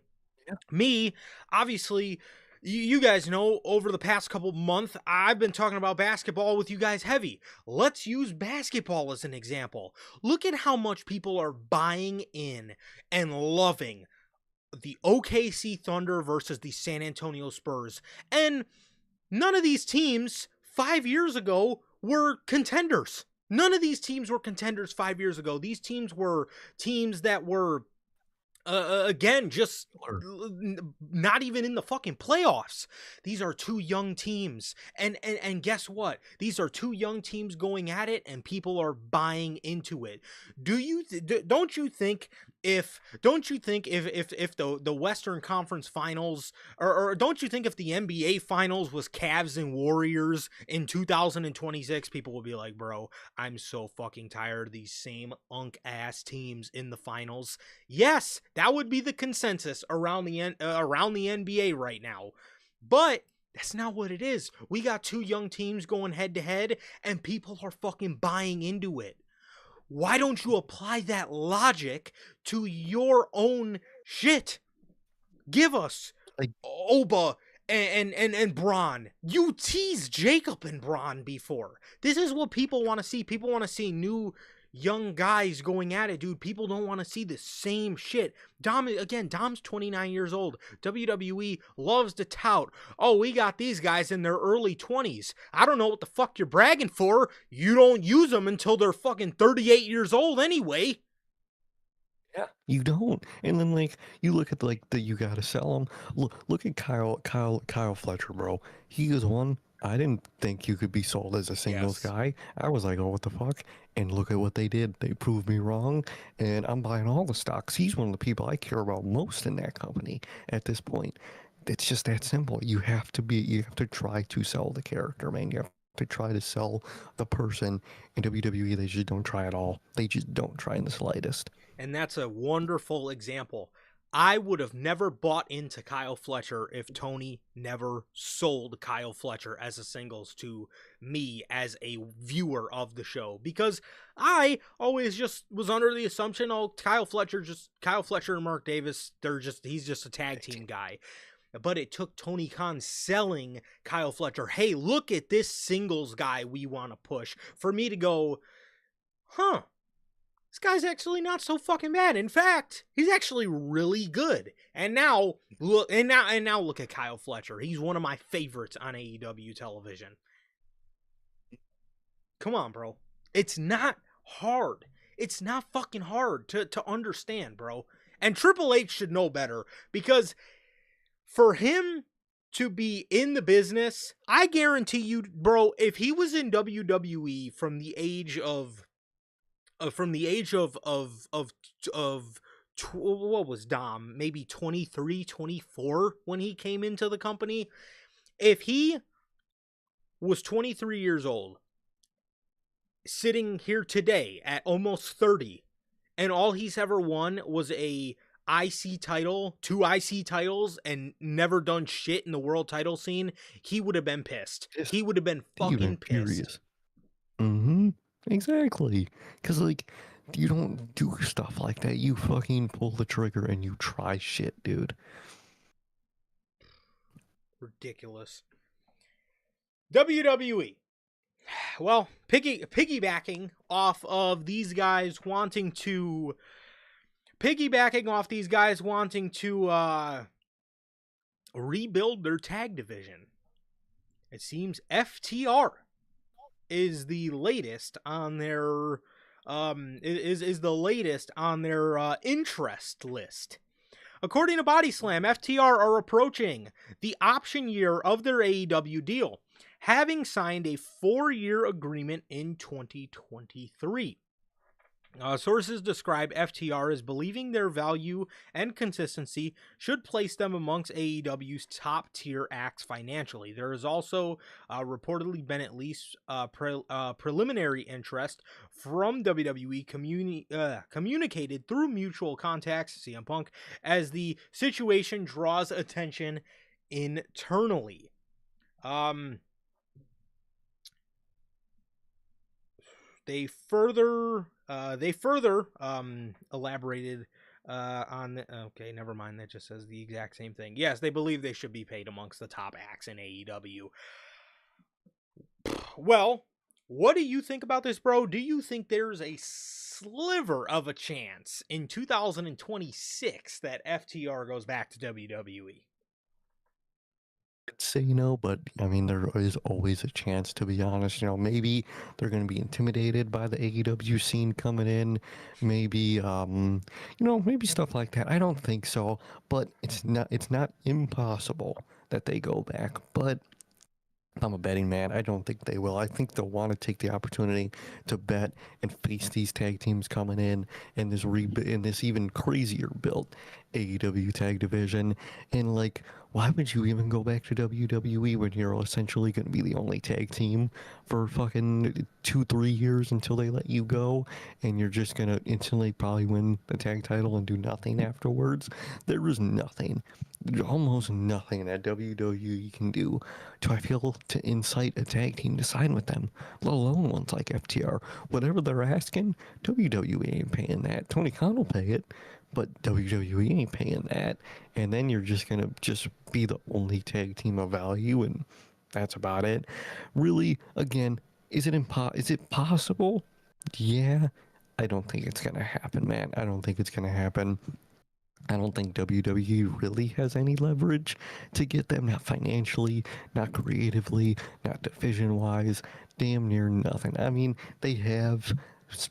me, obviously, you guys know over the past couple months, I've been talking about basketball with you guys heavy. Let's use basketball as an example. Look at how much people are buying in and loving the OKC Thunder versus the San Antonio Spurs. And none of these teams 5 years ago were contenders. None of these teams were contenders 5 years ago. These teams were teams that were Again, just Or not even in the fucking playoffs. These are two young teams, and guess what? These are two young teams going at it, and people are buying into it. Don't you think if the Western Conference Finals, or don't you think if the NBA Finals was Cavs and Warriors in 2026, people would be like, bro, I'm so fucking tired of these same unk ass teams in the finals. Yes, that would be the consensus around the NBA right now. But that's not what it is. We got two young teams going head to head, and people are fucking buying into it. Why don't you apply that logic to your own shit? Give us like Oba and Braun. You teased Jacob and Braun before. This is what people want to see. People want to see new young guys going at it, dude. People don't want to see the same shit. Dom's 29 years old. WWE loves to tout, oh, we got these guys in their early 20s. I don't know what the fuck you're bragging for. You don't use them until they're fucking 38 years old anyway. yeah, you don't. And then like you look at like the you gotta sell him. Look at Kyle Fletcher, bro. He is one. I didn't think you could be sold as a singles Yes. guy. I was like, oh, what the fuck? And look at what they did. They proved me wrong, and I'm buying all the stocks. He's one of the people I care about most in that company at this point. It's just that simple. You have to try to sell the character, man. You have to try to sell the person. In WWE, they just don't try at all. They just don't try in the slightest. And that's a wonderful example. I would have never bought into Kyle Fletcher if Tony never sold Kyle Fletcher as a singles to me as a viewer of the show, because I always just was under the assumption, oh, Kyle Fletcher and Mark Davis, he's just a tag team guy. But it took Tony Khan selling Kyle Fletcher, hey, look at this singles guy we want to push, for me to go, huh, this guy's actually not so fucking bad. In fact, he's actually really good. And now look look at Kyle Fletcher. He's one of my favorites on AEW television. Come on, bro. It's not hard. It's not fucking hard to understand, bro. And Triple H should know better, because for him to be in the business, I guarantee you, bro, if he was in WWE from the age of what was Dom, maybe 23, 24 when he came into the company. If he was 23 years old, sitting here today at almost 30, and all he's ever won was a IC title, 2 IC titles, and never done shit in the world title scene, he would have been pissed. He would have been fucking pissed. Furious. Mm-hmm. Exactly. Because, like, you don't do stuff like that. You fucking pull the trigger and you try shit, dude. Ridiculous. WWE. Well, piggybacking off these guys wanting to rebuild their tag division. It seems FTR is the latest on their interest list. According to Body Slam, FTR are approaching the option year of their AEW deal, having signed a 4-year agreement in 2023. Sources describe FTR as believing their value and consistency should place them amongst AEW's top-tier acts financially. There has also reportedly been at least preliminary interest from WWE communicated through mutual contacts, CM Punk, as the situation draws attention internally. They further elaborated on. Okay, never mind. That just says the exact same thing. Yes, they believe they should be paid amongst the top acts in AEW. Well, what do you think about this, bro? Do you think there's a sliver of a chance in 2026 that FTR goes back to WWE? would say no, but I mean, there is always a chance, to be honest. Maybe they're going to be intimidated by the AEW scene coming in. Maybe, maybe stuff like that. I don't think so, but it's not impossible that they go back. But I'm a betting man. I don't think they will. I think they'll want to take the opportunity to bet and face these tag teams coming in this even crazier built AEW tag division. And like, why would you even go back to WWE when you're essentially going to be the only tag team for fucking 2-3 years until they let you go, and you're just gonna instantly probably win the tag title and do nothing afterwards? There is nothing, almost nothing that WWE can do to, I feel, to incite a tag team to sign with them, let alone ones like FTR. Whatever they're asking, WWE ain't paying that. Tony Khan will pay it, but WWE ain't paying that. And then you're just gonna just be the only tag team of value, and that's about it. Really, again, is it possible? Yeah. I don't think it's gonna happen, man. I don't think it's gonna happen. I don't think WWE really has any leverage to get them, not financially, not creatively, not division wise, damn near nothing. I mean, they have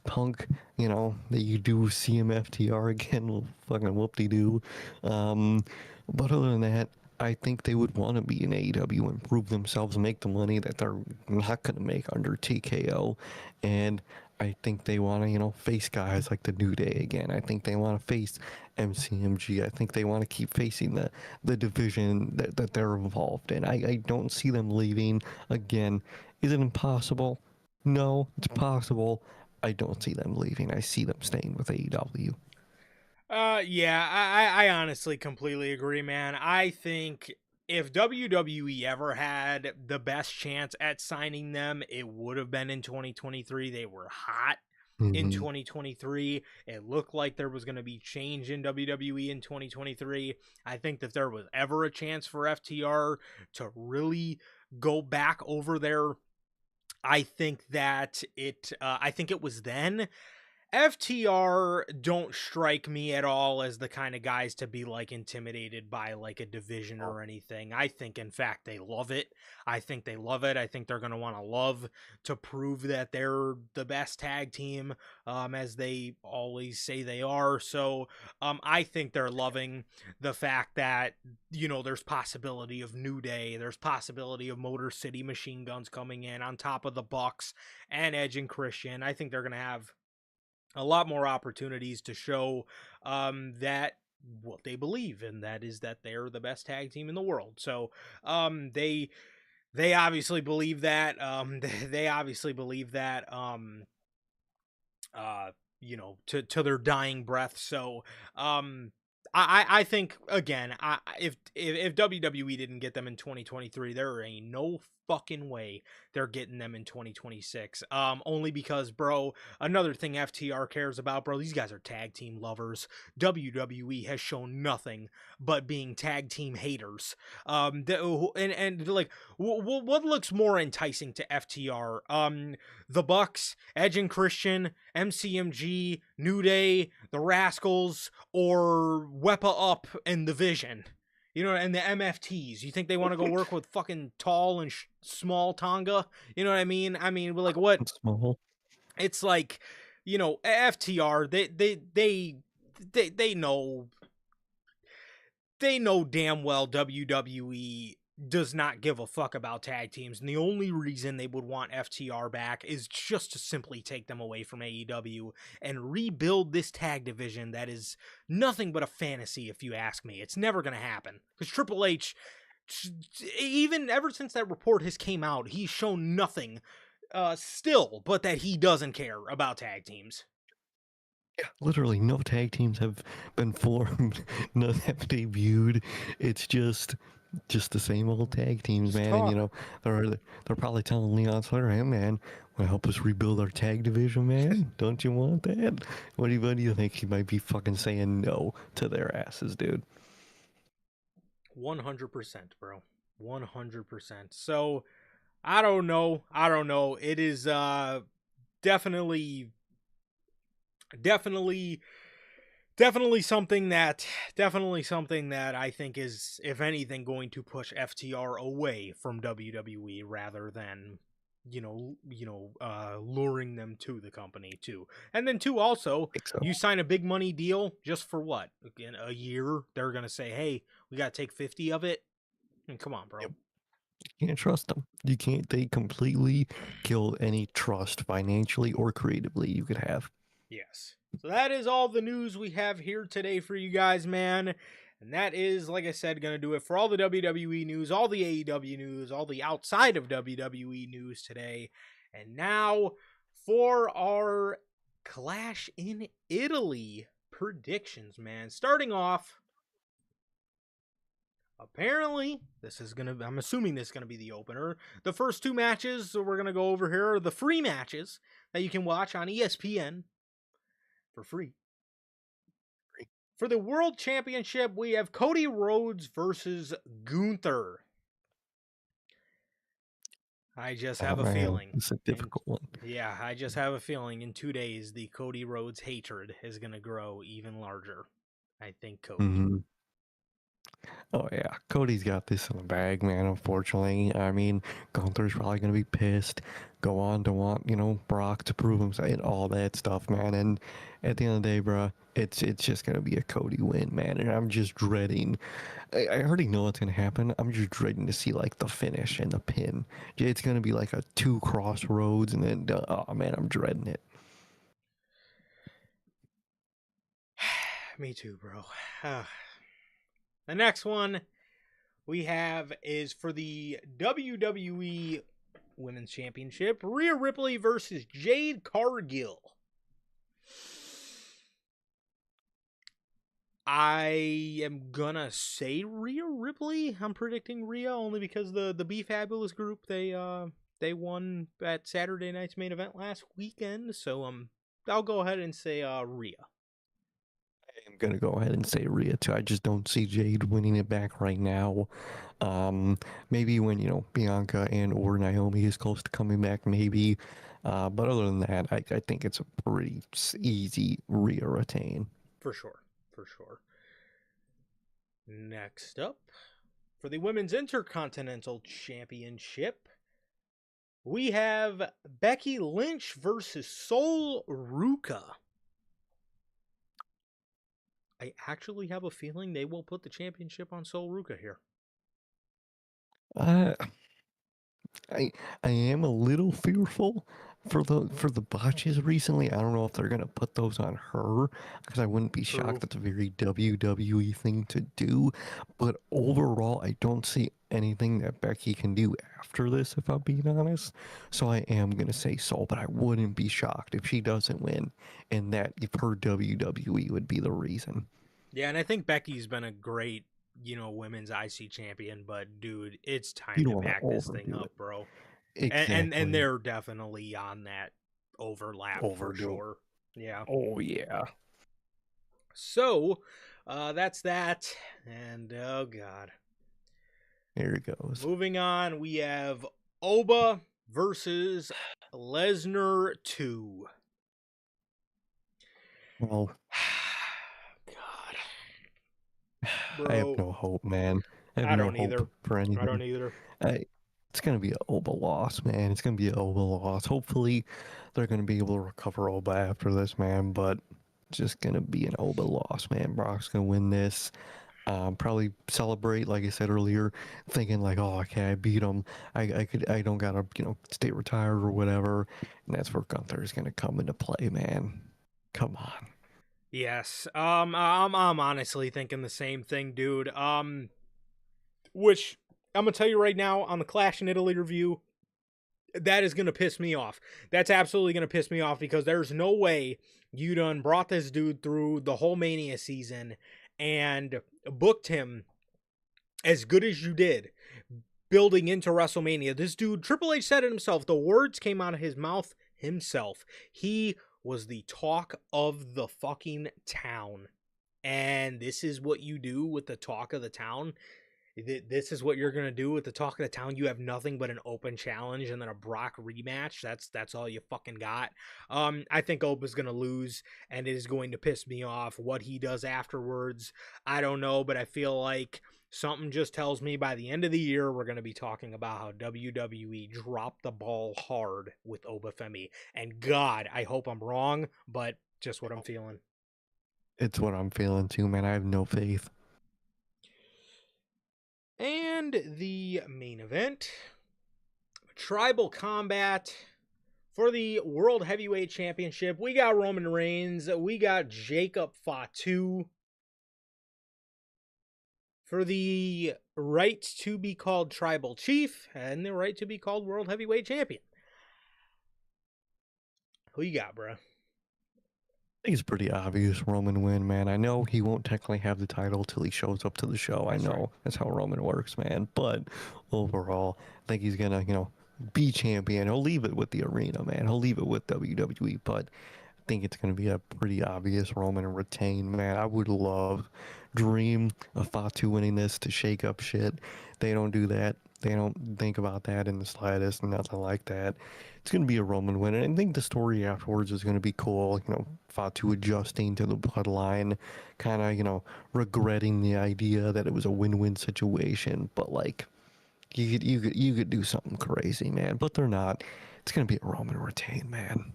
Punk, you do see him FTR again, well, fucking whoop-de-doo. But other than that, I think they would want to be in AEW and prove themselves, make the money that they're not going to make under TKO. And I think they want to, face guys like the New Day again. I think they want to face MCMG. I think they want to keep facing the division that they're involved in. I don't see them leaving. Again, is it impossible? No, it's possible. I don't see them leaving. I see them staying with AEW. Yeah, I honestly completely agree, man. I think if WWE ever had the best chance at signing them, it would have been in 2023. They were hot in Mm-hmm. 2023. It looked like there was going to be change in WWE in 2023. I think that there was ever a chance for FTR to really go back over there, I think that I think it was then. FTR don't strike me at all as the kind of guys to be like intimidated by like a division or anything. I think in fact they love it. I think they love it. I think they're going to want to love to prove that they're the best tag team, as they always say they are. So I think they're loving the fact that, there's possibility of New Day, there's possibility of Motor City Machine Guns coming in on top of the Bucks and Edge and Christian. I think they're going to have a lot more opportunities to show that what they believe, and that is that they're the best tag team in the world. So they obviously believe that. They obviously believe that. To their dying breath. So I think again, if WWE didn't get them in 2023, there ain't no fucking way they're getting them in 2026. Only because, bro, another thing FTR cares about, bro, these guys are tag team lovers. WWE has shown nothing but being tag team haters. And like, what looks more enticing to FTR? The Bucks, Edge and Christian, MCMG, New Day, the Rascals, or Wepa Up and the Vision. And the MFTs. You think they want to go work with fucking tall and small Tonga? You know what I mean? I mean, like what? Small. It's like, FTR. They know damn well WWE does not give a fuck about tag teams, and the only reason they would want FTR back is just to simply take them away from AEW and rebuild this tag division that is nothing but a fantasy, if you ask me. It's never going to happen, because Triple H, even ever since that report has came out, he's shown nothing still but that he doesn't care about tag teams. Yeah, literally, no tag teams have been formed, none have debuted. It's just the same old tag teams, Just man. And talk. they're probably telling Leon Slater, "Hey, man, want to help us rebuild our tag division, man? Don't you want that?" What do you think? He might be fucking saying no to their asses, dude. 100%, bro. 100%. So, I don't know. I don't know. It is definitely definitely something that I think is, if anything, going to push FTR away from WWE rather than luring them to the company too. And then two, also, think so. you sign a big money deal just for what? In a year, they're gonna say, "Hey, we gotta take 50 of it." And come on, bro. Yep. You can't trust them. You can't. They completely kill any trust financially or creatively you could have. Yes. So that is all the news we have here today for you guys, man. And that is, like I said, going to do it for all the WWE news, all the AEW news, all the outside of WWE news today. And now for our Clash in Italy predictions, man. Starting off, apparently, I'm assuming this is going to be the opener. The first two matches we're going to go over here are the free matches that you can watch on ESPN for free. For the World Championship, we have Cody Rhodes versus Gunther. I just have Oh a man, feeling. it's a difficult one. Yeah, I just have a feeling in 2 days the Cody Rhodes hatred is going to grow even larger. I think Cody. Mm-hmm. Oh yeah, Cody's got this in the bag, man. Unfortunately, I mean, Gunther's probably gonna be pissed. Go on to want Brock to prove himself and all that stuff, man. And at the end of the day, bro, it's just gonna be a Cody win, man. And I'm just dreading. I already know what's gonna happen. I'm just dreading to see like the finish and the pin. It's gonna be like a two crossroads, and then oh man, I'm dreading it. Me too, bro. The next one we have is for the WWE Women's Championship, Rhea Ripley versus Jade Cargill. I am gonna say Rhea Ripley. I'm predicting Rhea only because the Be Fabulous group, they won at Saturday night's main event last weekend. So I'll go ahead and say Rhea. I'm gonna go ahead and say Rhea too. I just don't see Jade winning it back right now. Maybe when Bianca and or Naomi is close to coming back, maybe. But other than that, I think it's a pretty easy Rhea retain. For sure. Next up, for the Women's Intercontinental Championship, we have Becky Lynch versus Sol Ruka. I actually have a feeling they will put the championship on Sol Ruka here. Uh, I am a little fearful for the botches recently. I don't know if they're gonna put those on her because I wouldn't be True. shocked. That's a very WWE thing to do. But overall, I don't see anything that Becky can do after this, if I'm being honest. So I am gonna say Sol, but I wouldn't be shocked if she doesn't win, and that if her WWE would be the reason. Yeah, and I think Becky's been a great, women's IC champion, but dude, it's time You don't to want to back this thing overdo up, it. bro. Exactly. And they're definitely on that overlap for Overdo it. sure. Yeah. Oh yeah. So, that's that. And oh god. Here it goes. Moving on, we have Oba versus Lesnar 2. Well, God. I have Bro, no hope, man. I have I no don't either. hope for anything. I don't either. It's gonna be an Oba loss, man. It's gonna be an Oba loss. Hopefully, they're gonna be able to recover Oba after this, man. But it's just gonna be an Oba loss, man. Brock's gonna win this. Probably celebrate, like I said earlier, thinking like, oh, okay, I beat him. I don't gotta, stay retired or whatever. And that's where Gunther's gonna come into play, man. Come on. Yes. I'm honestly thinking the same thing, dude. Which I'm gonna tell you right now on the Clash in Italy review, that is gonna piss me off. That's absolutely gonna piss me off because there's no way you done brought this dude through the whole Mania season and booked him as good as you did building into WrestleMania. This dude, Triple H said it himself, the words came out of his mouth himself. He was the talk of the fucking town. And this is what you do with the talk of the town. This is what you're gonna do with the Talk of the Town. You have nothing but an open challenge and then a Brock rematch. That's all you fucking got. I think Opa's gonna lose, and it is going to piss me off. What he does afterwards, I don't know, but I feel like something just tells me by the end of the year we're gonna be talking about how WWE dropped the ball hard with Obafemi. And God, I hope I'm wrong, but just what I'm feeling. It's what I'm feeling too, man. I have no faith. And the main event, Tribal Combat for the World Heavyweight Championship. We got Roman Reigns. We got Jacob Fatu for the right to be called Tribal Chief and the right to be called World Heavyweight Champion. Who you got, bro? I think it's pretty obvious Roman win, man. I know he won't technically have the title till he shows up to the show. That's I know right. that's how Roman works, man. But overall, I think he's gonna, be champion. He'll leave it with the arena, man. He'll leave it with WWE. But I think it's gonna be a pretty obvious Roman retain, man. I would dream of Fatu winning this to shake up shit. They don't do that. They don't think about that in the slightest, nothing like that. It's going to be a Roman win, and I think the story afterwards is going to be cool. Fatu adjusting to the bloodline, kind of, regretting the idea that it was a win-win situation. But like, you could do something crazy, man. But they're not. It's going to be a Roman retain, man.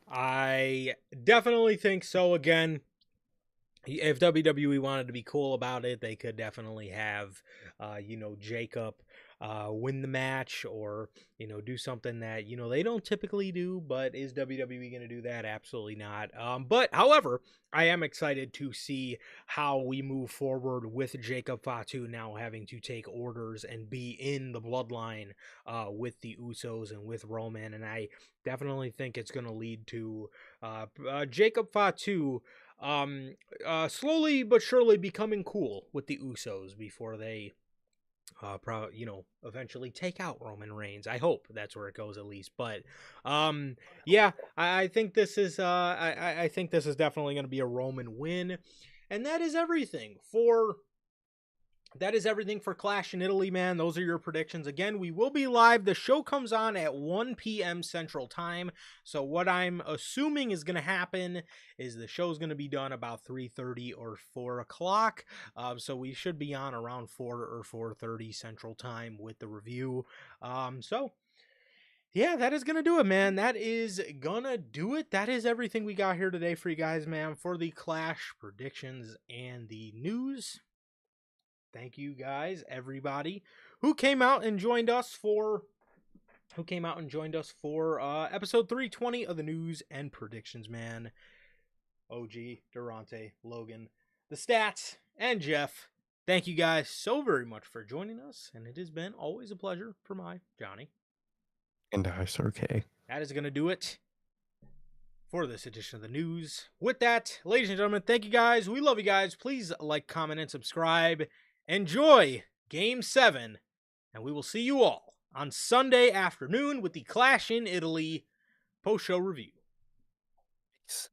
I definitely think so. Again, if WWE wanted to be cool about it, they could definitely have, Jacob win the match, or, do something that, they don't typically do. But is WWE going to do that? Absolutely not. But however, I am excited to see how we move forward with Jacob Fatu now having to take orders and be in the bloodline with the Usos and with Roman. And I definitely think it's going to lead to Jacob Fatu slowly but surely becoming cool with the Usos before they eventually take out Roman Reigns. I hope that's where it goes at least. But yeah, I think this is I think this is definitely going to be a Roman win. And that is everything for Clash in Italy, man. Those are your predictions. Again, we will be live. The show comes on at 1 p.m. Central Time. So what I'm assuming is going to happen is the show's going to be done about 3:30 or 4 o'clock. So we should be on around 4 or 4:30 Central Time with the review. Yeah, that is going to do it, man. That is going to do it. That is everything we got here today for you guys, man, for the Clash predictions and the news. Thank you guys, everybody who came out and joined us for episode 320 of the news and predictions, man. OG, Durante, Logan, the stats, and Jeff. Thank you guys so very much for joining us, and it has been always a pleasure for my Johnny. And I, Sir K. That is going to do it for this edition of the news. With that, ladies and gentlemen, thank you guys. We love you guys. Please like, comment, and subscribe. Enjoy Game 7, and we will see you all on Sunday afternoon with the Clash in Italy post-show review. Peace.